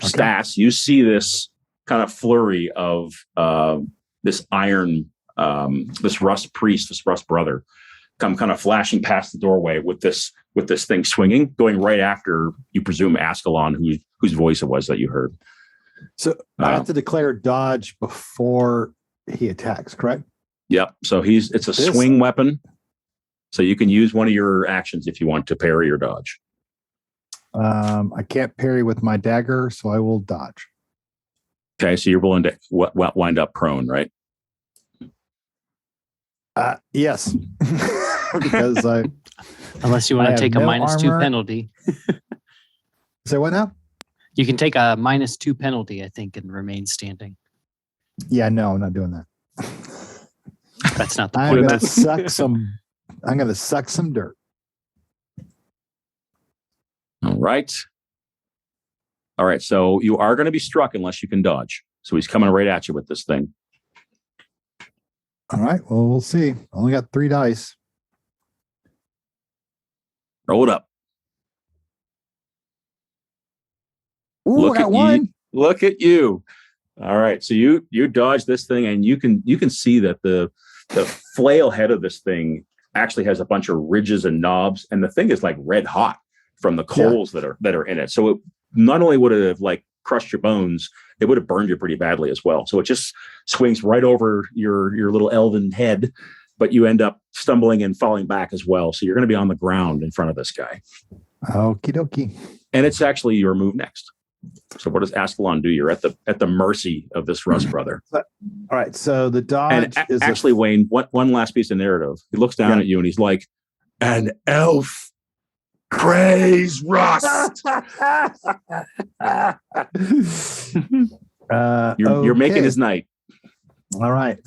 Stas, you see this kind of flurry of this iron, this Rust priest, this Rust brother, come kind of flashing past the doorway with this thing swinging, going right after, you presume, Askelon, whose voice it was that you heard. So I have to declare dodge before he attacks, correct? Yep. So it's a swing weapon. So you can use one of your actions if you want to parry or dodge. I can't parry with my dagger, so I will dodge. Okay. So you're willing to wind up prone, right? Yes. Because Unless you I want have to take a no -2 armor. penalty. Say what now? You can take a -2 penalty, I think, and remain standing. Yeah, no, I'm not doing that. That's not the I'm point. gonna suck some. I'm gonna suck some dirt. All right. All right. So you are going to be struck unless you can dodge. So he's coming right at you with this thing. All right. Well, we'll see. Only got 3 dice. Roll it up. Ooh, Look I got at 1. Look at you. All right. So you dodge this thing, and you can see that the flail head of this thing actually has a bunch of ridges and knobs, and the thing is like red hot from the coals that are in it. So it not only would it have like crushed your bones, it would have burned you pretty badly as well. So it just swings right over your little elven head, but you end up stumbling and falling back as well. So you're going to be on the ground in front of this guy. Okie dokie. And it's actually your move next. So what does Askelon do? You're at the mercy of this Rust brother. All right. So the dodge And is actually, Wayne, one last piece of narrative. He looks down at you and he's like, "An elf praise Rust." You're making okay. his night. All right.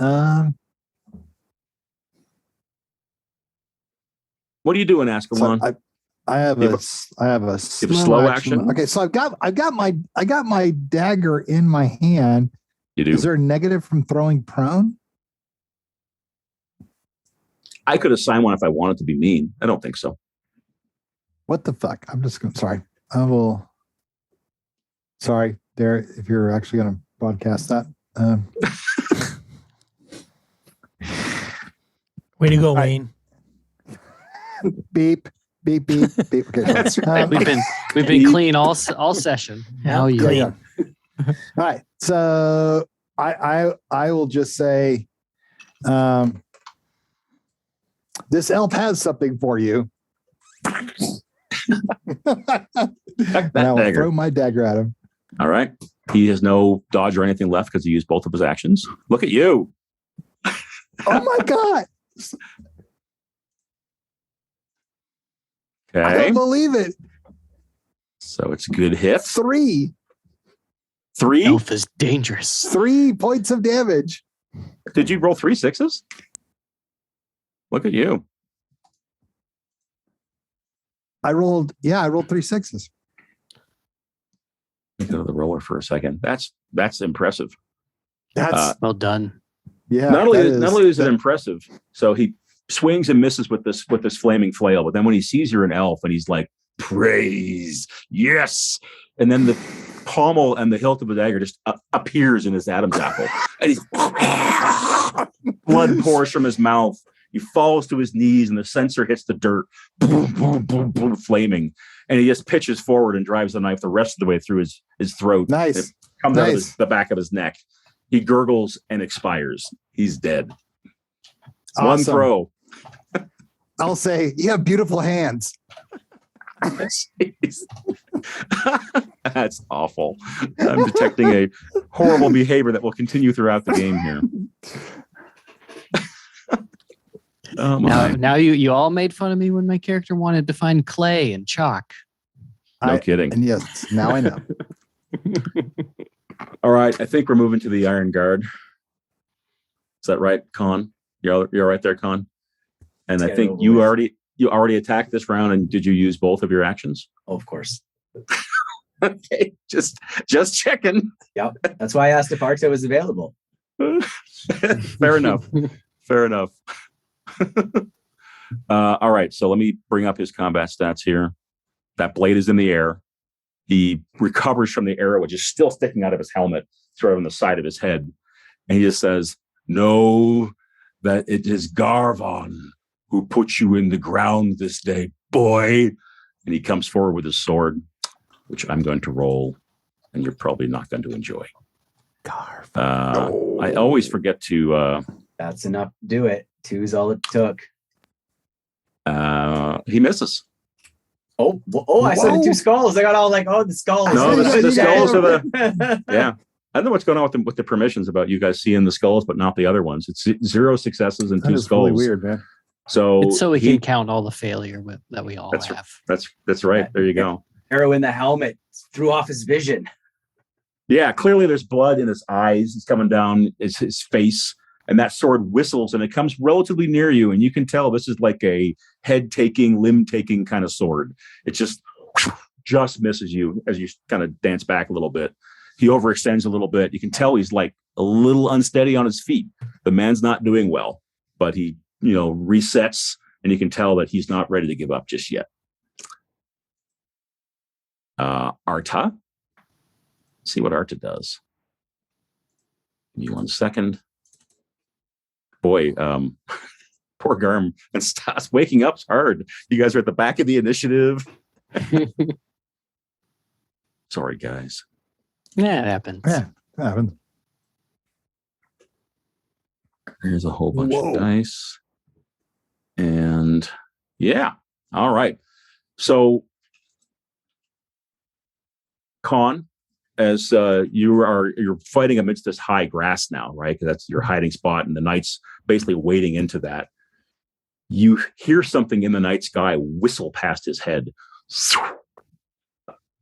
What are you doing, So Askelon? I have You a have a slow, slow action. action? Okay, so I got my dagger in my hand. You do. Is there a negative from throwing prone? I could assign one if I wanted to be mean. I don't think so. What the fuck? I'm just going. Sorry. I will. Sorry, there. If you're actually going to broadcast that. Way to go, All right. Wayne. Beep. Beep. Beep. Beep. Okay. That's right. We've been clean all session. Now you. Yeah. All right. So I will just say, this elf has something for you. That And I will dagger. throw my dagger at him. All right. He has no dodge or anything left because he used both of his actions. Look at you. Oh my god! I Okay. don't believe it. So it's a good hit. 3 Elf is dangerous. 3 points of damage. Did you roll 3 6s? Look at you. I rolled 3 6s. Let me go to the roller for a second. That's impressive. That's Well done. yeah. not only that is it impressive, so he swings and misses with this flaming flail, but then when he sees you're an elf and he's like, "Praise, yes," and then the pommel and the hilt of the dagger just appears in his Adam's apple, and he's blood pours from his mouth. He falls to his knees, and the censer hits the dirt, boom, boom, boom, boom, flaming, and he just pitches forward and drives the knife the rest of the way through his throat. Nice. It comes out of Nice. the back of his neck. He gurgles and expires. He's dead. One Awesome. throw. I'll say you have beautiful hands. Jeez. That's awful. I'm detecting a horrible behavior that will continue throughout the game here. Oh my. Now you all made fun of me when my character wanted to find clay and chalk. No kidding. And yes, now I know. All right. I think we're moving to the Iron Guard. Is that right, Conn? You're right there, Conn? And Let's I get it think over you with. already attacked this round, and did you use both of your actions? Oh, of course. Okay, just checking. Yep. That's why I asked if Arcta was available. Fair enough. Fair enough. All right, so let me bring up his combat stats here. That blade is in the air. He recovers from the arrow, which is still sticking out of his helmet, sort of on the side of his head. And he just says, "Know that it is Garvon who put you in the ground this day, boy." And he comes forward with his sword, which I'm going to roll, and you're probably not going to enjoy. I always forget to... That's enough. Do it. 2's all it took. he misses. I saw the 2 skulls. I got all like, oh, the skulls. No, the skulls are the. Yeah. I don't know what's going on with the permissions about you guys seeing the skulls, but not the other ones. It's 0 successes and That 2 is skulls. really weird, man. So It's so we can count all the failure that we all have. That's right. There you go. Arrow in the helmet threw off his vision. Yeah, clearly there's blood in his eyes. It's coming down his face, and that sword whistles, and it comes relatively near you, and you can tell this is like a head-taking, limb-taking kind of sword. It just misses you as you kind of dance back a little bit. He overextends a little bit. You can tell he's like a little unsteady on his feet. The man's not doing well, but he, resets, and you can tell that he's not ready to give up just yet. Arta. See what Arta does. Give me 1 second. Boy, poor Garm and Stas waking up's hard. You guys are at the back of the initiative. Sorry, guys. Yeah, it happens. Yeah, it happens. Here's a whole bunch of dice. And yeah, all right. So, Conn, as you're fighting amidst this high grass now, right? Because that's your hiding spot, and the night's basically wading into that. You hear something in the night sky whistle past his head.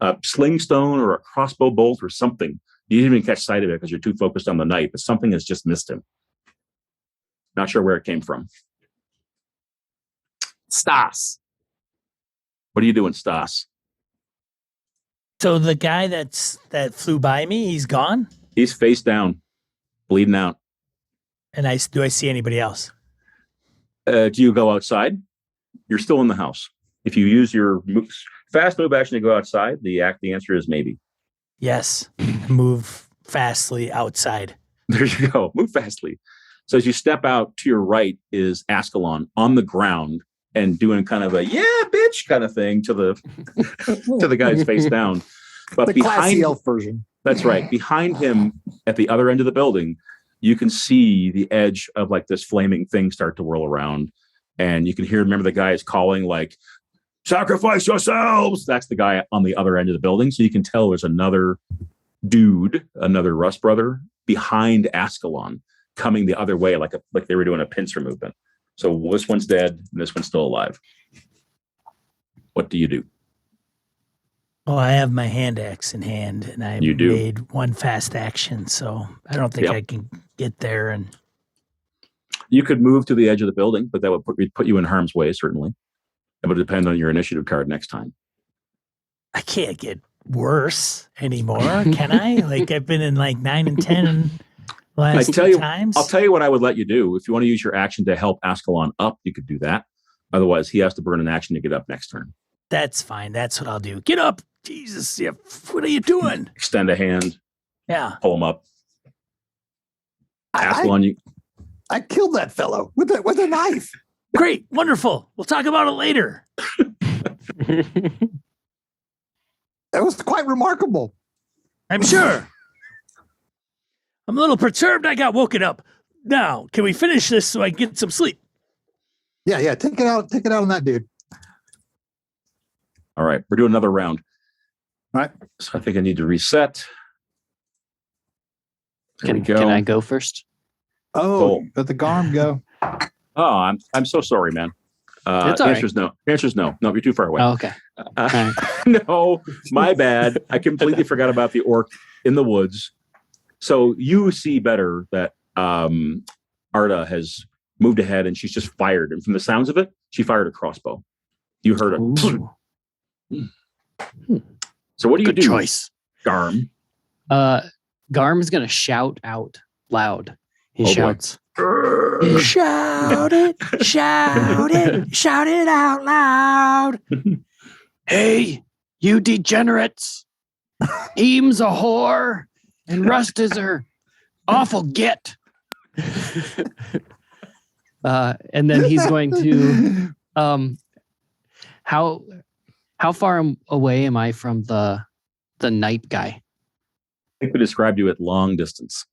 A sling stone or a crossbow bolt or something. You didn't even catch sight of it because you're too focused on the night, but something has just missed him. Not sure where it came from. Stas. What are you doing, Stas? So the guy that flew by me, he's gone? He's face down, bleeding out. And do I see anybody else? Do you go outside? You're still in the house. If you use your fast move action to go outside, the answer is maybe. Yes. Move fastly outside. There you go. Move fastly. So as you step out, to your right is Askelon on the ground and doing kind of a yeah, bitch kind of thing to the guy's face down. But the classy elf version. That's right. Behind him at the other end of the building, you can see the edge of like this flaming thing start to whirl around. And you can remember the guy is calling like, sacrifice yourselves. That's the guy on the other end of the building. So you can tell there's another dude, another Rust brother behind Askelon coming the other way, like they were doing a pincer movement. So this one's dead and this one's still alive. What do you do? Well, I have my hand axe in hand, and I made one fast action, so I don't think I can get there. And you could move to the edge of the building, but that would put you in harm's way, certainly. It would depend on your initiative card next time. I can't get worse anymore, can I? Like I've been in like 9 and 10 last times. I'll tell you what I would let you do. If you want to use your action to help Askelon up, you could do that. Otherwise, he has to burn an action to get up next turn. That's fine. That's what I'll do. Get up. Jesus, what are you doing? Extend a hand. Yeah. Pull him up. Askelon, I killed that fellow with a knife. Great. Wonderful. We'll talk about it later. That was quite remarkable. I'm sure. I'm a little perturbed. I got woken up. Now, can we finish this so I can get some sleep? Yeah. Take it out on that dude. All right. We're doing another round. All right. So I think I need to reset. Can I go first? Oh, let the Garm go. Oh, I'm so sorry, man. The answer's no. The answer's no. No, you're too far away. Oh, okay. No, my bad. I completely forgot about the orc in the woods. So you see better that Arta has moved ahead and she's just fired. And from the sounds of it, she fired a crossbow. You heard it. So what do you do? Choice. Garm. Garm is going to shout out loud. He shouts. Shout it, shout it, shout it out loud. Hey, you degenerates. Eames a whore and Rust is her awful git. And then he's going to how far away am I from the night guy? I think we described you at long distance.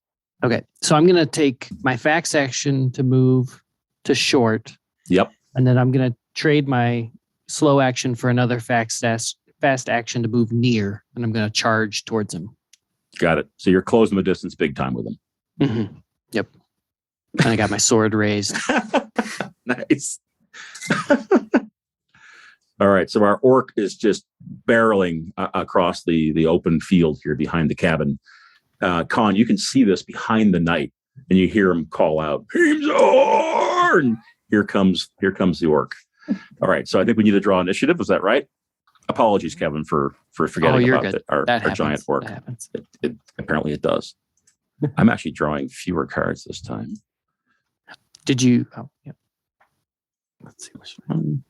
Okay, so I'm going to take my fax action to move to short. Yep. And then I'm going to trade my slow action for another fast action to move near, and I'm going to charge towards him. Got it. So you're closing the distance big time with him. Mm-hmm. Yep. And I got my sword raised. Nice. All right, so our orc is just barreling across the open field here behind the cabin. Conn, you can see this behind the knight, and you hear him call out, "Himzor!" And here comes the orc. All right, so I think we need to draw initiative. Is that right? Apologies, Kevin, for forgetting about our giant orc. That happens. It apparently it does. I'm actually drawing fewer cards this time. Did you? Oh, yeah. Let's see which one.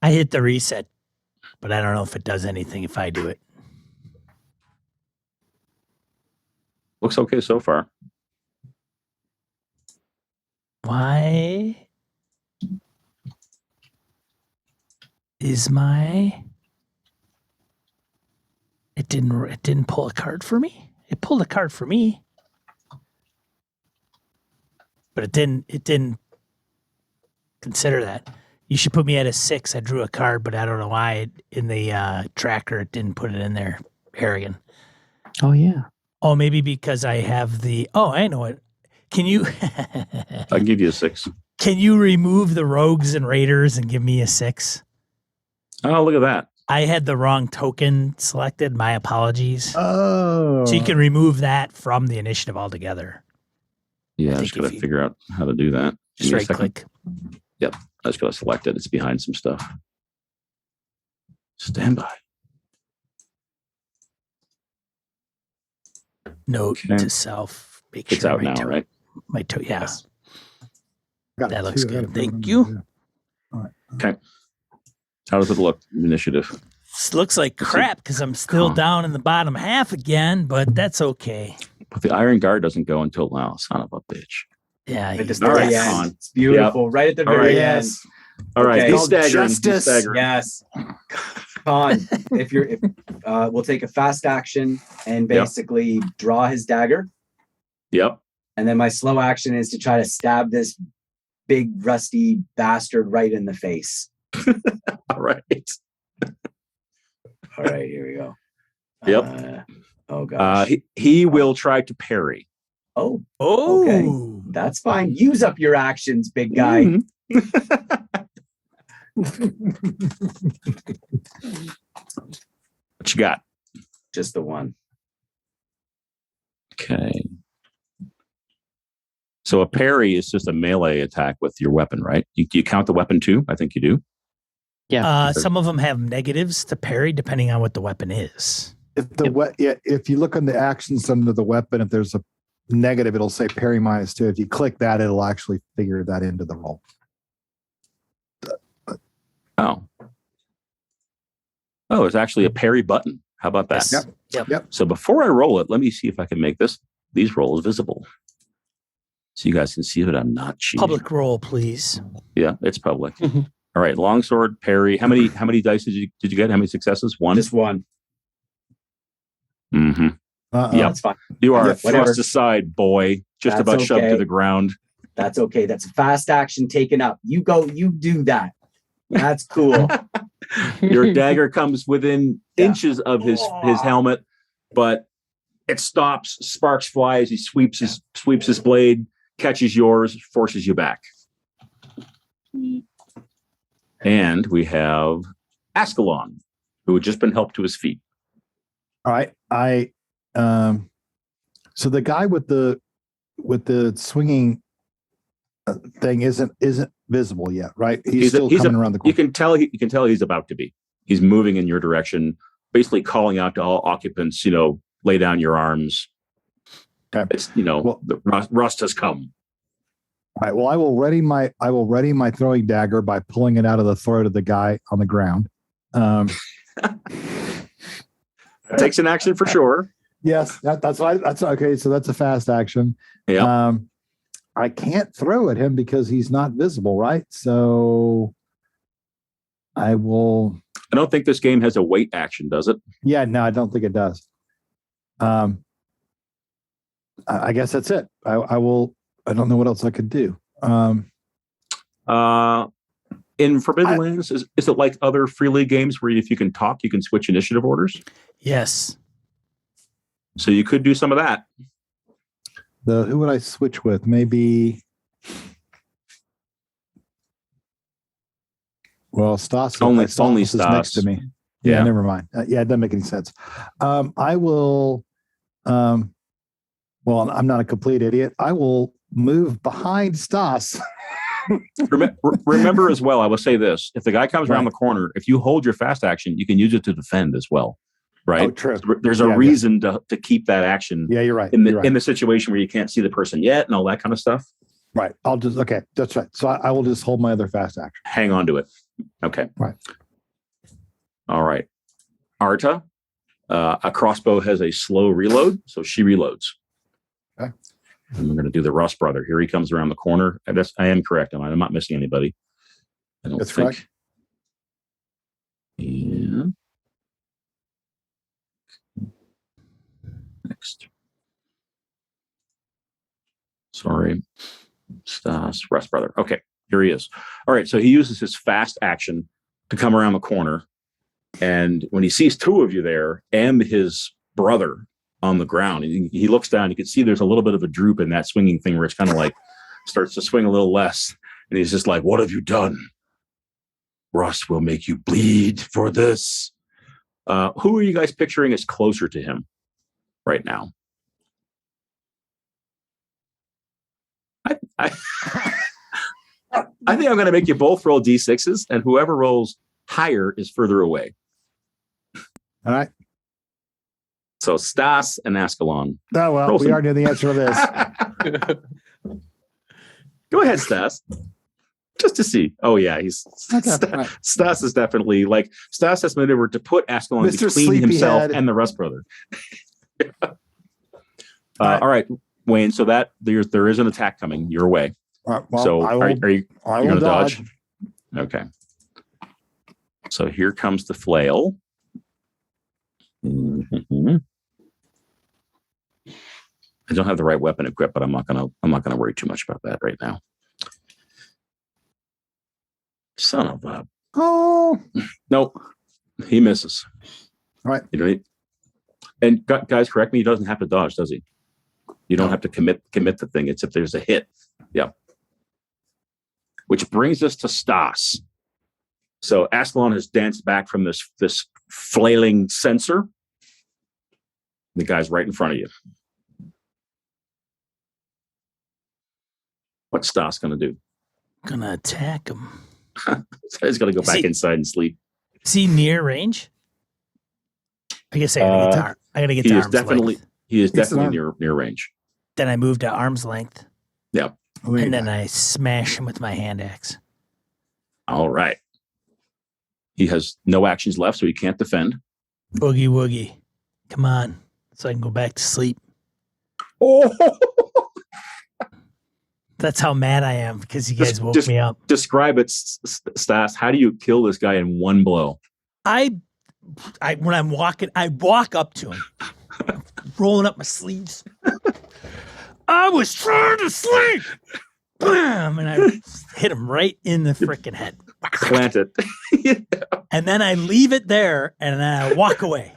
I hit the reset, but I don't know if it does anything if I do it. Looks okay so far. Why is my... It didn't pull a card for me? It pulled a card for me. But it didn't consider that. You should put me at a 6. I drew a card, but I don't know why in the tracker it didn't put it in there, Harrigan. Oh yeah. Oh, maybe because I have the... Oh, I know it. Can you... I can give you a 6. Can you remove the rogues and raiders and give me a 6? Oh, look at that. I had the wrong token selected. My apologies. Oh. So you can remove that from the initiative altogether. Yeah, I I think just got if to you- figure out how to do that. Just Give me a right second. click. Yep, I just got to select it. It's behind some stuff. Stand by. Note Okay. to self. Make It's sure out my now, right? My yeah. Yes. Got That it, looks too. I good. gotta put it Thank on you. there, yeah. How does it look? Initiative. This looks like Let's see. crap because I'm still Conn. down in the bottom half again, but that's okay. But the Iron Guard doesn't go until now. Son of a bitch. Yeah. At the you- very Yes. end. It's beautiful. Right at the All very right. end. All right, Okay. he's Called staggering. He's justice. staggering. Yes. Conn, we'll take a fast action and basically draw his dagger. Yep. And then my slow action is to try to stab this big rusty bastard right in the face. All right. All right, here we go. Yep. Oh gosh. He will try to parry. Oh, Oh. that's fine. Use up your actions, big guy. Mhm. What you got? Just the one. Okay. So a parry is just a melee attack with your weapon, right? You count the weapon too? I think you do. Some of them have negatives to parry depending on what the weapon is. If you look on the actions under the weapon, if there's a negative, it'll say parry -2. If you click that, it'll actually figure that into the roll. Oh, it's actually a parry button. How about that? Yep. Yep. So before I roll it, let me see if I can make these rolls visible. So you guys can see that I'm not cheating. Public roll, please. Yeah, it's public. Mhm. All right, longsword, parry. How many dice did you get? How many successes? One. Just one. Mm-hmm. Uh-oh. Yep. That's fine. You are Yeah, whatever. thrust aside, boy. Just That's about shoved okay. to the ground. That's okay. That's a fast action taken up. You go, you do that. That's cool. Your dagger comes within Yeah. inches of his helmet, but it stops. Sparks fly as he sweeps his blade, catches yours, forces you back. And we have Askelon, who had just been helped to his feet. All right. So the guy with the swinging thing isn't visible yet, right? He's still coming around the You corner. can tell he's about to be. He's moving in your direction, basically calling out to all occupants, lay down your arms. Okay. It's the rust has come. All right. Well, I will ready my throwing dagger by pulling it out of the throat of the guy on the ground. It takes an action for sure. Yes, that's okay. So that's a fast action. Yeah. I can't throw at him because he's not visible, right? So I will. I don't think this game has a wait action, does it? Yeah, no, I don't think it does. I guess that's it. I will. I don't know what else I could do. In Forbidden Lands, is it like other Free League games where if you can talk, you can switch initiative orders? Yes. So you could do some of that. Who would I switch with? Maybe Well, Stas Only is next Stas. to me. Yeah, Yeah. never mind. Yeah, it doesn't make any sense. I will. Well, I'm not a complete idiot. I will move behind Stas. Remember as well, I will say this. If the guy comes around Right. the corner, if you hold your fast action, you can use it to defend as well. Right? Oh, true. There's a Yeah, reason to keep that action Yeah, you're right. in You're right. the situation where you can't see the person yet and all that kind of stuff. Right. Okay. That's right. So I will just hold my other fast action. Hang on to it. Okay. Right. All right. Arta, a crossbow has a slow reload, so she reloads. Okay. And we're going to do the Rust brother. Here he comes around the corner. I am correct. I'm not missing anybody. I don't That's think. correct. Yeah. Next. Sorry. Stas, Rust brother. Okay, here he is. All right, so he uses his fast action to come around the corner. And when he sees two of you there and his brother on the ground, he looks down. You can see there's a little bit of a droop in that swinging thing where it's kind of like starts to swing a little less. And he's just like, what have you done? Rust will make you bleed for this. Who are you guys picturing as closer to him right now? I think I'm going to make you both roll D6s, and whoever rolls higher is further away. All right. So Stas and Askelon. Oh, well, Roll we some- already know the answer to this. Go ahead, Stas. Just to see. Oh, yeah. Okay. Stas is definitely like Stas has maneuvered to put Askelon Mr. between himself Sleepyhead. and the Rust brother. All right, Wayne. So that there is an attack coming your way. All right, well, So I are you will going to dodge. dodge? Okay. So here comes the flail. Mhm. I don't have the right weapon equipped, but I'm not gonna worry too much about that right now. Son of a Oh, nope, he misses. All right. You know, and guys, correct me. He doesn't have to dodge, does he? You don't have to commit the thing. It's if there's a hit. Yeah. Which brings us to Stas. So Askelon has danced back from this flailing sensor. The guy's right in front of you. What's Stas going to do? Gonna attack him. He's going to go Is back he- inside and sleep. Is he near range? I guess I gotta get He to is arm's definitely length. definitely near range. Then I move to arm's length, look at and then that. I smash him with my hand axe. All right. He has no actions left, so he can't defend. Boogie woogie. Come on, so I can go back to sleep. Oh, That's how mad I am because you guys woke Just- me up. describe it, Stas. How do you kill this guy in one blow? I when I'm walking, I walk up to him, rolling up my sleeves. I was trying to sleep. Bam! And I hit him right in the freaking head. Plant it. And then I leave it there and then I walk away.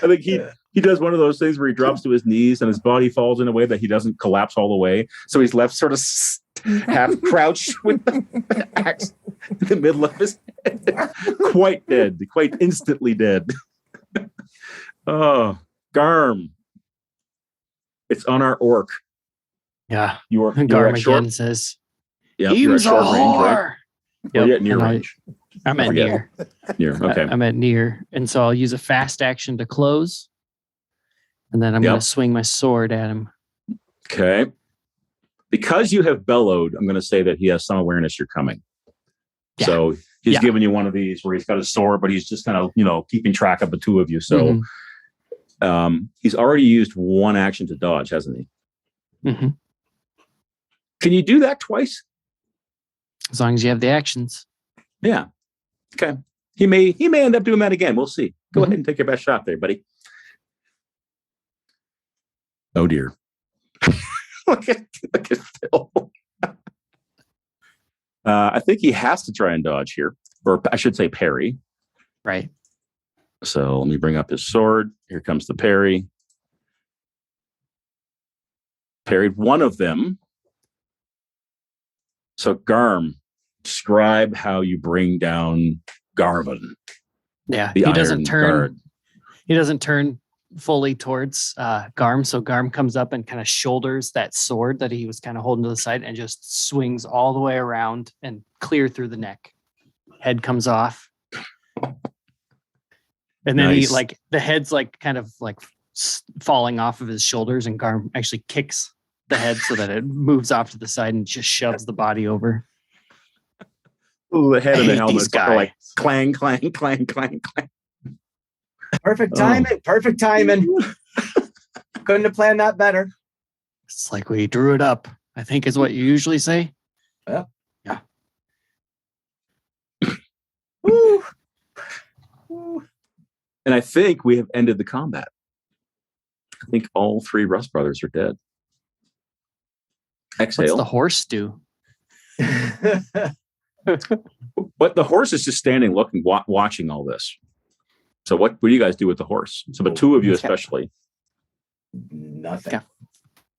I think he does one of those things where he drops to his knees and his body falls in a way that he doesn't collapse all the way. So he's left sort of half crouched with the axe in the middle of his head. Quite dead, quite instantly dead. Oh, Garm. It's on our orc. Yeah. You're Garm at short, again says, yeah, you're at "He's a short range, right? whore." Or Yep, you're at near and range. I'm at forget. near. Near, okay. I'm at near. And so I'll use a fast action to close. And then I'm Yep. going to swing my sword at him. Okay. Because you have bellowed, I'm going to say that he has some awareness you're coming. Yeah. So he's Yeah. giving you one of these where he's got his sword, but he's just kind of, keeping track of the two of you. So he's already used one action to dodge, hasn't he? Mhm. Can you do that twice? As long as you have the actions. Yeah. Okay. He may end up doing that again. We'll see. Go Mhm. ahead and take your best shot there, buddy. Oh dear. look at Phil. I think he has to try and dodge here, or I should say parry. Right. So let me bring up his sword. Here comes the parry. parried one of them. So Garm, describe how you bring down Garvin. Yeah, The he doesn't Iron turn. Guard. He doesn't turn fully towards Garm. So Garm comes up and kind of shoulders that sword that he was kind of holding to the side and just swings all the way around and clear through the neck. Head comes off. And then he Nice. like the head's like kind of like falling off of his shoulders, and Garm actually kicks the head so that it moves off to the side and just shoves the body over. Ooh, the head I of the hate helmet these is like guys. clang, clang, clang, clang, clang. Perfect Oh. timing. Perfect timing. Couldn't have planned that better. It's like we drew it up, I think is what you usually say. Woo. Woo. And I think we have ended the combat. I think all three Rust brothers are dead. What's Exhale. the horse do? But the horse is just standing, looking, watching all this. So what do you guys do with the horse? So, but two of you especially. Nothing. Yeah.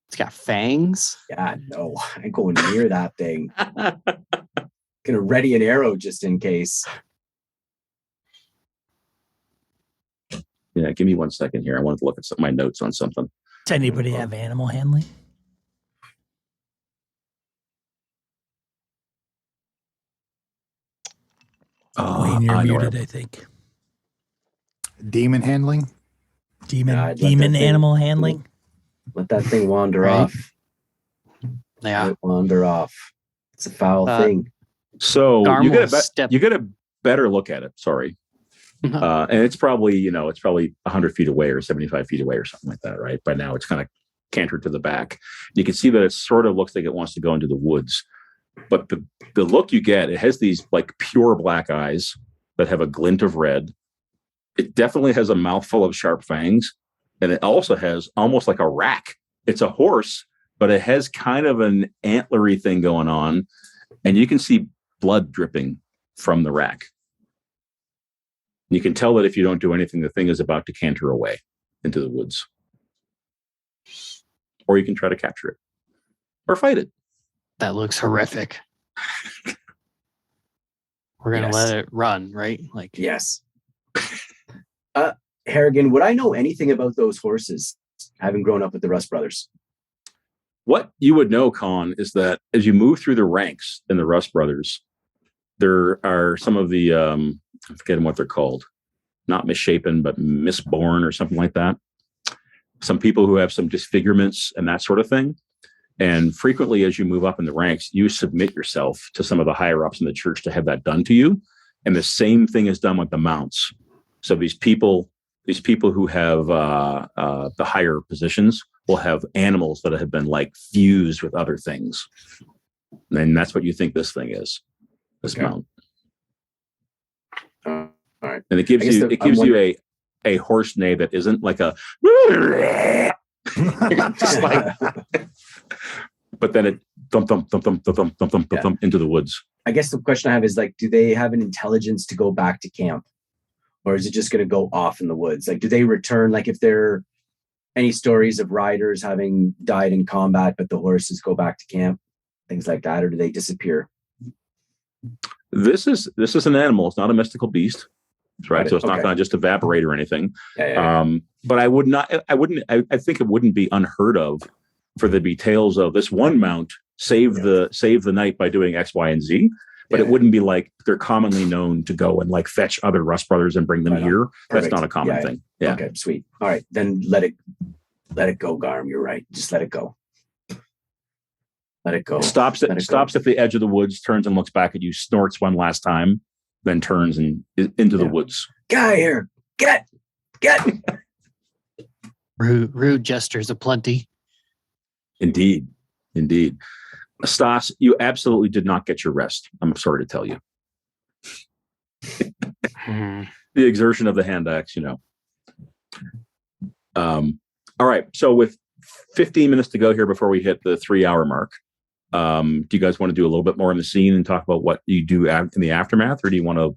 It's got fangs. Yeah, no, I ain't going near that thing. Gonna ready an arrow just in case. Yeah, give me 1 second here. I wanted to look at my notes on something. Does anybody have animal handling? Wayne, you're I know muted, where- I think. Demon handling. Demon I'd let demon that thing- animal handling? Let that thing wander Right. off. Yeah. Let it wander off. It's a foul thing. So Garm you will get step- you get a better look at it. Sorry. And it's probably 100 feet away or 75 feet away or something like that, right? By now it's kind of cantered to the back. You can see that it sort of looks like it wants to go into the woods. But the look you get, it has these like pure black eyes that have a glint of red. It definitely has a mouthful of sharp fangs. And it also has almost like a rack. It's a horse, but it has kind of an antlery thing going on. And you can see blood dripping from the rack. You can tell that if you don't do anything, the thing is about to canter away into the woods. Or you can try to capture it. Or fight it. That looks horrific. We're gonna Yes. let it run, right? Like Yes. Harrigan, would I know anything about those horses, having grown up with the Rust brothers? What you would know, Conn, is that as you move through the ranks in the Rust brothers, there are some of the, I'm forgetting what they're called, not misshapen, but misborn or something like that. Some people who have some disfigurements and that sort of thing. And frequently, as you move up in the ranks, you submit yourself to some of the higher ups in the church to have that done to you. And the same thing is done with the mounts. So these people who have the higher positions will have animals that have been like fused with other things. And that's what you think this thing is, this Okay. mount. All right. And it gives I guess you a horse neigh that isn't like a just like, but then it thump thump thump thump thump thump thump thump Yeah. thump into the woods. I guess the question I have is like, do they have an intelligence to go back to camp? Or is it just going to go off in the woods? Like, do they return? Like, if there are any stories of riders having died in combat, but the horses go back to camp, things like that, or do they disappear? This is an animal. It's not a mystical beast, right? Got it. So it's not Okay. going to just evaporate or anything. Yeah. But I think it wouldn't be unheard of for there to be tales of this one mount save the night by doing X, Y, and Z. But it wouldn't be like they're commonly known to go and like fetch other Rust brothers and bring them Right on. here. That's Perfect. not a common Yeah. thing. Yeah. Okay, sweet. All right, then let it go, Garm. You're right. Just let it go. Let it go. Stops Let it stops at the edge of the woods, turns and looks back at you, snorts one last time, then turns and into the woods. Guy here. Get. rude gestures aplenty. Indeed. Stas, you absolutely did not get your rest. I'm sorry to tell you. Hmm. The exertion of the hand axe, all right. So with 15 minutes to go here before we hit the 3-hour mark, do you guys want to do a little bit more in the scene and talk about what you do in the aftermath, or do you want to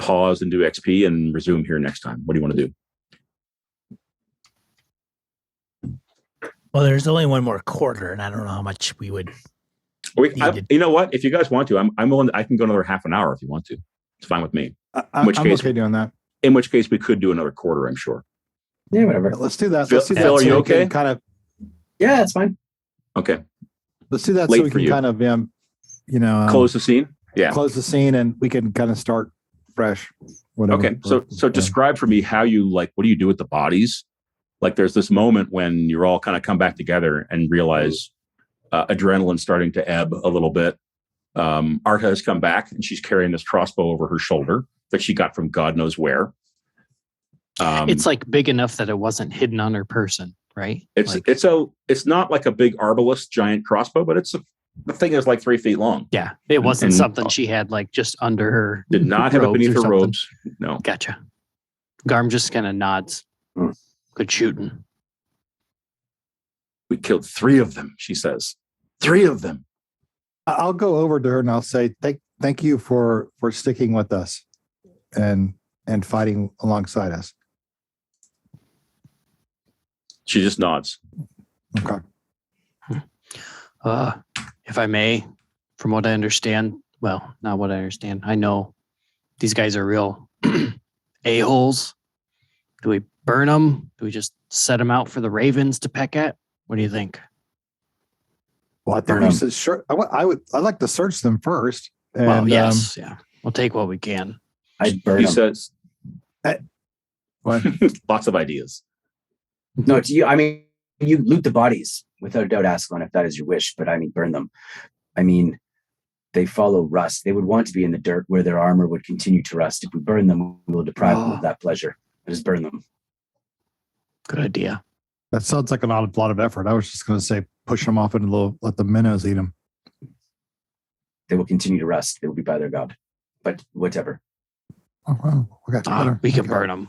pause and do XP and resume here next time? What do you want to do? Well, there's only one more quarter, and I don't know how much we would. You know what? If you guys want to, I'm willing. I can go another half an hour if you want to. It's fine with me. I'm okay doing that. In which case, we could do another quarter. I'm sure. Yeah, whatever. Let's do that. Phil, are you okay? Kind of. Yeah, that's fine. Okay. Let's do that Late so we for can you. kind of, close the scene. Yeah. close the scene, and we can kind of start fresh. Whatever. Okay. So describe for me how you what do you do with the bodies? Like there's this moment when you're all kind of come back together and realize adrenaline starting to ebb a little bit. Arta has come back and she's carrying this crossbow over her shoulder that she got from God knows where. It's like big enough that it wasn't hidden on her person, right? It's not like a big arbalist giant crossbow, but the thing is like 3 feet long. Yeah, it wasn't something she had like just under her. Did not have it beneath her robes. No. Gotcha. Garm just kind of nods. Good shooting. We killed 3 of them, she says. 3 of them. I'll go over to her and I'll say, thank you for sticking with us and fighting alongside us. She just nods. Okay. If I may, from what I understand, well, not what I understand, I know these guys are real a-holes. Do we burn them? Do we just set them out for the ravens to peck at? What do you think? Well, I think we should sure. I'd like to search them first. And, well, yes, yeah. We'll take what we can. I'd burn He them. says, what? lots of ideas. No, it's you. I mean, you loot the bodies without a doubt, Askelon, if that is your wish. But I mean, burn them. I mean, they follow rust. They would want to be in the dirt where their armor would continue to rust. If we burn them, we will deprive them of that pleasure. Just burn them. Good idea. That sounds like a lot of effort. I was just going to say, push them off into let the minnows eat them. They will continue to rust. They will be by their god. But whatever. Oh, wow. We can burn them.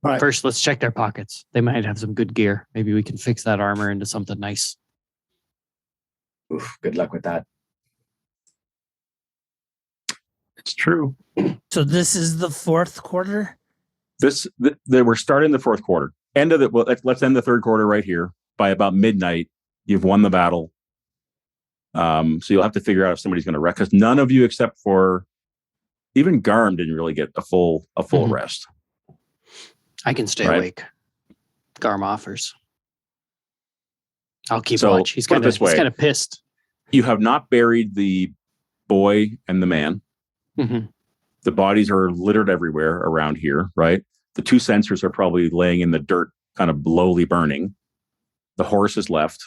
All right. First, let's check their pockets. They might have some good gear. Maybe we can fix that armor into something nice. Oof, good luck with that. It's true. So this is the fourth quarter? We're starting the fourth quarter. Let's end the third quarter right here. By about midnight, you've won the battle. So you'll have to figure out if somebody's going to rest, because none of you, except for even Garm, didn't really get a full rest. I can stay Right. awake. Garm offers. I'll keep So, watch. He's put it this way. kind of pissed. You have not buried the boy and the man. Mm-hmm. The bodies are littered everywhere around here, right? The 2 sensors are probably laying in the dirt, kind of lowly burning. The horse is left.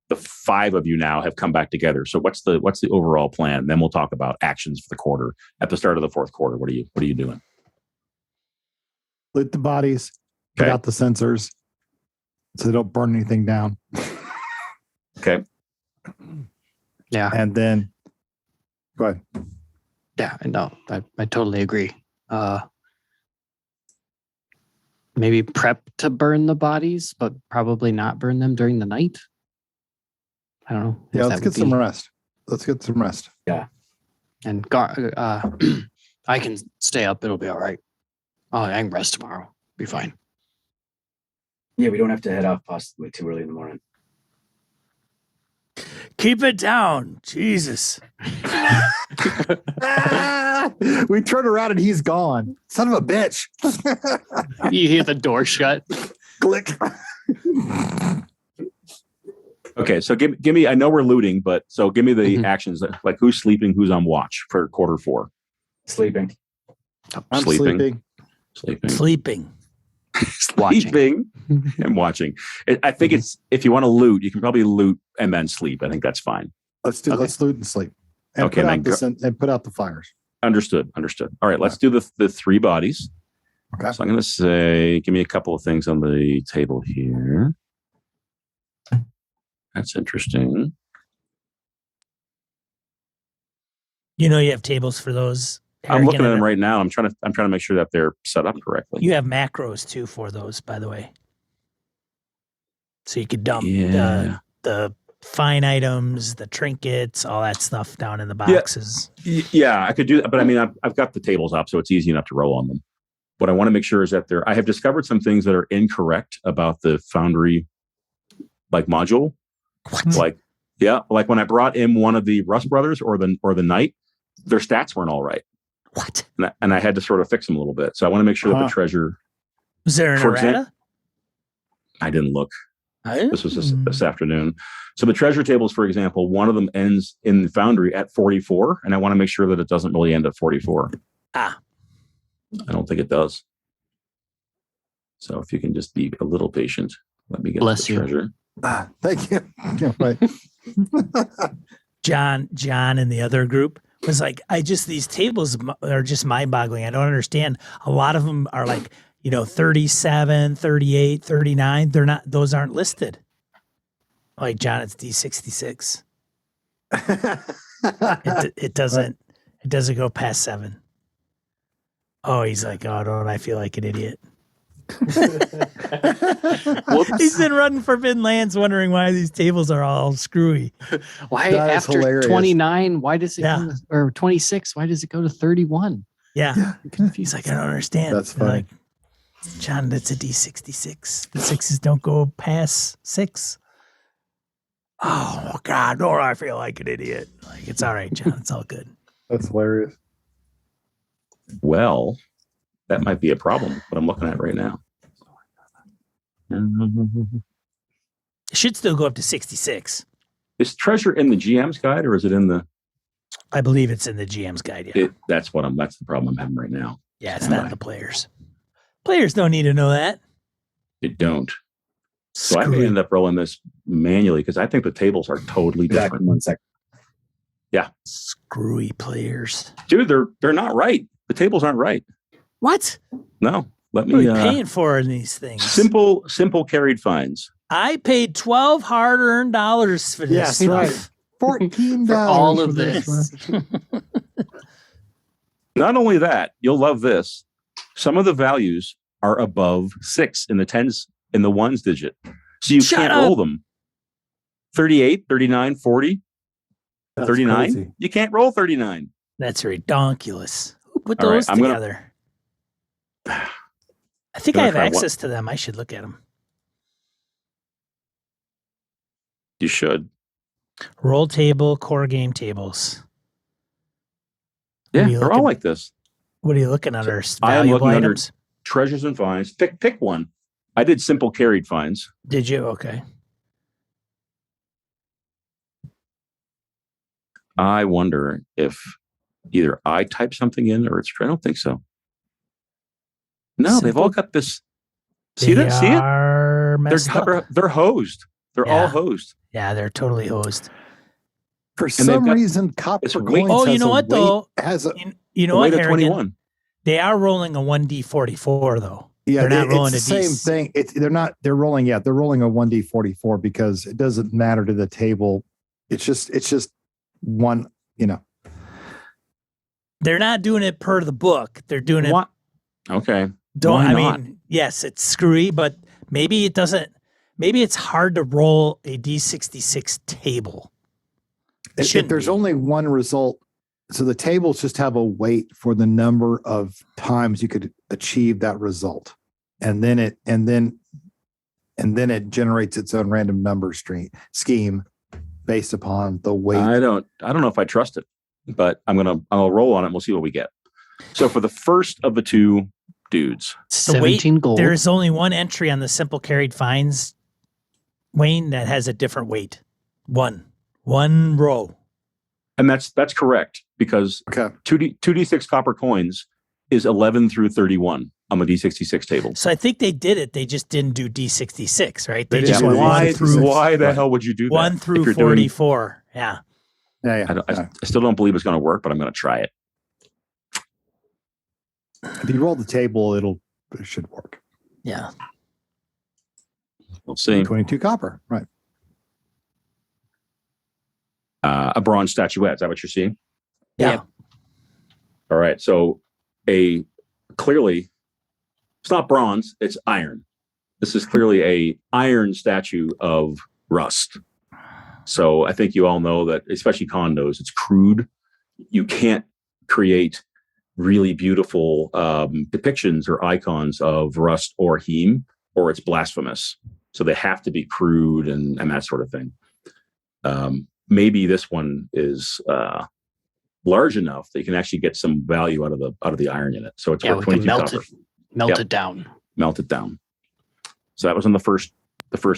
The 5 of you now have come back together. So what's the overall plan? Then we'll talk about actions for the quarter. At the start of the fourth quarter, what are you doing? Loot the bodies, put Okay. out the sensors so they don't burn anything down. Okay. Yeah. And then, go ahead. Yeah, no, I totally agree. Maybe prep to burn the bodies, but probably not burn them during the night. I don't know. Yeah, let's get some rest. Let's get some rest. And I can stay up. It'll be all right. Oh, I can rest tomorrow. Be fine. Yeah, we don't have to head off possibly too early in the morning. Keep it down. Jesus. We turn around and he's gone. Son of a bitch. You hear the door shut. Click. Okay, so give me. I know we're looting, but so give me the actions. Like who's sleeping, who's on watch for quarter 4. Sleeping. I'm Sleeping. Sleeping. Watching. Sleeping and watching. I think it's, if you want to loot, you can probably loot and then sleep. I think that's fine. Let's loot and sleep. And Okay, put out the fires. Understood. All right, let's do the 3 bodies. Okay. So I'm going to say, give me a couple of things on the table here. That's interesting. You have tables for those. I'm looking at Harrigan, them right now. I'm trying to make sure that they're set up correctly. You have macros too for those, by the way. So you could dump the fine items, the trinkets, all that stuff down in the boxes. Yeah, I could do that, but I mean, I've got the tables up, so it's easy enough to roll on them. what I want to make sure is that I have discovered some things that are incorrect about the Foundry like module. What? Like when I brought in one of the Rust brothers or the Knight, their stats weren't all right. What? And I had to sort of fix them a little bit. So I want to make sure that the treasure. Was there an For errata? I didn't look. This was this afternoon. So the treasure tables, for example, one of them ends in the Foundry at 44, and I want to make sure that it doesn't really end at 44. I don't think it does. So if you can just be a little patient, let me get Bless the you. treasure. Thank you. Yeah, right. John in the other group was like, these tables are just mind boggling. I don't understand. A lot of them are like, 37, 38, 39. Those aren't listed. Like, John, it's D66. It doesn't go past 7. Oh, he's like, oh, don't I feel like an idiot? He's been running Forbidden Lands wondering why these tables are all screwy. Why That is after hilarious. 29, why does it go to, or 26, why does it go to 31? Yeah. He's like, I don't understand. That's I'm funny. like, John, that's a D66. The 6s don't go past 6. Oh, God, don't I feel like an idiot? Like, it's all right, John. It's all good. That's hilarious. Well, that might be a problem, what I'm looking at right now. It should still go up to 66. Is treasure in the GM's guide or is it in the? I believe it's in the GM's guide. Yeah. That's the problem I'm having right now. Yeah, it's not in the players. Players don't need to know that. It don't. So I may Screwy. end up rolling this manually because I think the tables are totally Back different. in 1 second. Screwy players. Dude, they're not right. The tables aren't right. What? No. Let What are me you paying for in these things? simple carried fines. I paid $12 hard-earned dollars for this. Yes, right. $14 For all for of this. Not only that, you'll love this. Some of the values are above 6 in the 10s in the 1s digit. So you Shut can't up. roll them. 38, 39, 40, That's 39. crazy. You can't roll 39. That's redonkulous. Who put All right, those I'm gonna- together? I think Gonna I have try one. access to them. I should look at them. You should. Roll table, core game tables. Yeah, What are you they're all looking- like this. What are you looking under? I am Valuable looking under- items? Treasures and fines. Pick one. I did simple carried fines. Did you? Okay. I wonder if either I type something in or it's. I don't think so. No, they've all Simple- got this. See that? See it? Are messed up. They're hosed. They're all Yeah. hosed. Yeah, they're totally hosed. For they've some got- reason, copper it's weight. coins Oh, you has know a what, weight- though? Has a You know The what, weight of Harrigan? 21. They are rolling a 1D44 though. yeah. They're not it's rolling the a same D. thing. They're not. They're rolling. Yeah, they're rolling a 1D44 because it doesn't matter to the table. It's just one. They're not doing it per the book. They're doing it. What? Okay. Don't Why I not? mean? Yes, it's screwy, but maybe it doesn't. Maybe it's hard to roll a D66 table. It If shouldn't there's be. only one result, so the tables just have a weight for the number of times you could achieve that result, and then it generates its own random number scheme based upon the weight. I don't know if I trust it, but I'll roll on it and we'll see what we get. So for the first of the two dudes, The weight- 17 gold. There's only one entry on the simple carried fines, Wayne, that has a different weight. One row. and that's correct because Okay. 2d6 copper coins is 11 through 31 on the D66 table. So I think they did it. They just didn't do D66, right? They They just didn't went do one D66. through why the Right. hell would you do that? 1 if through you're doing- 44. Yeah. Yeah. I still don't believe it's going to work, but I'm going to try it. If you roll the table, it should work. Yeah. We'll see. 22 copper. Right. A bronze statuette. Is that what you're seeing? Yeah. All right. So clearly, it's not bronze, it's iron. This is clearly a iron statue of Rust. So I think you all know that, especially Conn knows, it's crude. You can't create really beautiful depictions or icons of rust or heme, or it's blasphemous. So they have to be crude and that sort of thing. Maybe this one is large enough that you can actually get some value out of the iron in it. So it's worth 22 copper. Melt it down. Melt it down. So that was on the first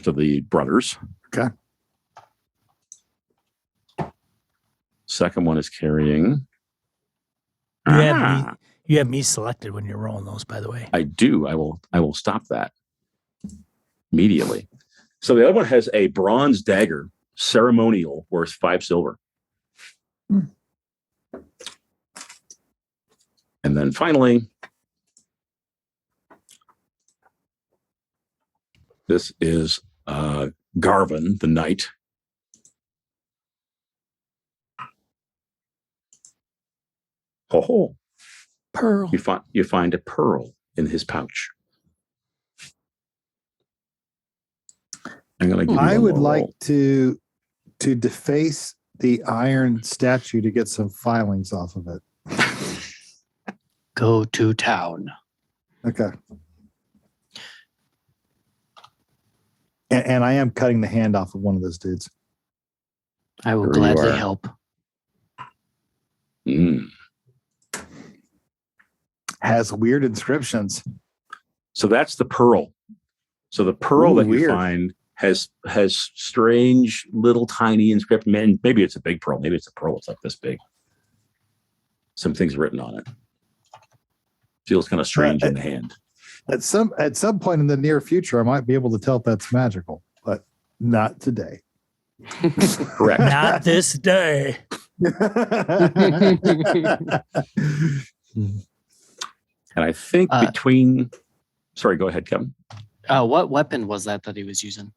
of the brothers. Okay. Second one is carrying. You have me selected when you're rolling those, by the way. I do. I will stop that immediately. So the other one has a bronze dagger, ceremonial, worth 5 silver. And then finally, this is Garvin, the knight. Oh, Pearl. you find a pearl in his pouch. I'm going to give you I one would more like roll. to deface the iron statue to get some filings off of it. Go to town. Okay. And I am cutting the hand off of one of those dudes. I will There you gladly are. help. Has weird inscriptions. So that's the pearl. So the pearl Ooh, that you weird. find has strange little tiny inscription. Man, maybe it's a big pearl. Maybe it's a pearl. It's like this big. Some things written on it. Feels kind of strange in the hand. At some point in the near future, I might be able to tell if that's magical, but not today. Correct. Not this day. And I think between. Sorry, go ahead, Kevin. What weapon was that he was using?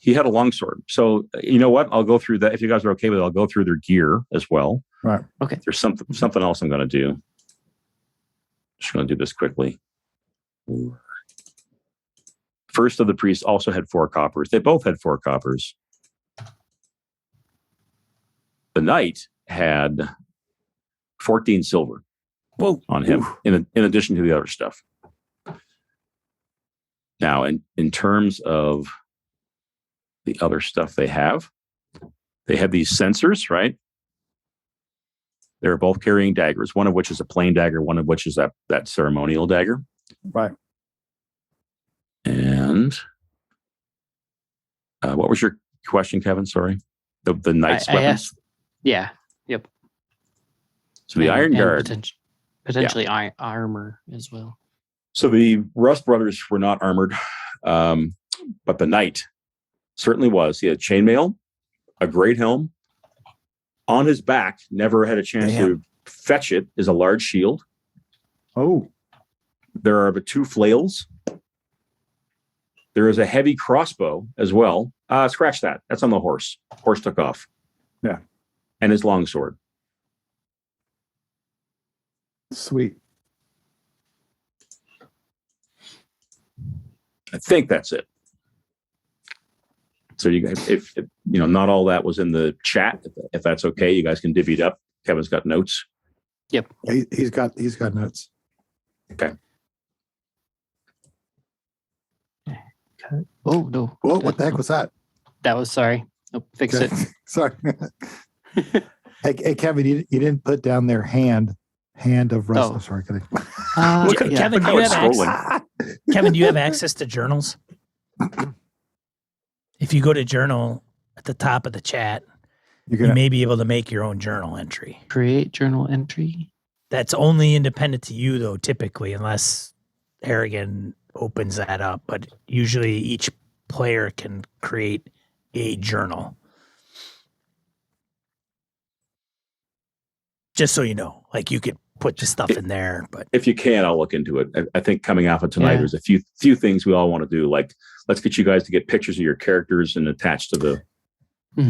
He had a longsword. So you know what? I'll go through that. If you guys are okay with it, I'll go through their gear as well. Right. Okay. There's something else I'm going to do. Just going to do this quickly. First of the priests also had 4 coppers. They both had 4 coppers. The knight had 14 silver. Whoa. On him, in addition to the other stuff. Now, in terms of the other stuff they have these sensors, right? They're both carrying daggers, one of which is a plain dagger, one of which is that ceremonial dagger. Right. And what was your question, Kevin? Sorry. The knight's I weapons? asked, yeah. Yep. So the Iron Guard. Potentially armor as well. So the Rust brothers were not armored, but the knight certainly was. He had chainmail, a great helm. On his back, never had a chance to fetch it, is a large shield. Oh. There are the 2 flails. There is a heavy crossbow as well. Scratch that. That's on the horse. Horse took off. Yeah. And his longsword. Sweet. I think that's it. So you guys, if not all that was in the chat, if that's okay, you guys can divvy it up. Kevin's got notes. Yep. He's got notes. Okay. Oh no! Whoa! What the heck was that? That was sorry. Oh, fix it. Sorry. Hey, Kevin, you didn't put down their hand of rust. Oh. I'm sorry, kidding. Kevin, do you have access? Kevin, do you have access to journals? If you go to journal at the top of the chat, you may be able to make your own journal entry. Create journal entry. That's only independent to you, though, typically, unless Harrigan opens that up. But usually each player can create a journal. Just so you know, like you could put the stuff in there. But if you can, I'll look into it. I think coming off of tonight, there's a few things we all want to do. Like, let's get you guys to get pictures of your characters and attach to the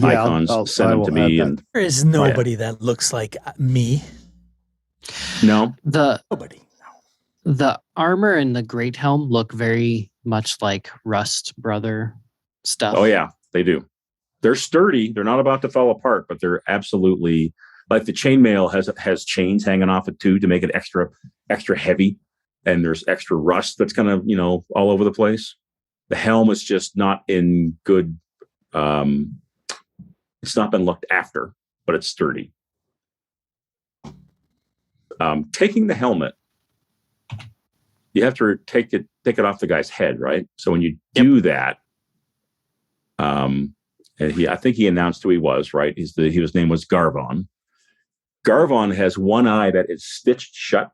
icons. Send them to me. And there is nobody that looks like me. No, nobody. The armor and the great helm look very much like Rust brother stuff. Oh yeah, they do. They're sturdy. They're not about to fall apart, but they're absolutely Like the chainmail has chains hanging off it too to make it extra heavy, and there's extra rust that's kind of all over the place. The helm is just not in good. It's not been looked after, but it's sturdy. Taking the helmet, you have to take it off the guy's head, right? So when you do that, and I think he announced who he was, right? His name was Garvon. Garvon has one eye that is stitched shut,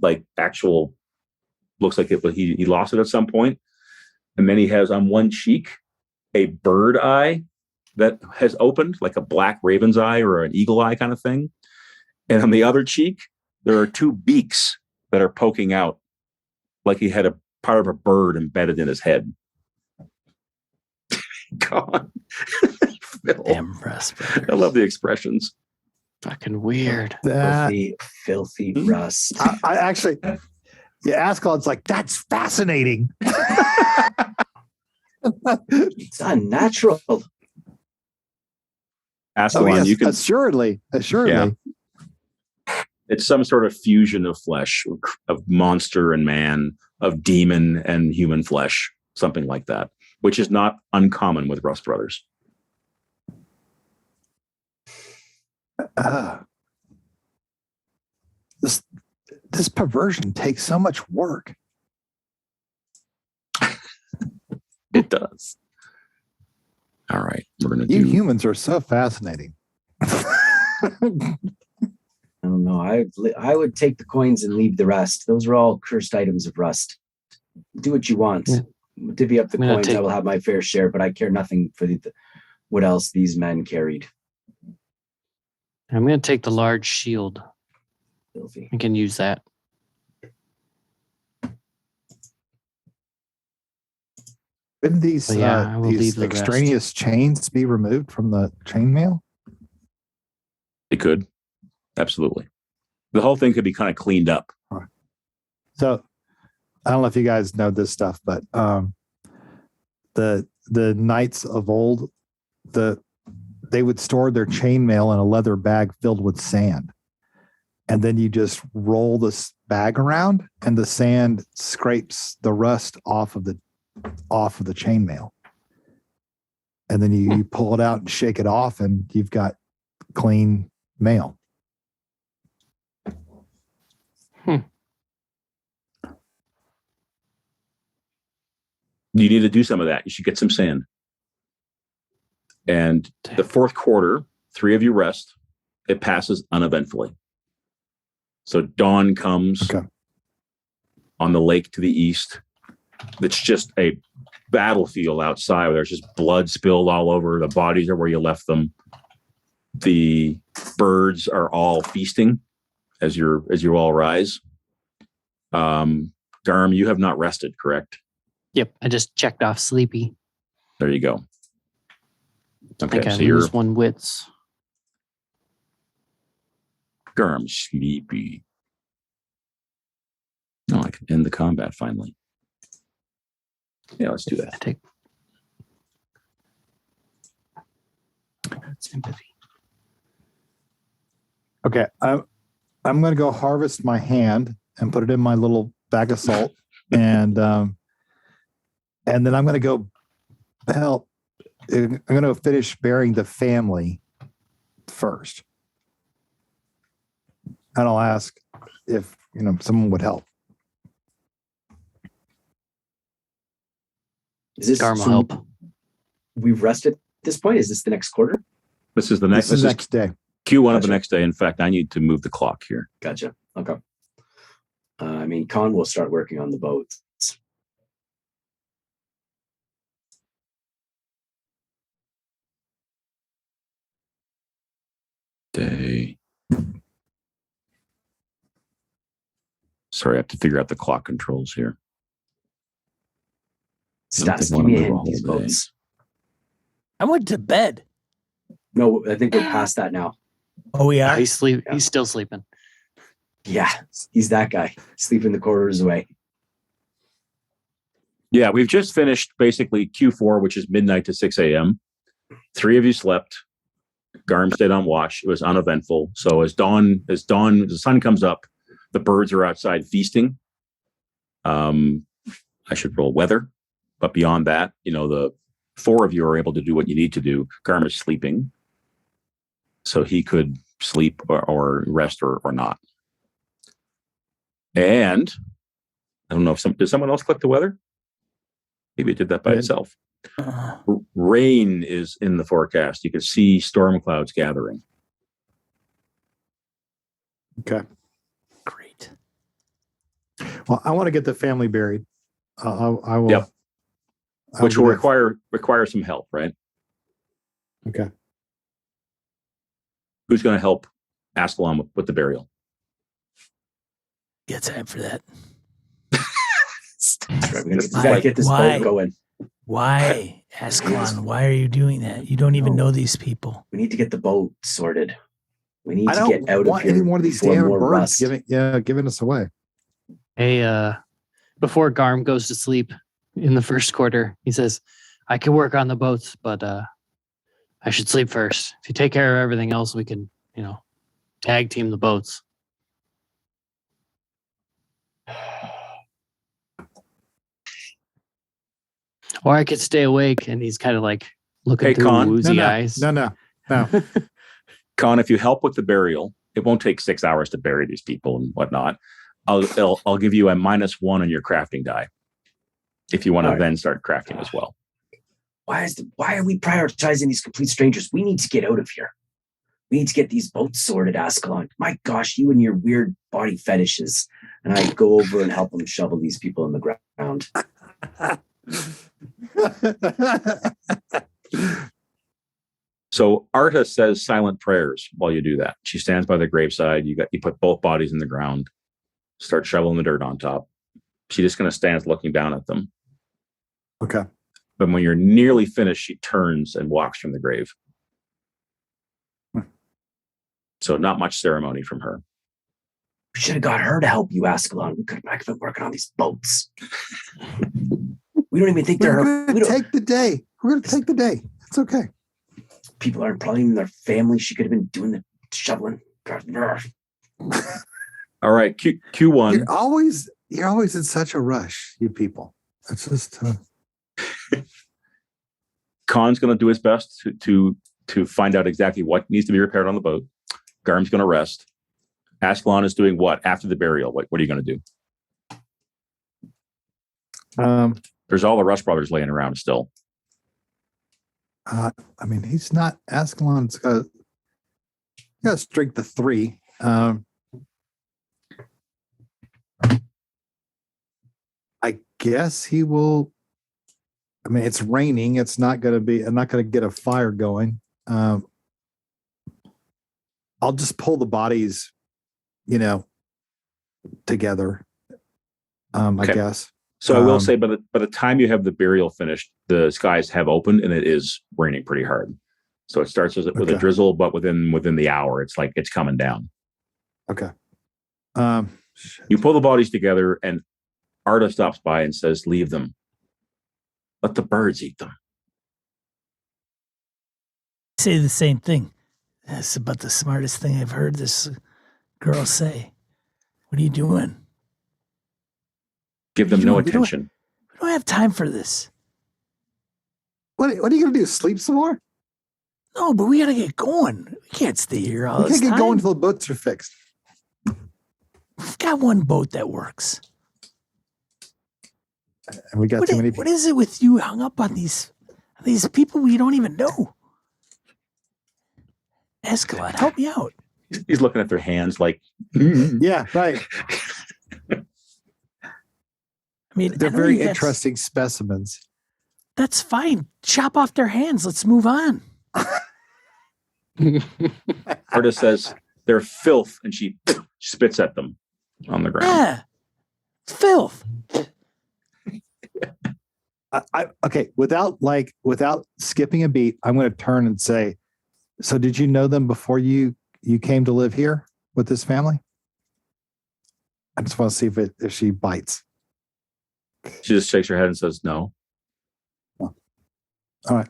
like looks like he lost it at some point. And then he has on one cheek a bird eye that has opened, like a black raven's eye or an eagle eye kind of thing. And on the other cheek, there are two beaks that are poking out, like he had a part of a bird embedded in his head. God. Damn rust brothers. I love the expressions. Fucking weird. Filthy rust. I actually, Askelon's like, that's fascinating. It's unnatural. Askelon, you can assuredly. Yeah. It's some sort of fusion of flesh, of monster and man, of demon and human flesh, something like that, which is not uncommon with Rust Brothers. This perversion takes so much work. It does. All right, we're gonna You do. humans are so fascinating. I don't know. I would take the coins and leave the rest. Those are all cursed items of rust. Do what you want. Divvy up the coins. I will have my fair share, but I care nothing for what else these men carried. I'm going to take the large shield. Filthy. I can use that. Couldn't these I will leave the extraneous chains be removed from the chainmail? It could, absolutely. The whole thing could be kind of cleaned up. So, I don't know if you guys know this stuff, but the knights of old, they would store their chainmail in a leather bag filled with sand, and then you just roll this bag around, and the sand scrapes the rust off of the chainmail, and then you pull it out and shake it off, and you've got clean mail. You need to do some of that. You should get some sand. And the fourth quarter, 3 of you rest. It passes uneventfully. So dawn comes on the lake to the east. It's just a battlefield outside where there's just blood spilled all over. The bodies are where you left them. The birds are all feasting as you all rise. Garm, you have not rested, correct? Yep, I just checked off sleepy. There you go. I Okay, think I so you're lose 1 wits. Garm sleepy. Oh, I can end the combat finally. Yeah, let's do that. I take sympathy. Okay, I'm going to go harvest my hand and put it in my little bag of salt, and then I'm going to go help. I'm going to finish burying the family first, and I'll ask if someone would help. Is this Garm will help. We've rested at this point? Is this the next quarter? This is the next. This is next day. Q1 of the next day. In fact, I need to move the clock here. Gotcha. Okay. Conn will start working on the boats. Day. Sorry, I have to figure out the clock controls here. Stas, give me a hand with these boats. I went to bed. No, I think we're past that now. Oh, we are? He's still sleeping. Yeah, he's that guy. Sleeping the quarters away. Yeah, we've just finished basically Q4, which is midnight to 6 a.m. 3 of you slept, Garm stayed on watch. It was uneventful. So as the sun comes up, the birds are outside feasting. I should roll weather, but beyond that, the four of you are able to do what you need to do. Garm is sleeping, so he could sleep or rest or not. And I don't know if did someone else click the weather? Maybe it did that by itself. Rain is in the forecast. You can see storm clouds gathering. Okay. Great. Well, I want to get the family buried. I will. Yep. Which will require some help, right? Okay. Who's going to help Askelon with the burial? Get time for that. We gotta get this boat going. Why, Askelon? Why are you doing that? You don't even know these people. We need to get the boat sorted. We need I to don't get out want of here any more of these before damn more birds rust. giving us away. Hey, before Garm goes to sleep in the first quarter, he says, I can work on the boats, but I should sleep first. If you take care of everything else, we can, tag team the boats. Or I could stay awake, and he's kind of like looking through Conn. woozy eyes. No. Conn, if you help with the burial, it won't take 6 hours to bury these people and whatnot. I'll give you a -1 on your crafting die if you want to then start crafting as well. Why are we prioritizing these complete strangers? We need to get out of here. We need to get these boats sorted, Askelon. My gosh, you and your weird body fetishes. And I go over and help them shovel these people in the ground. So Arta says silent prayers while you do that. She stands by the graveside. You put both bodies in the ground, start shoveling the dirt on top. She just kind of stands looking down at them. Okay. But when you're nearly finished, she turns and walks from the grave. So not much ceremony from her. We should have got her to help you, Askelon. We could have been working on these boats. We don't even think they're her. We're going to take the day. We're going to take the day. It's okay. People aren't probably in their family. She could have been doing the shoveling. All right, Q1. You're always in such a rush, you people. It's just Conn's going to do his best to find out exactly what needs to be repaired on the boat. Garm's going to rest. Askelon is doing what after the burial? What are you going to do? There's all the Rush brothers laying around still. I mean, he's not Askelon's got strength of 3. I guess he will. I mean, it's raining. It's not going to be. I'm not going to get a fire going. I'll just pull the bodies, together. I guess. So I will say, by the time you have the burial finished, the skies have opened and it is raining pretty hard. So it starts with a drizzle, but within the hour, it's like it's coming down. Okay. You pull the bodies together, and Arta stops by and says, "Leave them. Let the birds eat them." Say the same thing. That's about the smartest thing I've heard this girl say. What are you doing? Give them no attention. We don't have time for this. What are you going to do? Sleep some more? No, but we got to get going. We can't stay here all this time. We can't get going until the boats are fixed. We've got one boat that works. And we got too many people. What is it with you hung up on these people we don't even know? Askelon, help me out. He's looking at their hands like, yeah, right. I mean, they're very interesting specimens. That's fine. Chop off their hands. Let's move on. Arta says, "They're filth," and she spits at them on the ground. Yeah, filth. Okay, without skipping a beat, I'm going to turn and say, so did you know them before you came to live here with this family? I just want to see if she bites. She just shakes her head and says, "No." Oh. All right.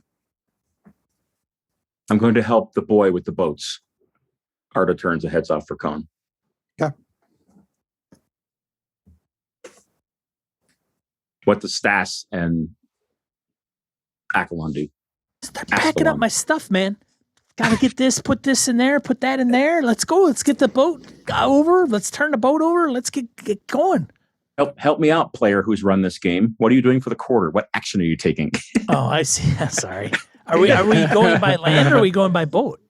I'm going to help the boy with the boats. Arda turns the heads off for Conn. Okay. What does Stas and Askelon do? Start packing up my stuff, man. Gotta get this, put this in there, put that in there. Let's go. Let's get the boat over. Let's turn the boat over. Let's get going. Help me out, player who's run this game. What are you doing for the quarter? What action are you taking? Oh, I see. Sorry. Are we going by land or are we going by boat?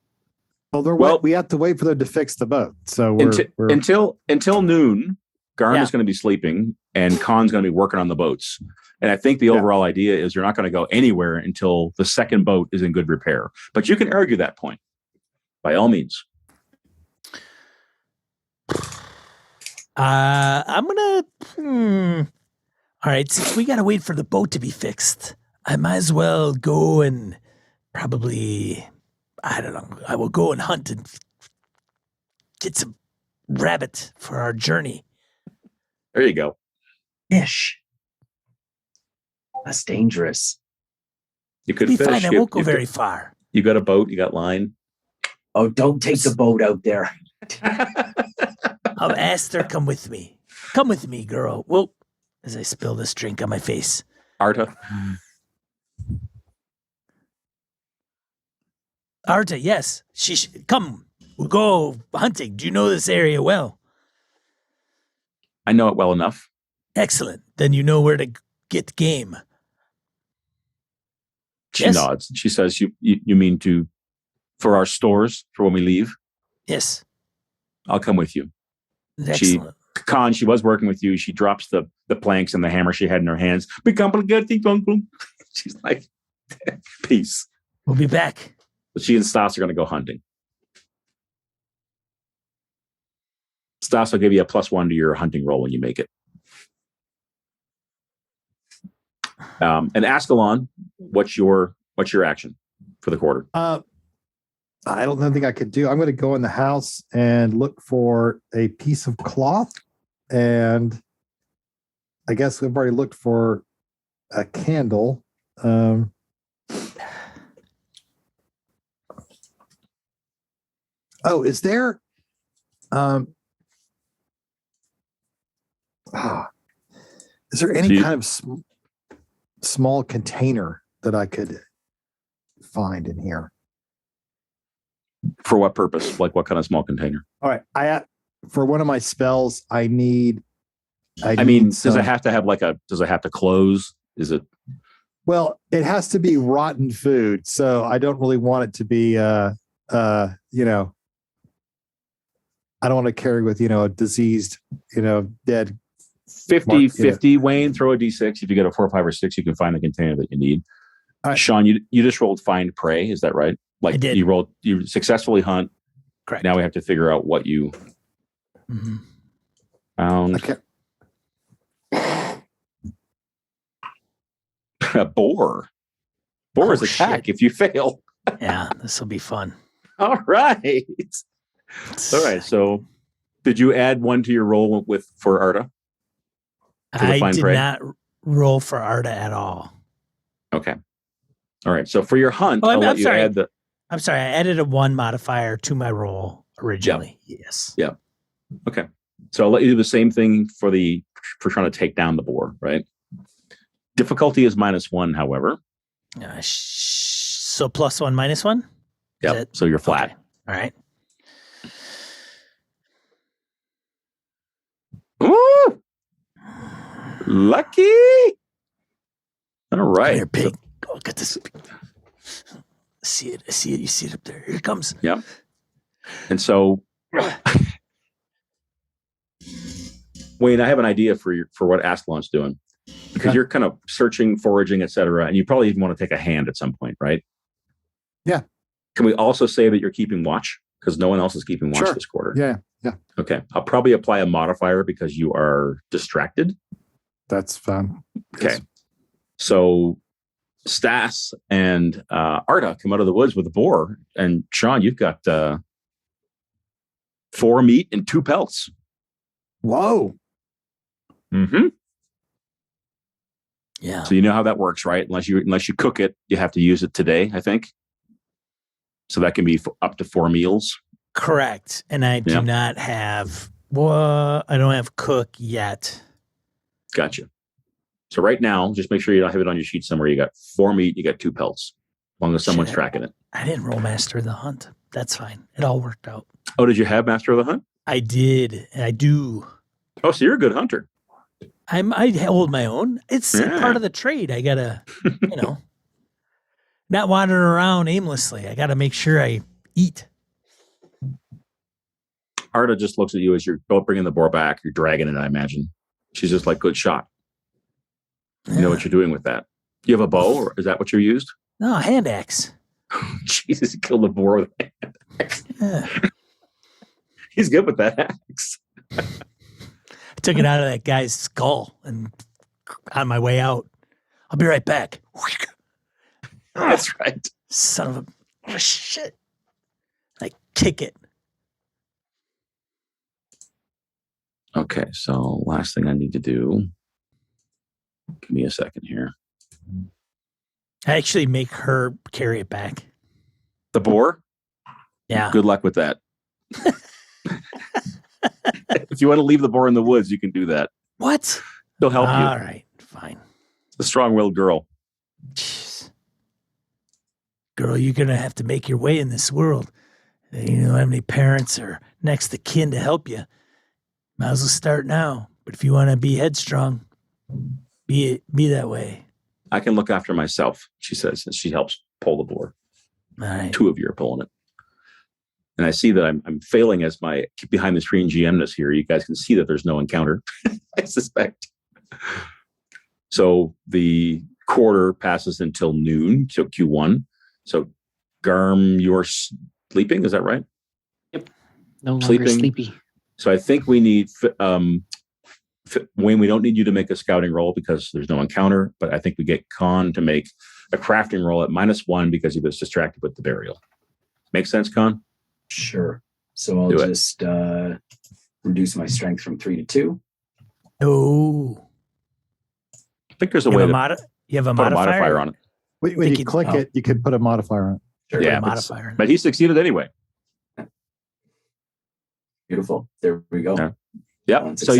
Well, we have to wait for them to fix the boat. So we're until noon, Garm is going to be sleeping and Conn's going to be working on the boats. And I think the overall idea is you're not going to go anywhere until the second boat is in good repair. But you can argue that point by all means. I'm gonna. All right, since we gotta wait for the boat to be fixed, I might as well go and probably, I don't know. I will go and hunt and get some rabbit for our journey. There you go. Fish. That's dangerous. You could Be fish. fine. I won't go very far. You got a boat. You got line. Oh, don't take the boat out there. I'll ask her, come with me. Come with me, girl. Well, as I spill this drink on my face. Arta. Arta, yes. Come. We'll go hunting. Do you know this area well? I know it well enough. Excellent. Then you know where to get game. She nods. She says, you mean for our stores, for when we leave? Yes. I'll come with you. Excellent. Conn, she was working with you. She drops the planks and the hammer she had in her hands. She's like, peace. We'll be back. But she and Stas are going to go hunting. Stas will give you a +1 to your hunting roll when you make it. And Askelon, what's your action for the quarter? I don't think I could do. I'm going to go in the house and look for a piece of cloth, and I guess we've already looked for a candle. Is there? Is there any kind of small container that I could find in here? For what purpose? Like what kind of small container? All right. For one of my spells, I need. Does it have to have does it have to close? Is it? Well, it has to be rotten food. So I don't really want it to be, I don't want to carry with, a diseased, dead. 50-50, Wayne, throw a D6. If you get a 4, 5, or 6, you can find the container that you need. Sean, you just rolled find prey. Is that right? I did. You successfully hunt. Correct. Now we have to figure out what you found. Okay. A boar. Boar's attack if you fail. Yeah, this will be fun. All right. All right. So did you add 1 to your roll for Arta? I did not roll for Arta at all. Okay. All right. So for your hunt, I'm sorry. I'm sorry. I added a 1 modifier to my roll originally. Yeah. Yes. Yeah. Okay. So I'll let you do the same thing for trying to take down the boar, right? Difficulty is -1, however. So +1, -1? Yeah. So you're flat. Okay. All right. Ooh! Lucky. All right. Come here, pig. Look at this. See it. You see it up there. Here it comes. Yeah. And so, Wayne, I have an idea for what Askelon's doing, because you're kind of searching, foraging, etc., and you probably even want to take a hand at some point, right? Yeah. Can we also say that you're keeping watch, because no one else is keeping watch this quarter? Yeah. Okay. I'll probably apply a modifier because you are distracted. That's fine. Okay. Yes. So Stas and Arta come out of the woods with a boar, and Sean, you've got 4 meat and 2 pelts. Whoa. Mm-hmm. Yeah. So you know how that works, right? Unless you cook it, you have to use it today, I think. So that can be up to 4 meals. Correct. And I do not have, I don't have cook yet. Gotcha. So right now, just make sure you don't have it on your sheet somewhere. You got 4 meat, you got 2 pelts, as long as someone's tracking it. I didn't roll Master of the Hunt. That's fine. It all worked out. Oh, did you have Master of the Hunt? I did. I do. Oh, so you're a good hunter. I hold my own. It's part of the trade. I gotta, not wandering around aimlessly. I gotta make sure I eat. Arda just looks at you as you're bringing the boar back. You're dragging it, I imagine. She's just like, good shot. You know what you're doing with that. You have a bow, or is that what you used? No, hand axe. Jesus, he killed the boar with a hand axe. Yeah. He's good with that axe. I took it out of that guy's skull and on my way out. I'll be right back. That's right. Son of a shit. I kick it. Okay, so last thing I need to do. Give me a second here. I actually make her carry it back. The boar? Yeah. Good luck with that. If you want to leave the boar in the woods, you can do that. What? He'll help you. All right, fine. It's a strong-willed girl. Jeez. Girl, you're going to have to make your way in this world. You don't have any parents or next of kin to help you. Might as well start now. But if you want to be headstrong, be that way. I can look after myself, she says, and she helps pull the boar. All right. 2 of you are pulling it. And I see that I'm failing as my behind the screen GMness here. You guys can see that there's no encounter, I suspect. So the quarter passes until noon, so Q1. So Garm, you're sleeping, is that right? Yep. No longer sleepy. So I think we need, Wayne, we don't need you to make a scouting roll because there's no encounter, but I think we get Conn to make a crafting roll at -1 because he was distracted with the burial. Make sense, Conn? Sure. So I'll just reduce my strength from 3 to 2. Oh. I think there's a way to you have a put modifier? a modifier on it. When you click it, you can put a modifier on it. Sure. Yeah, modifier. but he succeeded anyway. Beautiful. There we go. Yeah. Yep. So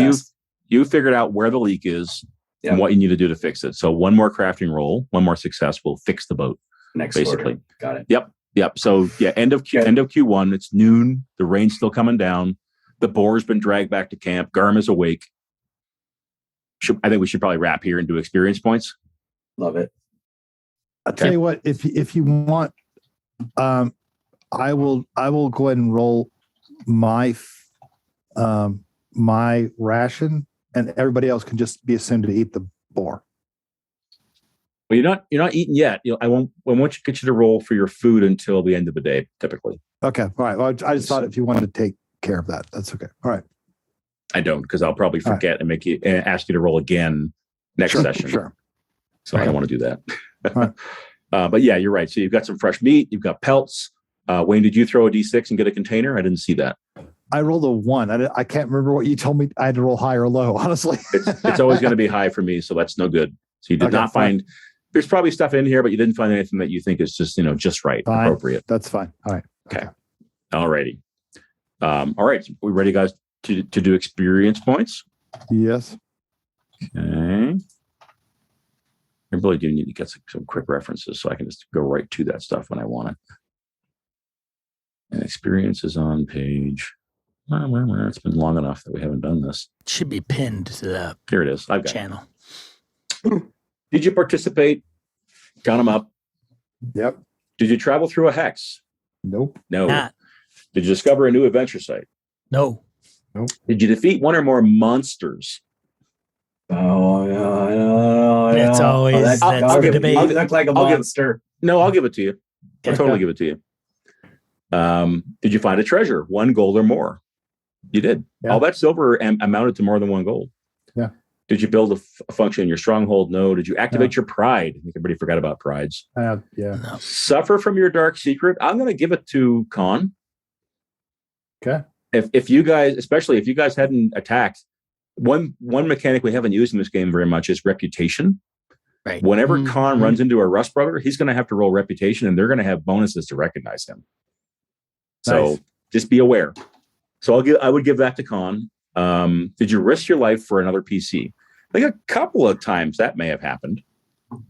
you figured out where the leak is and what you need to do to fix it. So 1 more crafting roll, 1 more success will fix the boat. Next basically. quarter. Got it. Yep. So end of Q1. It's noon. The rain's still coming down. The boar's been dragged back to camp. Garm is awake. I think we should probably wrap here and do experience points. Love it. I'll tell you what, if you want, I will go ahead and roll my my ration, and everybody else can just be assumed to eat the boar. Well, you're not eating yet. I won't get you to roll for your food until the end of the day, typically. Okay. All right. Well, I just thought if you wanted to take care of that, that's okay. All right. I don't, because I'll probably forget and make you ask you to roll again next session. Sure. So I don't want to do that. Right. But yeah, you're right. So you've got some fresh meat. You've got pelts. Wayne, did you throw a D6 and get a container? I didn't see that. I rolled a 1. I can't remember what you told me. I had to roll high or low, honestly. It's always going to be high for me, so that's no good. So you did not find. There's probably stuff in here, but you didn't find anything that you think is just right, fine. Appropriate. That's fine. All right. Okay. All righty. All right. We ready, guys, to do experience points? Yes. Okay. I really do need to get some quick references so I can just go right to that stuff when I want it. And experience is on page. It's been long enough that we haven't done this. It should be pinned to the Here it is. I've got channel. Did you participate? Count them up. Yep. Did you travel through a hex? Nope. No. Not. Did you discover a new adventure site? No. Nope. Did you defeat 1 or more monsters? Oh, yeah. That's always that's the debate. You look like a monster. I'll give it to you. I'll totally give it to you. Did you find a treasure? 1 gold or more? You did. Yeah. All that silver amounted to more than 1 gold. Yeah. Did you build a function in your stronghold? No. Did you activate your pride? I think everybody forgot about prides. Yeah. No. Suffer from your dark secret? I'm going to give it to Conn. Okay. If you guys, especially if you guys hadn't attacked, one mechanic we haven't used in this game very much is reputation. Right. Whenever Mhm. Conn runs into a Rust brother, he's going to have to roll reputation, and they're going to have bonuses to recognize him. So Nice. just be aware. So I would give that to Conn. Did you risk your life for another PC? I think a couple of times that may have happened. What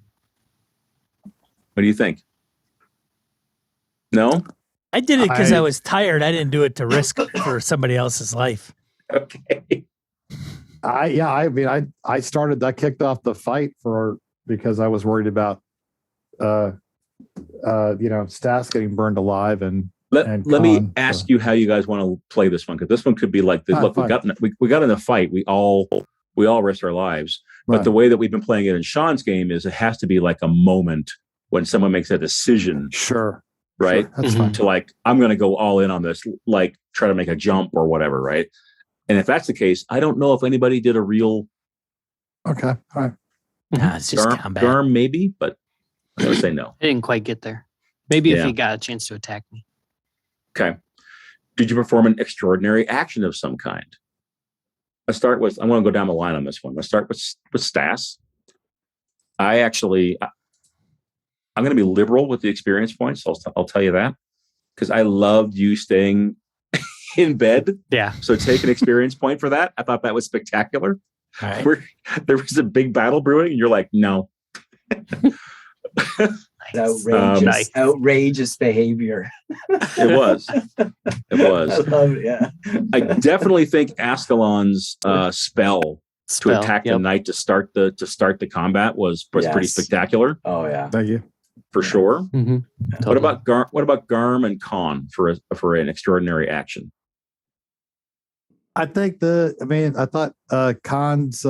do you think? No? I did it because I I- was tired. I didn't do it to risk for somebody else's life. Okay. I kicked off the fight because I was worried about Stas getting burned alive and Let me Conn, ask you how you guys want to play this one, because this one could be like, look, fine. we got in a fight. We all risked our lives. But Right. the way that we've been playing it in Sean's game is it has to be like a moment when someone makes a decision, Sure. right? Sure, that's Mhm. fine. To like, I'm going to go all in on this, like try to make a jump or whatever, right? And if that's the case, I don't know if anybody did a real Okay. All right. Nah, it's just Garm, combat. Garm maybe, but I'm going to say no. I didn't quite get there. Maybe if Yeah. he got a chance to attack me. Okay. Did you perform an extraordinary action of some kind? I want to go down the line on this one. Let's start with Stas. I'm going to be liberal with the experience points. I'll tell you that, because I loved you staying in bed. Yeah. So take an experience point for that. I thought that was spectacular. All right. There was a big battle brewing, and you're like, no. Outrageous, outrageous behavior. It was. It I was. love it. Yeah. I definitely think Askelon's spell to attack the knight to start the combat was pretty Yes. spectacular Oh yeah. Thank you. for sure. Mm-hmm. What about Garm and Conn for an extraordinary action? I think I thought Conn's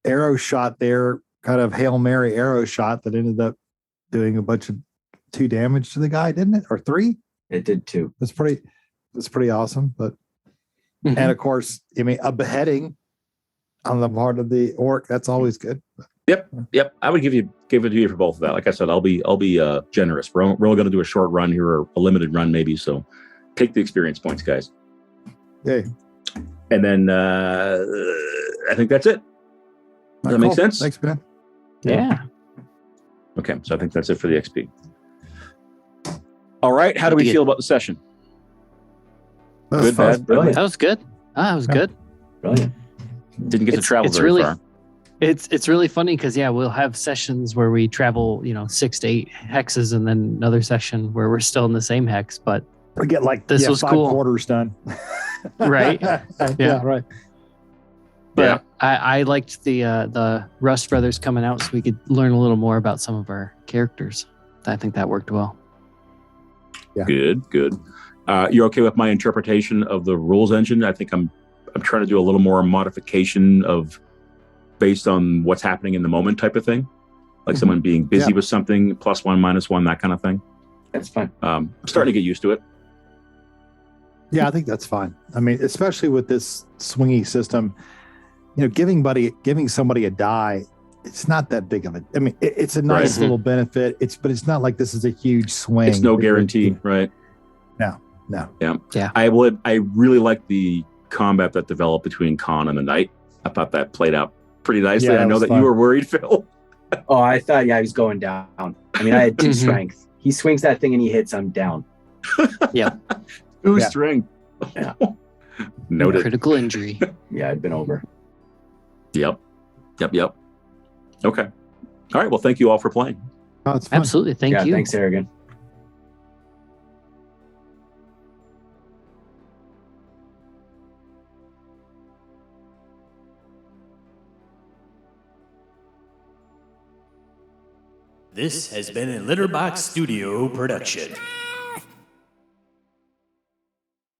arrow shot there, kind of Hail Mary arrow shot that ended up doing a bunch of 2 damage to the guy, didn't it? Or 3? It did too. That's pretty awesome. But Mhm. and of course, a beheading on the part of the orc, that's always good. Yep. I would give it to you for both of that. Like I said, I'll be generous. We're only going to do a short run here, or a limited run maybe. So take the experience points, guys. Yay. And then I think that's it. Does that make Cool. sense? Thanks, man. Yeah. Okay, so I think that's it for the XP. All right, how do we feel about the session? That was Good, fun. bad? Brilliant. That was good. That was good. Brilliant. Didn't get to It's- travel it's very really- far. It's really funny because we'll have sessions where we travel 6 to 8 hexes, and then another session where we're still in the same hex. But We get like This was 5 cool. quarters done. Right. Yeah. Right. But I liked the Rust Brothers coming out so we could learn a little more about some of our characters. I think that worked well. Yeah. Good. You're okay with my interpretation of the rules engine? I think I'm trying to do a little more modification of based on what's happening in the moment type of thing, like someone being busy with something, +1, -1, that kind of thing. That's fine. I'm starting to get used to it. Yeah, I think that's fine. I mean, especially with this swingy system, giving somebody a die, it's not that big of a. I mean, it's a nice Right. little benefit. But it's not like this is a huge swing. It's no guarantee, right? No. Yeah. I really like the combat that developed between Conn and the Knight. I thought that played out pretty nicely. Yeah, I it know was that fun. you were worried, Phil. Oh, I thought, he was going down. I mean, I had 2 Mhm. strength. He swings that thing and he hits, I'm down. Ooh, Yeah. strength. Yeah. Noted. Critical injury. Yeah, I'd been over. Yep. Okay. All right. Well, thank you all for playing. Oh, it's fun. Absolutely. Thank you. Thanks, Harrigan. This has been a Litterbox Studio production.